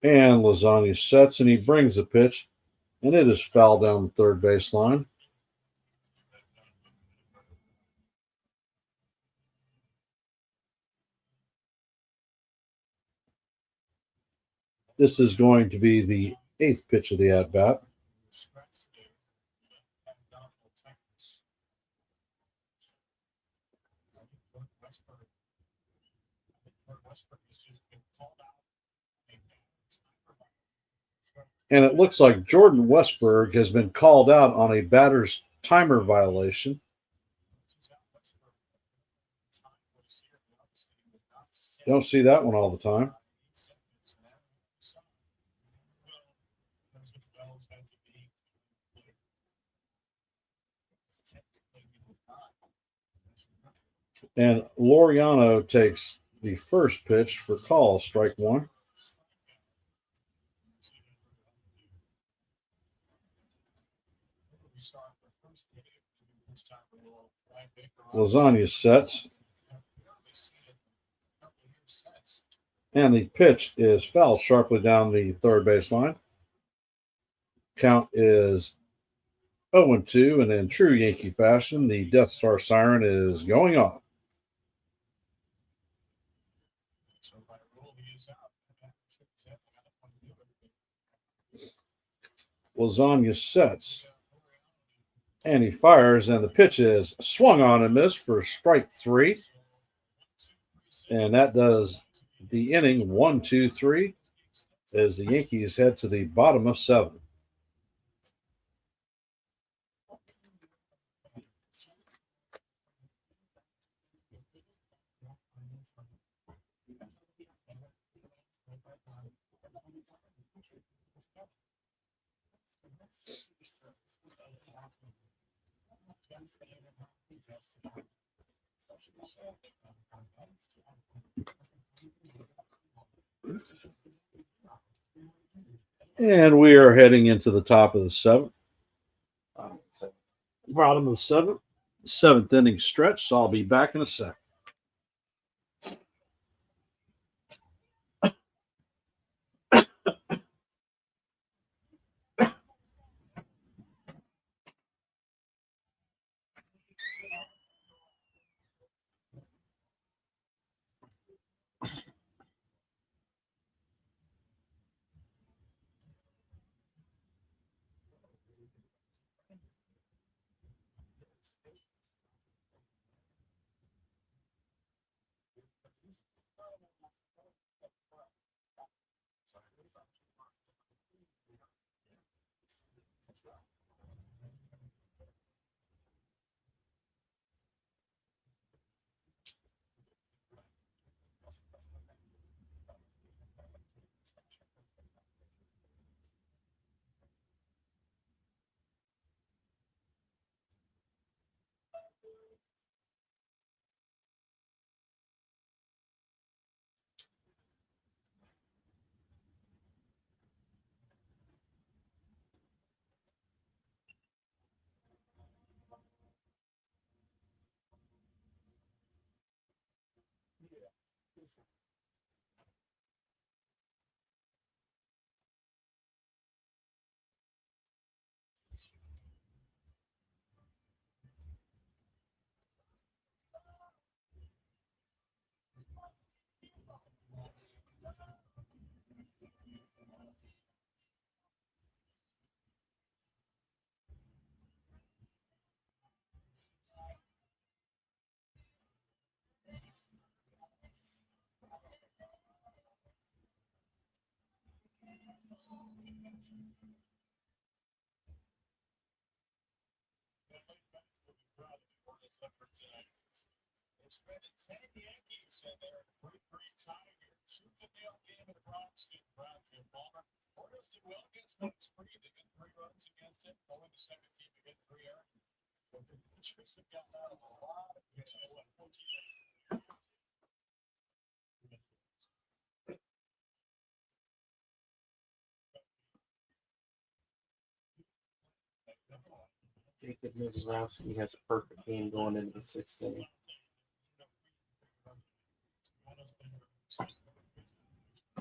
And Lasagna sets, and he brings the pitch, and it is fouled down the third baseline. This is going to be the 8th pitch of the at bat. And it looks like Jordan Westberg has been called out on a batter's timer violation. Don't see that one all the time. And Laureano takes the first pitch for call, strike one. Lasagna sets, and the pitch is fouled sharply down the third baseline. Count is 0-2, and in true Yankee fashion, the Death Star siren is going off. Lasagna sets, and he fires, and the pitch is swung on and missed for strike three. And that does the inning 1-2-3 as the Yankees head to the bottom of 7. And we are heading into the top of the 7th. Bottom of the 7th. 7th inning stretch, so I'll be back in a sec. They're spending 10 Yankees and they're 3-3 tie here. Shoot the nail game in the Bronx. Jim Palmer. Orioles did well against Spree. They get 3 runs against it. Only the second team to get 3 errors. But the pitchers have gotten out of a lot of 14. Jacob Mizorowski has a perfect game going into the 6th inning.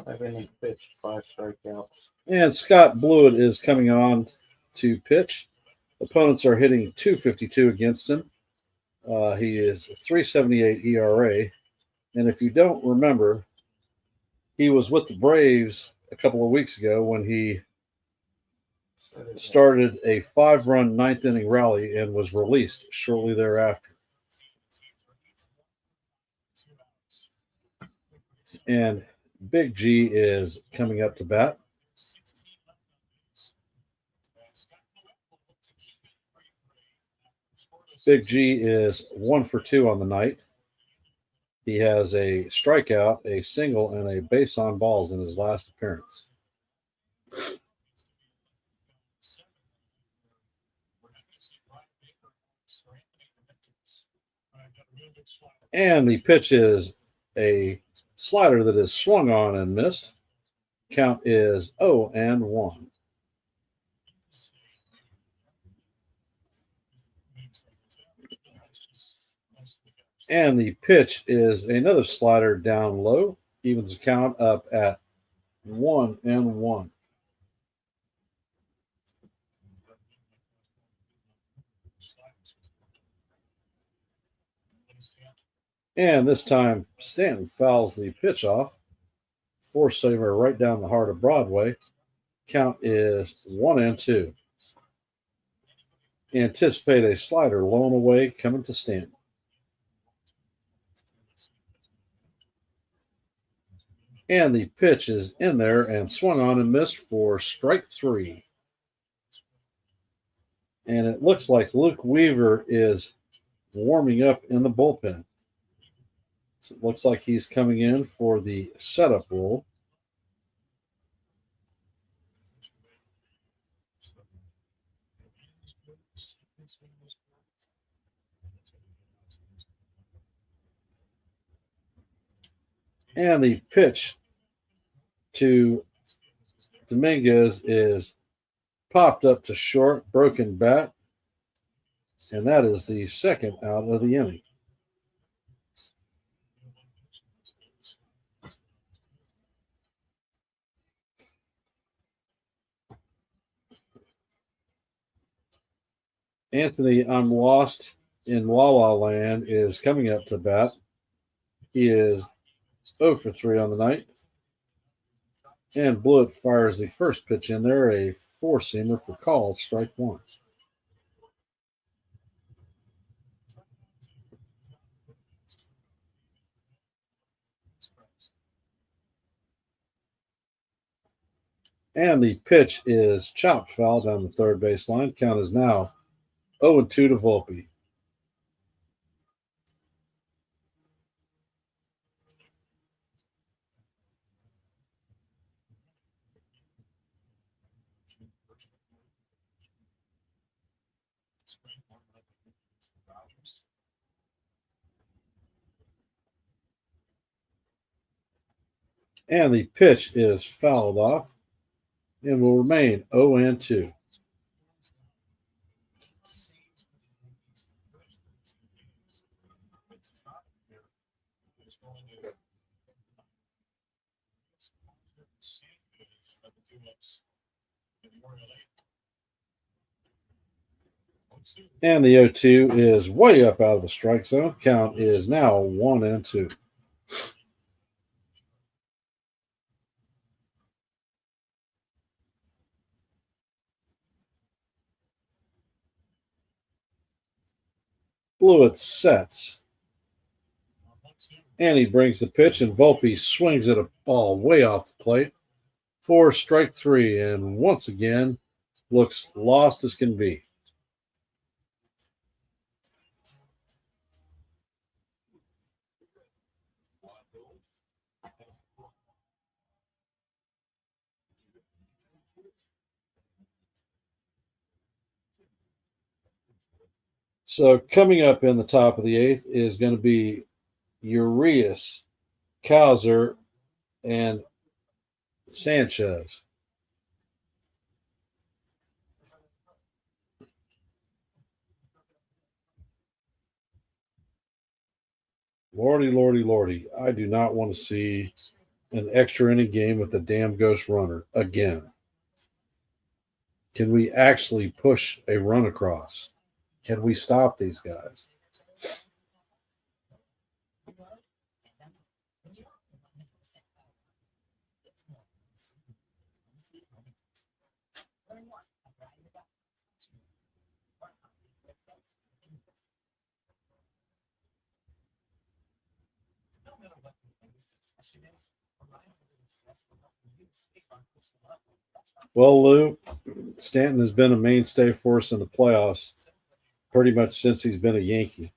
5 innings pitched, 5 strikeouts. And Scott Blewett is coming on to pitch. Opponents are hitting .252 against him. He is 3.78 ERA. And if you don't remember, he was with the Braves a couple of weeks ago when he started a 5-run 9th inning rally and was released shortly thereafter. And Big G is coming up to bat. Big G is 1 for 2 on the night. He has a strikeout, a single, and a base on balls in his last appearance. And the pitch is a slider that is swung on and missed. Count is 0-1. And the pitch is another slider down low, evens the count up at 1-1. And this time, Stanton fouls the pitch off. 4-seamer right down the heart of Broadway. Count is 1-2. Anticipate a slider low and away coming to Stanton. And the pitch is in there and swung on and missed for strike 3. And it looks like Luke Weaver is warming up in the bullpen. So it looks like he's coming in for the setup role. And the pitch to Dominguez is popped up to short, broken bat. And that is the second out of the inning. Anthony, I'm lost in La La Land, is coming up to bat. He is 0 for 3 on the night. And Blewett fires the first pitch in there, a 4-seamer for call, strike 1. And the pitch is chopped foul down the third baseline. Count is now 0-2 to Volpe. And the pitch is fouled off and will remain 0-2. And the 0-2 is way up out of the strike zone. Count is now 1-2. Blewett sets. And he brings the pitch, and Volpe swings at a ball way off the plate for strike three, and once again looks lost as can be. So coming up in the top of the eighth is going to be Urias, Kaiser, and Sanchez. Lordy, lordy, lordy. I do not want to see an extra inning game with a damn ghost runner again. Can we actually push a run across? Can we stop these guys? No matter what the latest obsession is, Verizon is obsessed with helping you save on personal level. That's why Well, Lou, Stanton has been a mainstay for us in the playoffs pretty much since he's been a Yankee.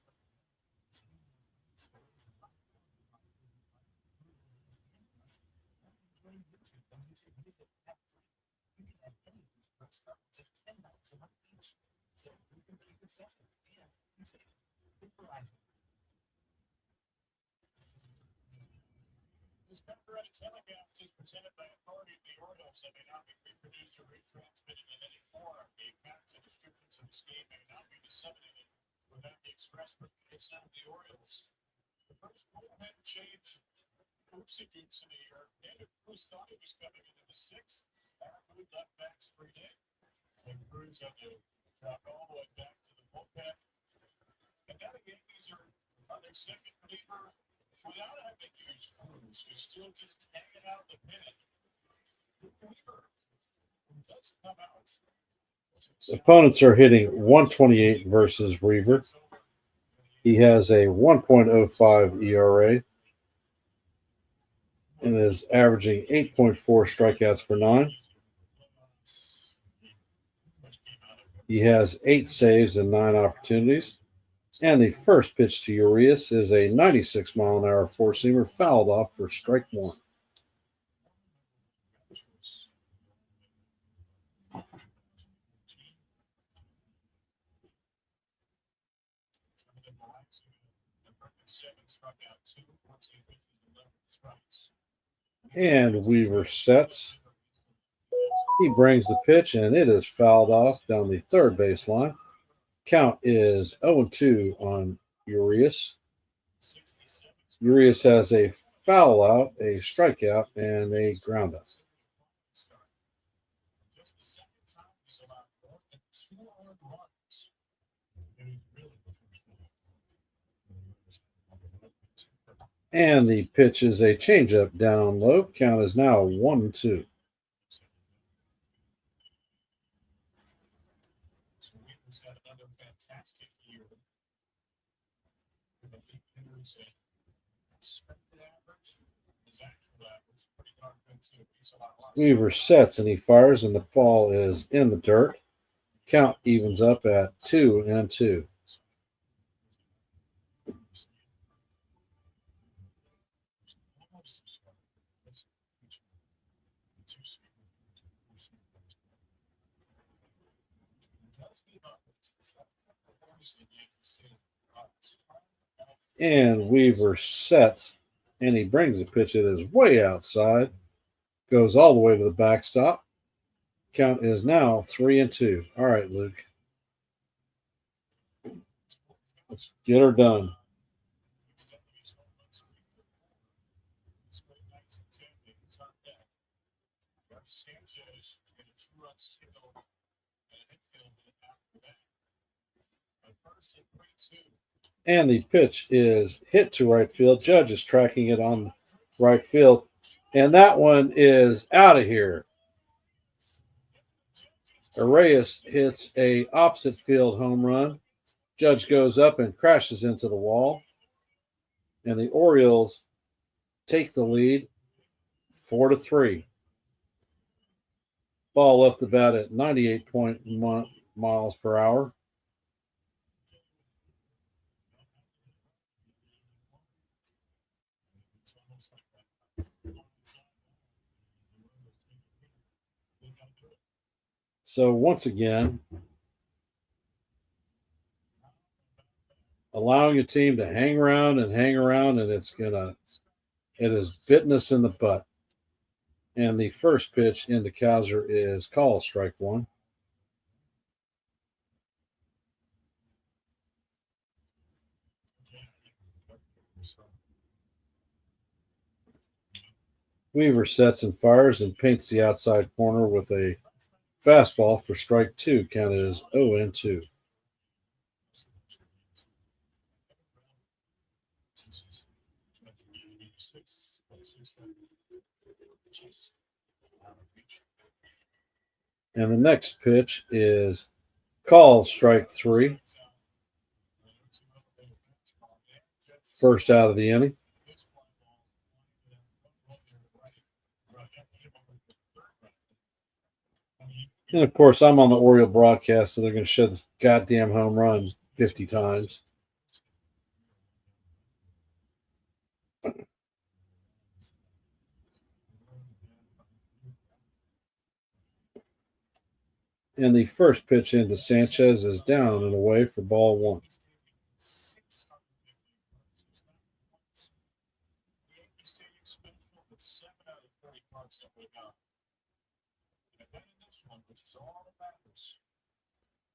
just $10 a month each. So you can keep obsessing and you save with Verizon. This Pepperoni telecast is presented by authority of the Orioles and may not be reproduced or retransmitted in any form. The accounts and descriptions of this game may not be disseminated without the express written consent of the Orioles. The first bullpen change, oopsie doops in the year. David Cruz thought he was coming into the sixth. Aaron moved left back's free day. And Cruz had to drop all the way back to the bullpen. And now the Yankees are on their second reliever without having used Cruz, who's still just hanging out the pennant. The reliever who does come out. Opponents are hitting 128 versus Weaver. He has a 1.05 ERA and is averaging 8.4 strikeouts per nine. He has 8 saves and 9 opportunities. And the first pitch to Urias is a 96-mile-an-hour four-seamer fouled off for strike one. And Weaver sets. He brings the pitch, and it is fouled off down the third baseline. Count is 0-2 on Urias. Urias has a foul out, a strikeout, and a ground out. Just the second time he's allowed more than 2 earned runs. And he's really the first one. And the pitch is a changeup down low. Count is now 1-2. So Weaver's had another fantastic year. With a big hitters and expected average, his actual average, pretty darn good too. He's a lot less. Weaver sets and he fires, and the ball is in the dirt. Count evens up at 2-2. And Weaver sets, and he brings the pitch. It is way outside. Goes all the way to the backstop. Count is now 3-2. All right, Luke. Let's get her done. Sanchez get a 2-run single and a infield after that. But first at 3-2. And the pitch is hit to right field. Judge is tracking it on right field. And that one is out of here. Arias hits a opposite field home run. Judge goes up and crashes into the wall. And the Orioles take the lead 4-3. Ball left the bat at 98 miles per hour. So once again, allowing a team to hang around, and it has bitten us in the butt. And the first pitch into Kaiser is called strike one. Weaver sets and fires and paints the outside corner with a fastball for strike two. Count is 0-2. And the next pitch is called strike three. First out of the inning. And of course, I'm on the Oriole broadcast, so they're going to show this goddamn home run 50 times. And the first pitch into Sanchez is down and away for ball one.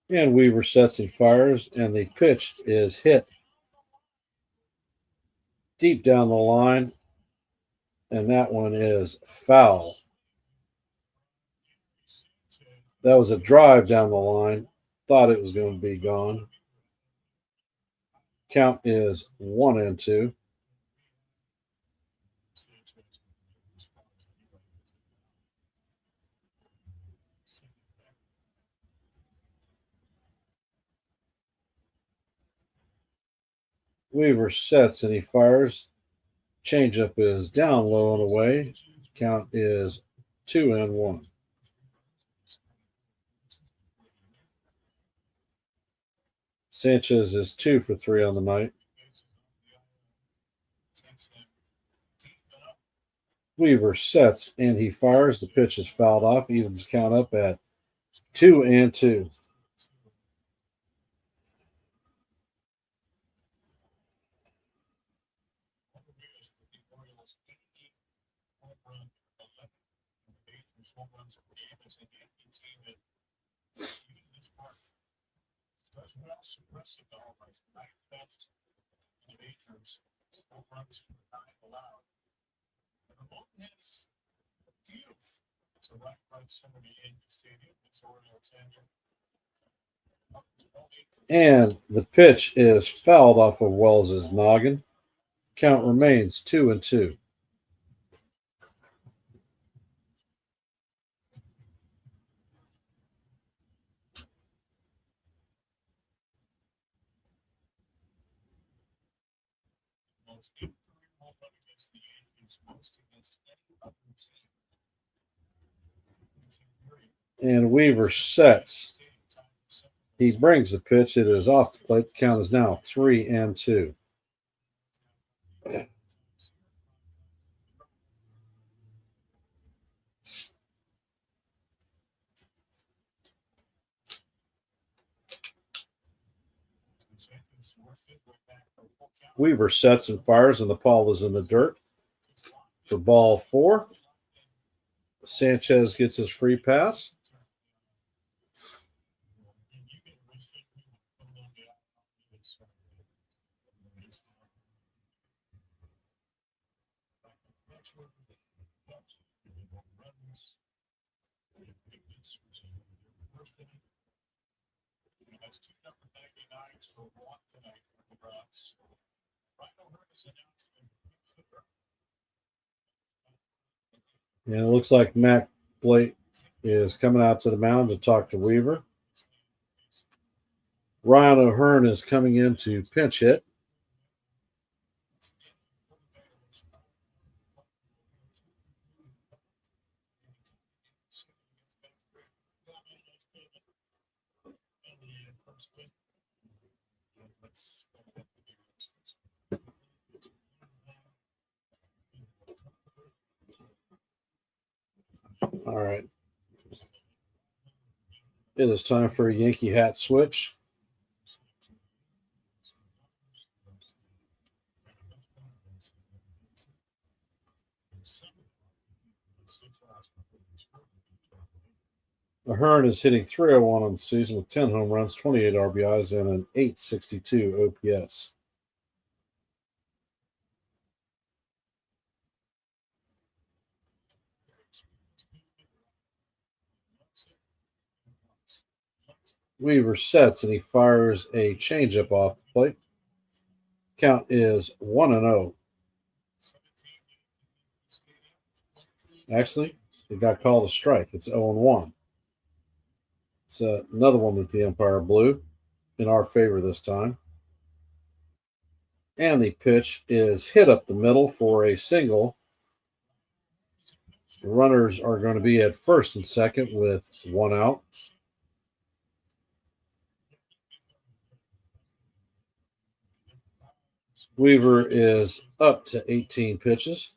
And Weaver sets and fires, and the pitch is hit deep down the line, and that one is foul. That was a drive down the line. Thought it was going to be gone. Count is 1-2. Weaver sets and he fires. Changeup is down low and away. Count is 2-1. Sanchez is 2 for 3 on the night. Weaver sets and he fires. The pitch is fouled off. Evens count up at 2-2. And the pitch is fouled off of Wells's noggin. Count remains 2-2. And Weaver sets. He brings the pitch. It is off the plate. The count is now 3-2. Weaver sets and fires, and the ball is in the dirt for ball 4. Sanchez gets his free pass. And it looks like Matt Blake is coming out to the mound to talk to Weaver. Ryan O'Hearn is coming in to pinch hit. All right. It is time for a Yankee hat switch. Ahern is hitting .301 on the season with 10 home runs, 28 RBIs, and an .862 OPS. Weaver sets and he fires a changeup off the plate. Count is 1-0. Actually, it got called a strike. It's 0-1. It's another one that the umpire blew in our favor this time. And the pitch is hit up the middle for a single. The runners are going to be at first and second with one out. Weaver is up to 18 pitches.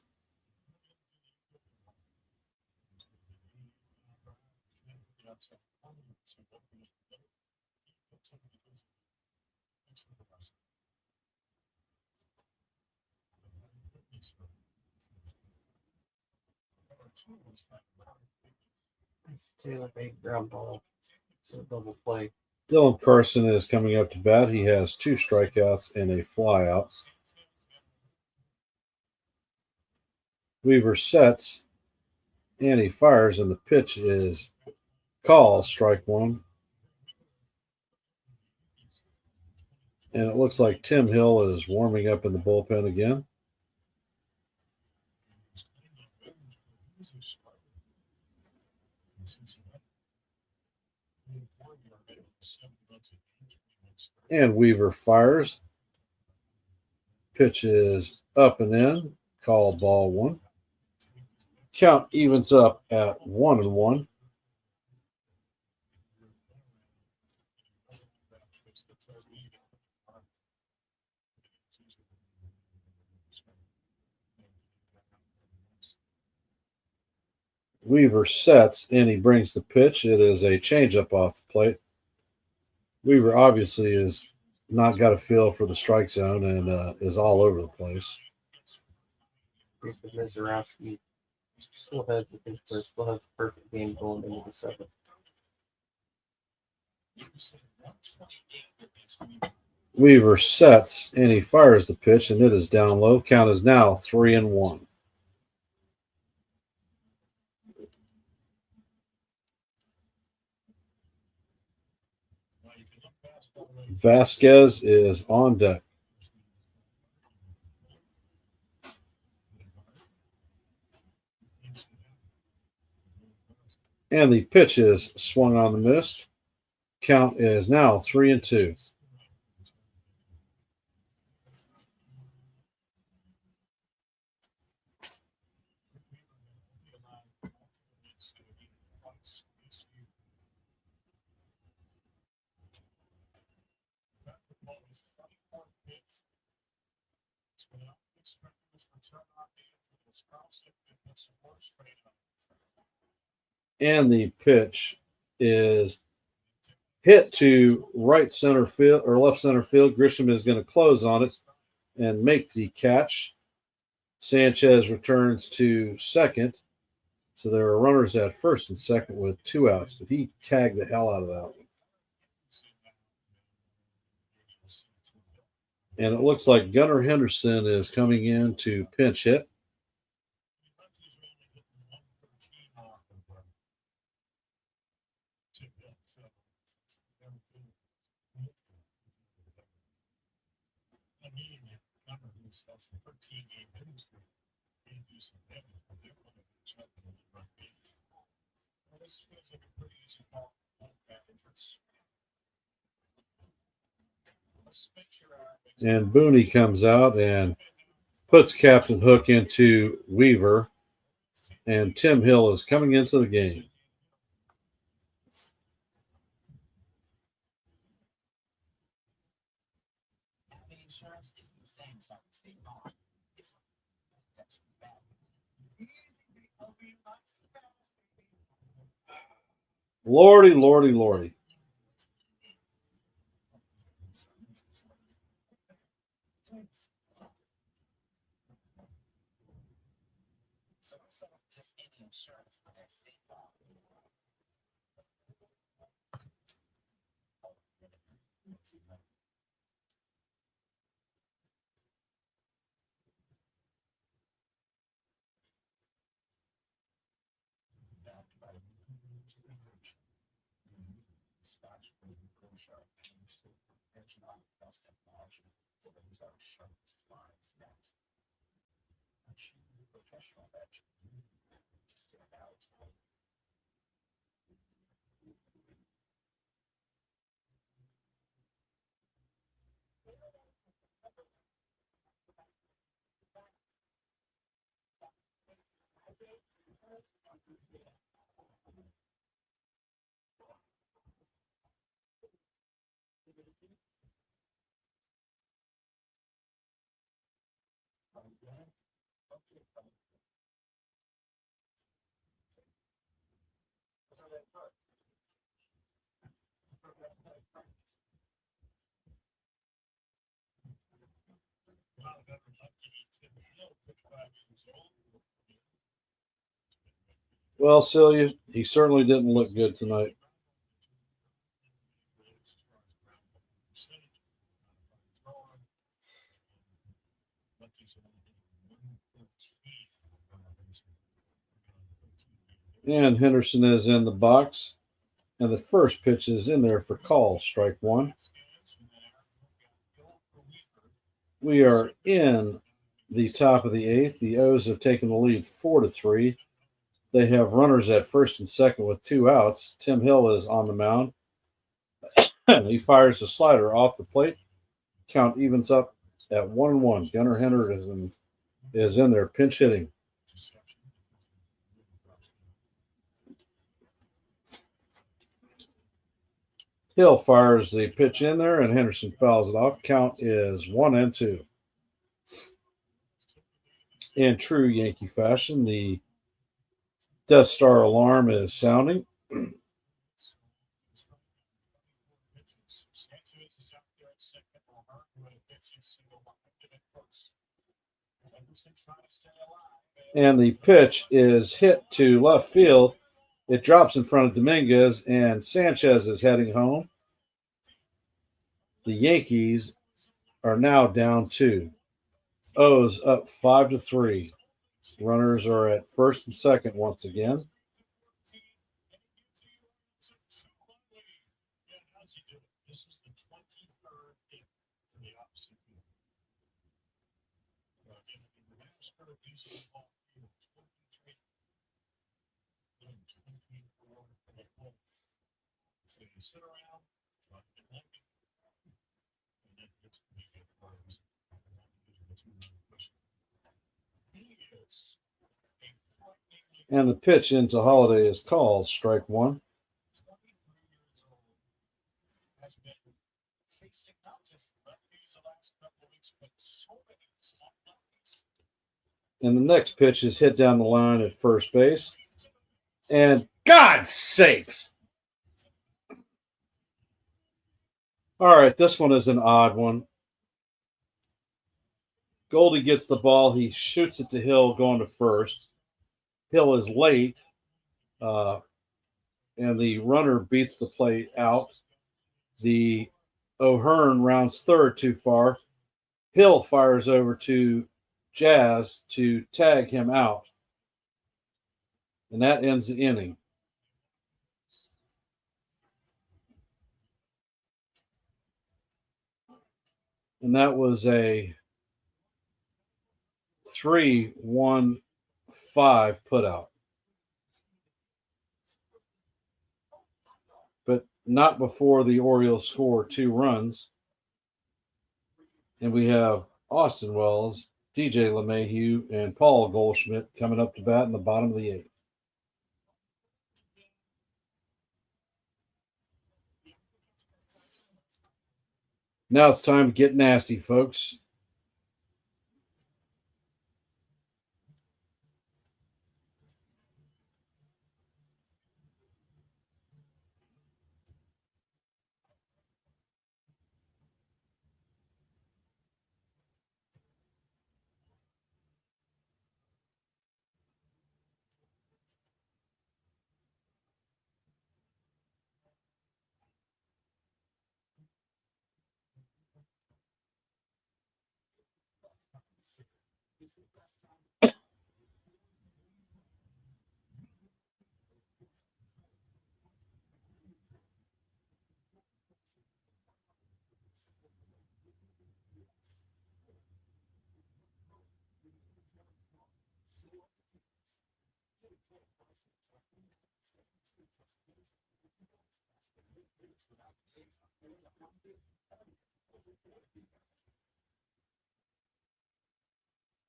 Taylor big ground ball. It's a double play. Dylan Carson is coming up to bat. He has 2 strikeouts and a flyout. Weaver sets and he fires, and the pitch is called strike one. And it looks like Tim Hill is warming up in the bullpen again. And Weaver fires. Pitch is up and in. Call ball one. Count evens up at 1-1. Weaver sets and he brings the pitch. It is a changeup off the plate. Weaver obviously is not got a feel for the strike zone and is all over the place. Mizorowski still has the perfect game going into the seventh. Weaver sets and he fires the pitch, and it is down low. Count is now 3-1. Vasquez is on deck. And the pitch is swung on the mist. Count is now 3-2. And the pitch is hit to right center field or left center field. Grisham is going to close on it and make the catch. Sanchez returns to second. So there are runners at first and second with 2 outs, but he tagged the hell out of that one. And it looks like Gunnar Henderson is coming in to pinch hit. And Booney comes out and puts Captain Hook into Weaver. And Tim Hill is coming into the game. Lordy, lordy, lordy. So instead of just any insurance for their state law. Well, Celia, he certainly didn't look good tonight. And Henderson is in the box. And the first pitch is in there for call, strike one. We are in the top of the eighth. The O's have taken the lead 4-3. They have runners at first and second with 2 outs. Tim Hill is on the mound. He fires the slider off the plate. Count evens up at 1-1. Gunnar Henderson is in there, pinch hitting. Hill fires the pitch in there, and Henderson fouls it off. Count is 1-2. In true Yankee fashion, the Death Star alarm is sounding. And the pitch is hit to left field. It drops in front of Dominguez, and Sanchez is heading home. The Yankees are now down 2. O's up 5-3. Runners are at first and second once again. This was the 23rd hit to the opposite field. Again, the Rams could have used the ball field 23. 24 for the home. So you sit around, try to get lucky, and then gets the big runs. He is And the pitch into Holiday is called strike one. 23 years old. Has been facing not just lefties the last couple of weeks, but so many slump lefties. And the next pitch is hit down the line at first base. And God's sakes! All right, this one is an odd one. Goldie gets the ball. He shoots it to Hill going to first. Hill is late, and the runner beats the plate out. The O'Hearn rounds third too far. Hill fires over to Jazz to tag him out. And that ends the inning. And that was a 3-1-5 putout. But not before the Orioles score 2 runs. And we have Austin Wells, DJ LeMahieu, and Paul Goldschmidt coming up to bat in the bottom of the 8th. Now it's time to get nasty, folks.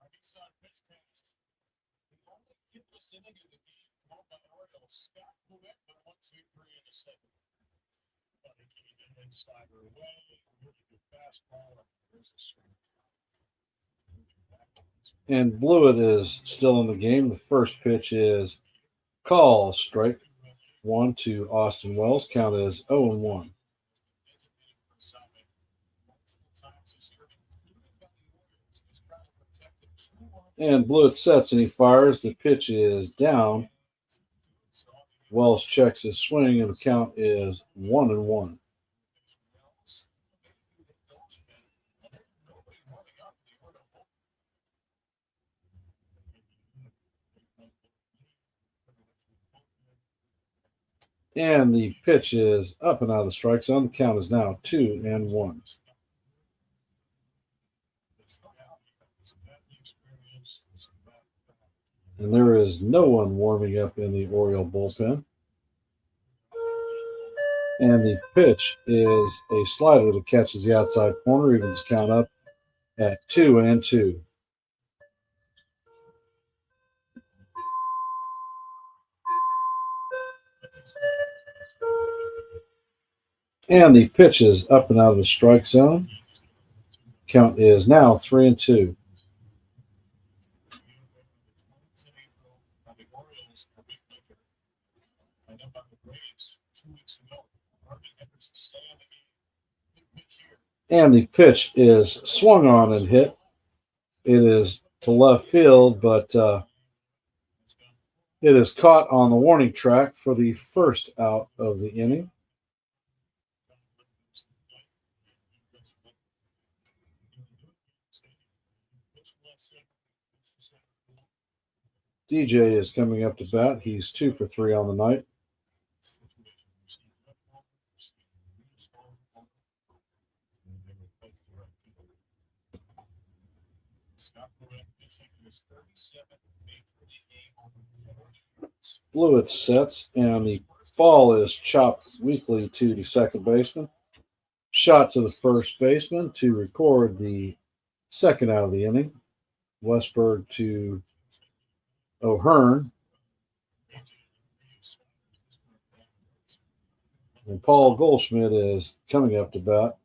Arkansas pitch cast. The only hitless inning of the game thrown by the Orioles. Scott Pruitt with 1-2-3 in the second. But he came in and slider away. Really good fastball. There's the swing. And Blewett is still in the game. The first pitch is call, strike one to Austin Wells. Count is 0-1. And Blewett sets and he fires. The pitch is down. Wells checks his swing and the count is 1-1. And the pitch is up and out of the strike zone. The count is now 2-1. And there is no one warming up in the Oriole bullpen. And the pitch is a slider that catches the outside corner, evens count up at 2-2. And the pitch is up and out of the strike zone. Count is now 3-2. And the pitch is swung on and hit. It is to left field, but it is caught on the warning track for the first out of the inning. DJ is coming up to bat. He's 2 for 3 on the night. Blewett sets, and the ball is chopped weakly to the second baseman. Shot to the first baseman to record the second out of the inning. Westberg to O'Hearn. And Paul Goldschmidt is coming up to bat.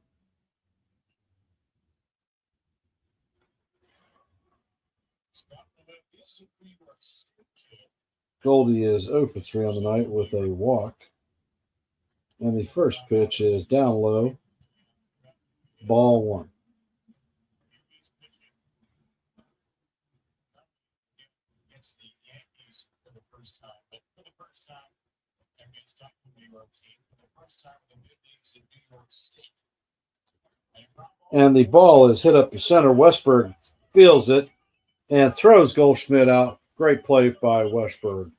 Goldie is 0 for 3 on the night with a walk. And the first pitch is down low. Ball 1. Against the Yankees for the first time, but for the first time against the New York team, for the first time in the mid leagues in New York State. And the ball is hit up the center. Westberg feels it and throws Goldschmidt out. Great play by Westberg.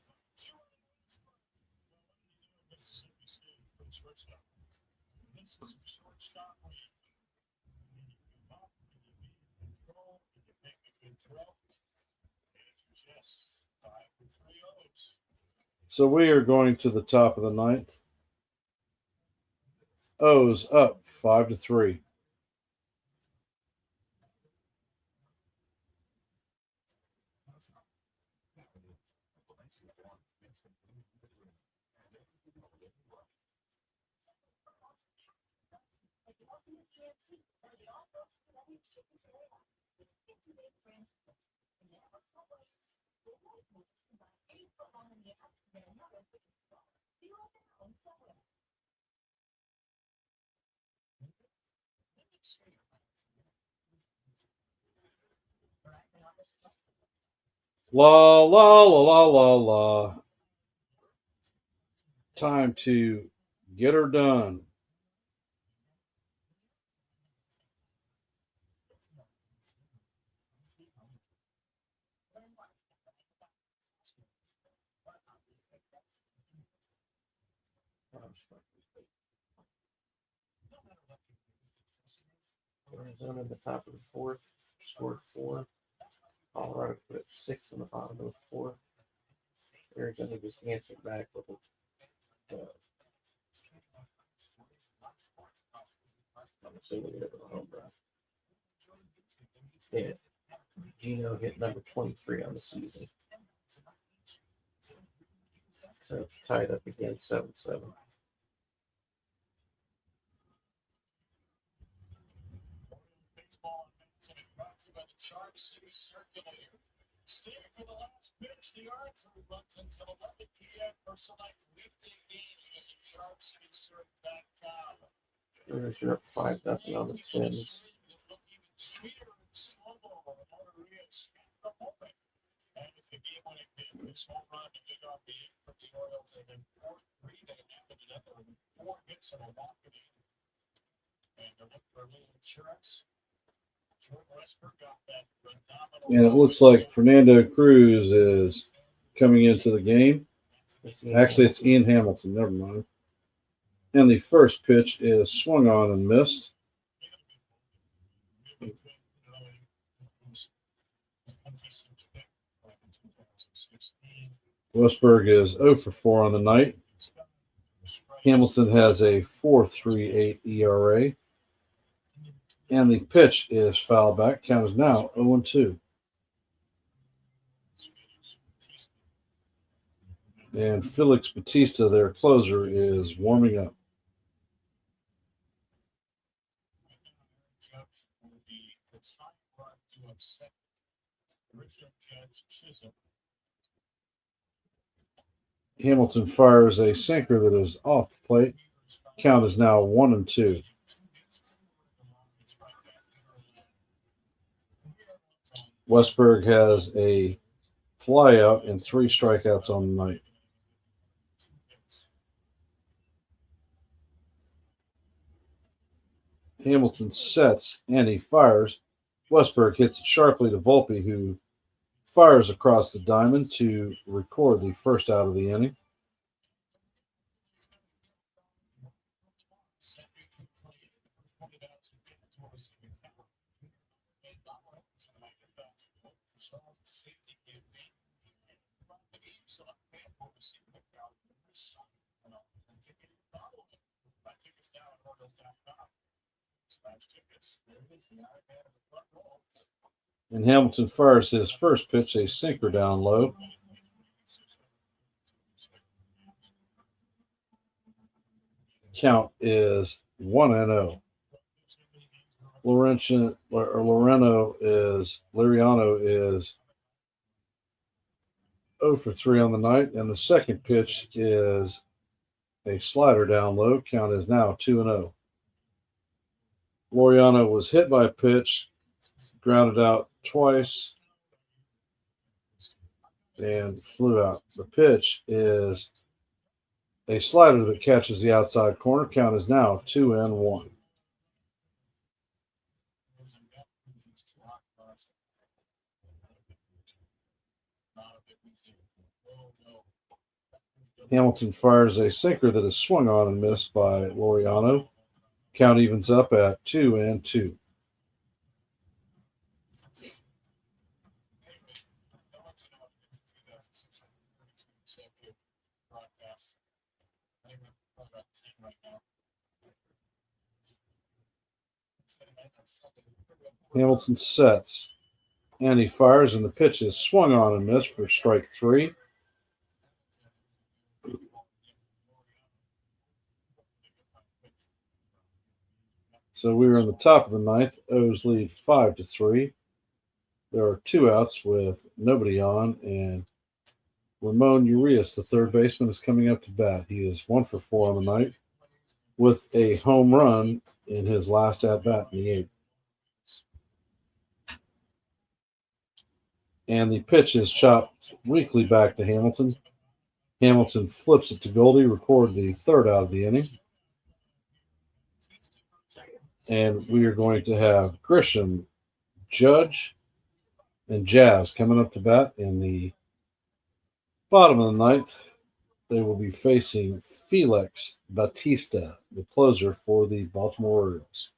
So we are going to the top of the ninth. O's up 5-3. La la la la la la. Time to get her done. Arizona in the top of the fourth scored 4. Colorado put up 6 in the bottom of the fourth. Arizona just answered back with a I'm assuming it was a home run. Yeah. Gino hit number 23 on the season. So it's tied up again 7-7. Baseball announcement brought to you by the Charm City Circulator. Stay for the last pitch. The archery runs until 11 p.m. for select weekday games. Visit CharmCityCirc.com. Brewers are up 5-0 on the Twins. It's looking even sweeter and slower. Orioles at the moment. And it's the game-winning hit. This home run to dig off the 8 from the Orioles. And then 4-3 they happened to another 4 hits and a walk in the inning. And they're looking for a little insurance. And it looks like Fernando Cruz is coming into the game. Actually, it's Ian Hamilton. Never mind. And the first pitch is swung on and missed. Westberg is 0 for 4 on the night. Hamilton has a 4.38 ERA. And the pitch is foul back. Count is now 0-2. And Felix Bautista, their closer, is warming up. Hamilton fires a sinker that is off the plate. Count is now 1-2. Westberg has a flyout and 3 strikeouts on the night. Hamilton sets and he fires. Westberg hits it sharply to Volpe, who fires across the diamond to record the first out of the inning. And Hamilton fires his first pitch, a sinker down low. Count is 1-0. Liriano is 0 for 3 on the night, and the second pitch is a slider down low. Count is now 2-0. Liriano was hit by a pitch, grounded out twice, and flew out. The pitch is a slider that catches the outside corner. Count is now 2-1. Hamilton fires a sinker that is swung on and missed by Liriano. Count evens up at 2-2. Hamilton sets and he fires, and the pitch is swung on and missed for strike 3. So we are in the top of the ninth. O's lead 5-3. There are 2 outs with nobody on, and Ramon Urias, the third baseman, is coming up to bat. He is 1 for 4 on the night with a home run in his last at bat in the 8th. And the pitch is chopped weakly back to Hamilton. Hamilton flips it to Goldie, record the third out of the inning. And we are going to have Grisham, Judge, and Jazz coming up to bat in the bottom of the ninth. they will be facing Felix Batista, the closer for the Baltimore Orioles.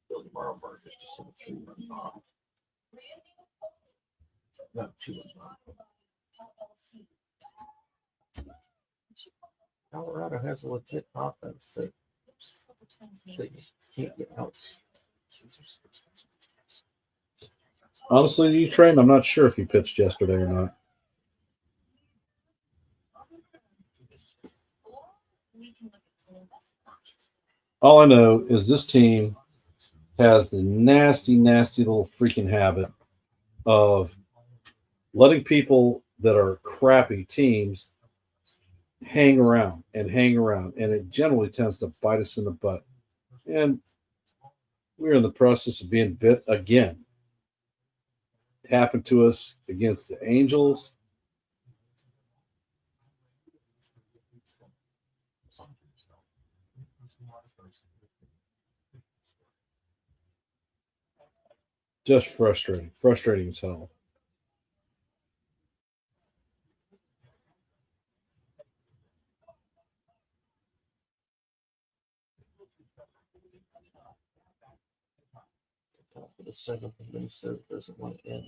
Billy Marlborough is just in a 2-run bomb. No, 2-run bomb. Colorado has a legit offense. They just can't get outs. Honestly, you train. I'm not sure if he pitched yesterday or not. All I know is this team has the nasty, nasty little freaking habit of letting people that are crappy teams hang around, and it generally tends to bite us in the butt. And we're in the process of being bit again. It happened to us against the Angels. Just frustrating as hell. Top of the 7th, and Minnesota doesn't want to end.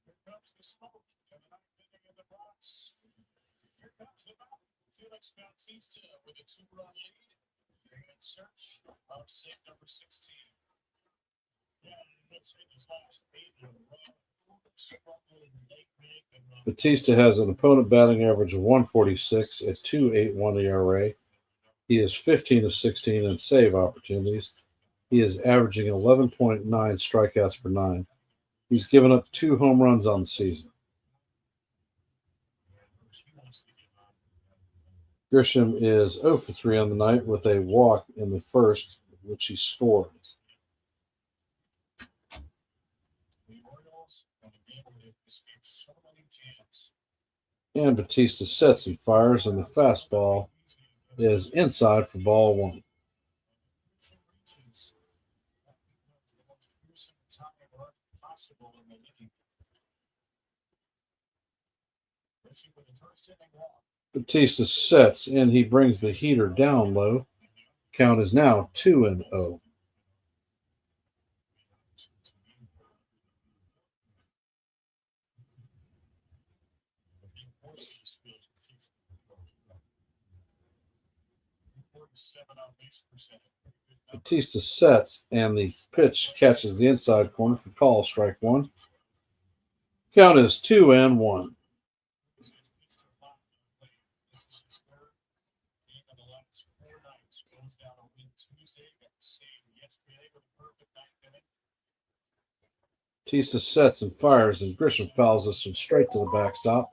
Here comes the smoke coming out in the Bronx. Here comes the mountain. Felix Bautista with a 2-run lead. They're in search of save number 16. Yeah, let's see his last 8 in a row. Struggling late make and Batista has an opponent batting average of 146 at 2.81 ERA. He is 15 of 16 in save opportunities. He is averaging 11.9 strikeouts per 9. He's given up 2 home runs on the season. Grisham is 0 for 3 on the night with a walk in the first, which he scored. the Orioles and the game where they've escaped so many jams. And Batista sets and fires, and the fastball is inside for ball 1. Possible in the league. With the first inning walk. Batista sets, and he brings the heater down low. Count is now 2-0. Batista sets, and the pitch catches the inside corner for call, strike 1. Count is 2-1. Batista sets and fires, and Grisham fouls this one straight to the backstop.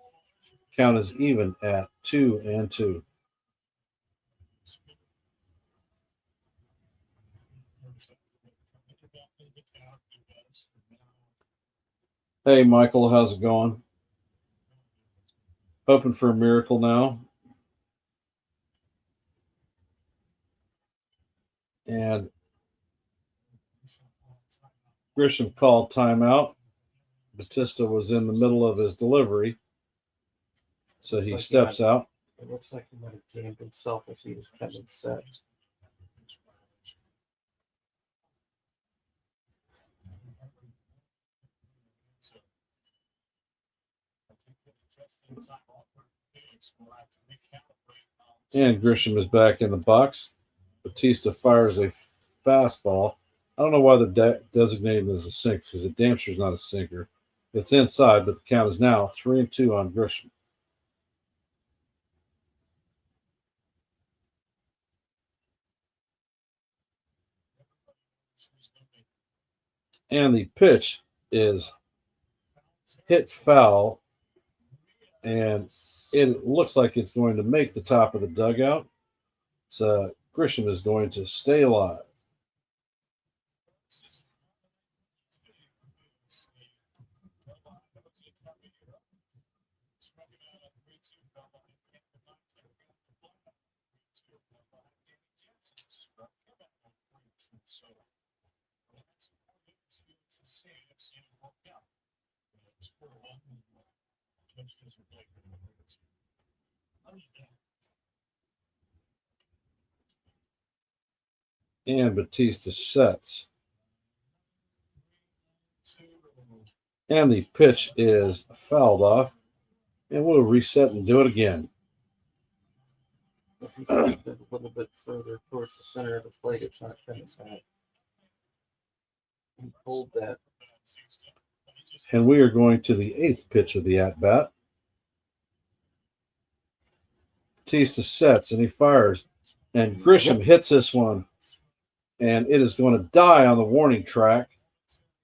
Count is even at 2-2. Hey, Michael, how's it going? Hoping for a miracle now. And Grisham called timeout. Batista was in the middle of his delivery, so he steps out. It looks like he might have jammed himself as he was coming set. And Grisham is back in the box. Batista fires a fastball. I don't know why they're designating it as a sinker, because it damn sure is not a sinker. It's inside, but the count is now 3-2 on Grisham. And the pitch is hit foul, and It looks like it's going to make the top of the dugout. So Grisham is going to stay alive. And Batista sets. And the pitch is fouled off. And we'll reset and do it again. If he takes it a little bit further towards the center of the plate, it's not coming back. He pulled that. And we are going to the 8th pitch of the at-bat. Batista sets and he fires. And Grisham hits this one. And it is going to die on the warning track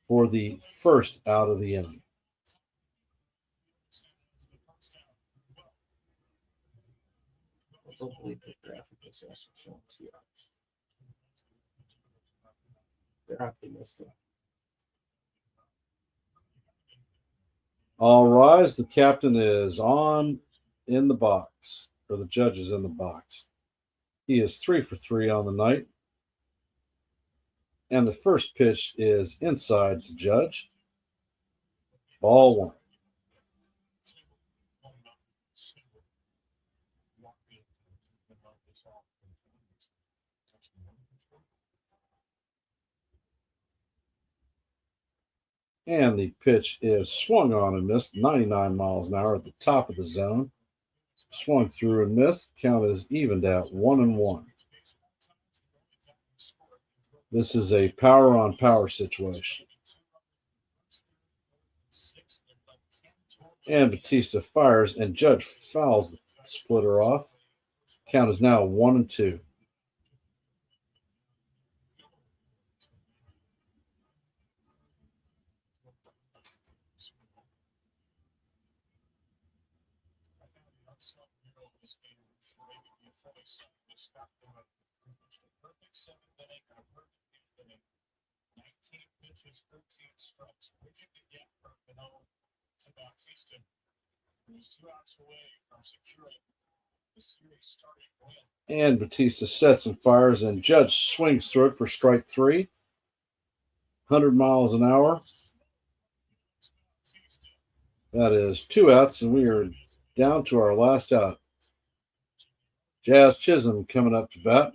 for the first out of the inning. I don't believe the graphic is actually showing 2 outs. They're optimistic. All rise. The captain is on in the box, or the judge is in the box. He is 3 for 3 on the night. And the first pitch is inside to Judge. Ball 1. And the pitch is swung on and missed, 99 miles an hour at the top of the zone. Swung through and missed. Count is evened at 1-1. This is a power on power situation. And Batista fires and Judge fouls the splitter off. Count is now 1-2. And Batista sets and fires, and Judge swings through it for strike 3. 100 miles an hour. That is 2 outs, and we are down to our last out. Jazz Chisholm coming up to bat.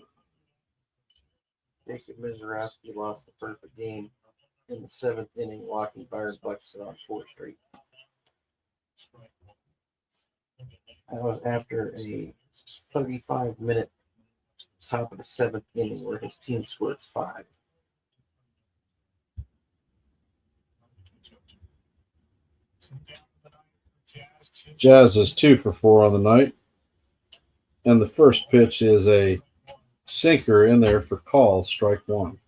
Jacob Mizorowski lost the perfect game in the 7th inning, walking Byron Buxton on 4th Street. That was after a 35-minute top of the 7th inning where his team scored 5. Jazz is 2 for 4 on the night. And the first pitch is a sinker in there for call, strike 1.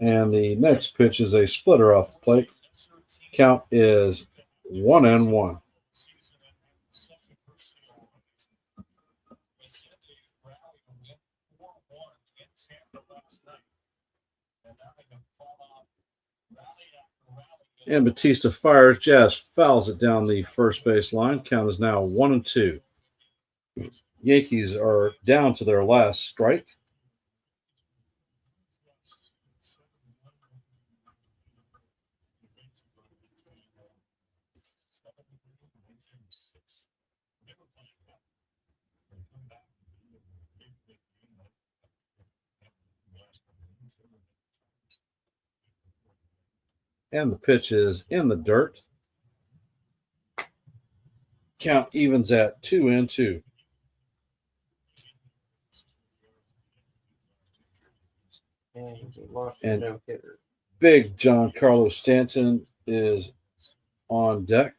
And the next pitch is a splitter off the plate. Count is 1-1. And Batista fires. Jazz fouls it down the first base line. Count is now 1-2. Yankees are down to their last strike. And the pitch is in the dirt. Count evens at 2-2. And he lost And the no-hitter. big Giancarlo Stanton is on deck.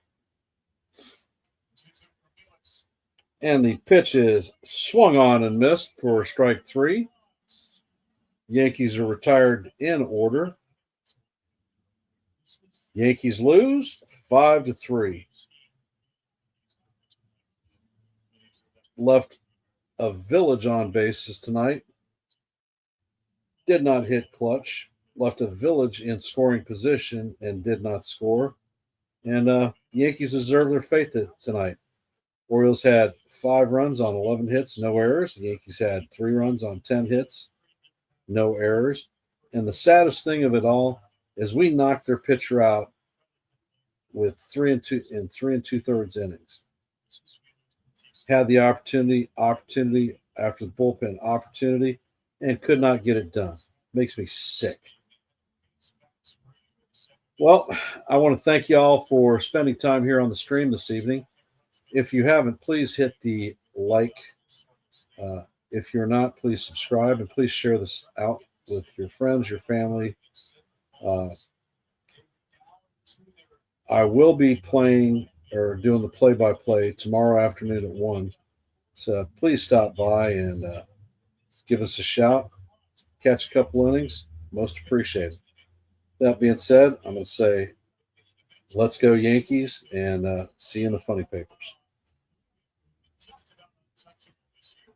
And the pitch is swung on and missed for strike 3. Yankees are retired in order. Yankees lose 5-3. Left a Village on bases tonight. Did not hit clutch. Left a Village in scoring position and did not score. And Yankees deserve their fate tonight. Orioles had 5 runs on 11 hits, no errors. The Yankees had 3 runs on 10 hits, no errors. And the saddest thing of it all is we knocked their pitcher out with 3 2/3 innings. Had the opportunity after the bullpen opportunity, and could not get it done. Makes me sick. Well, I want to thank you all for spending time here on the stream this evening. If you haven't, please hit the like. If you're not, please subscribe and please share this out with your friends, your family. I will be playing or doing the play-by-play tomorrow afternoon at 1. So please stop by and give us a shout. Catch a couple innings. Most appreciated. That being said, I'm going to say, let's go Yankees, and see you in the funny papers. Just about untouchable this year.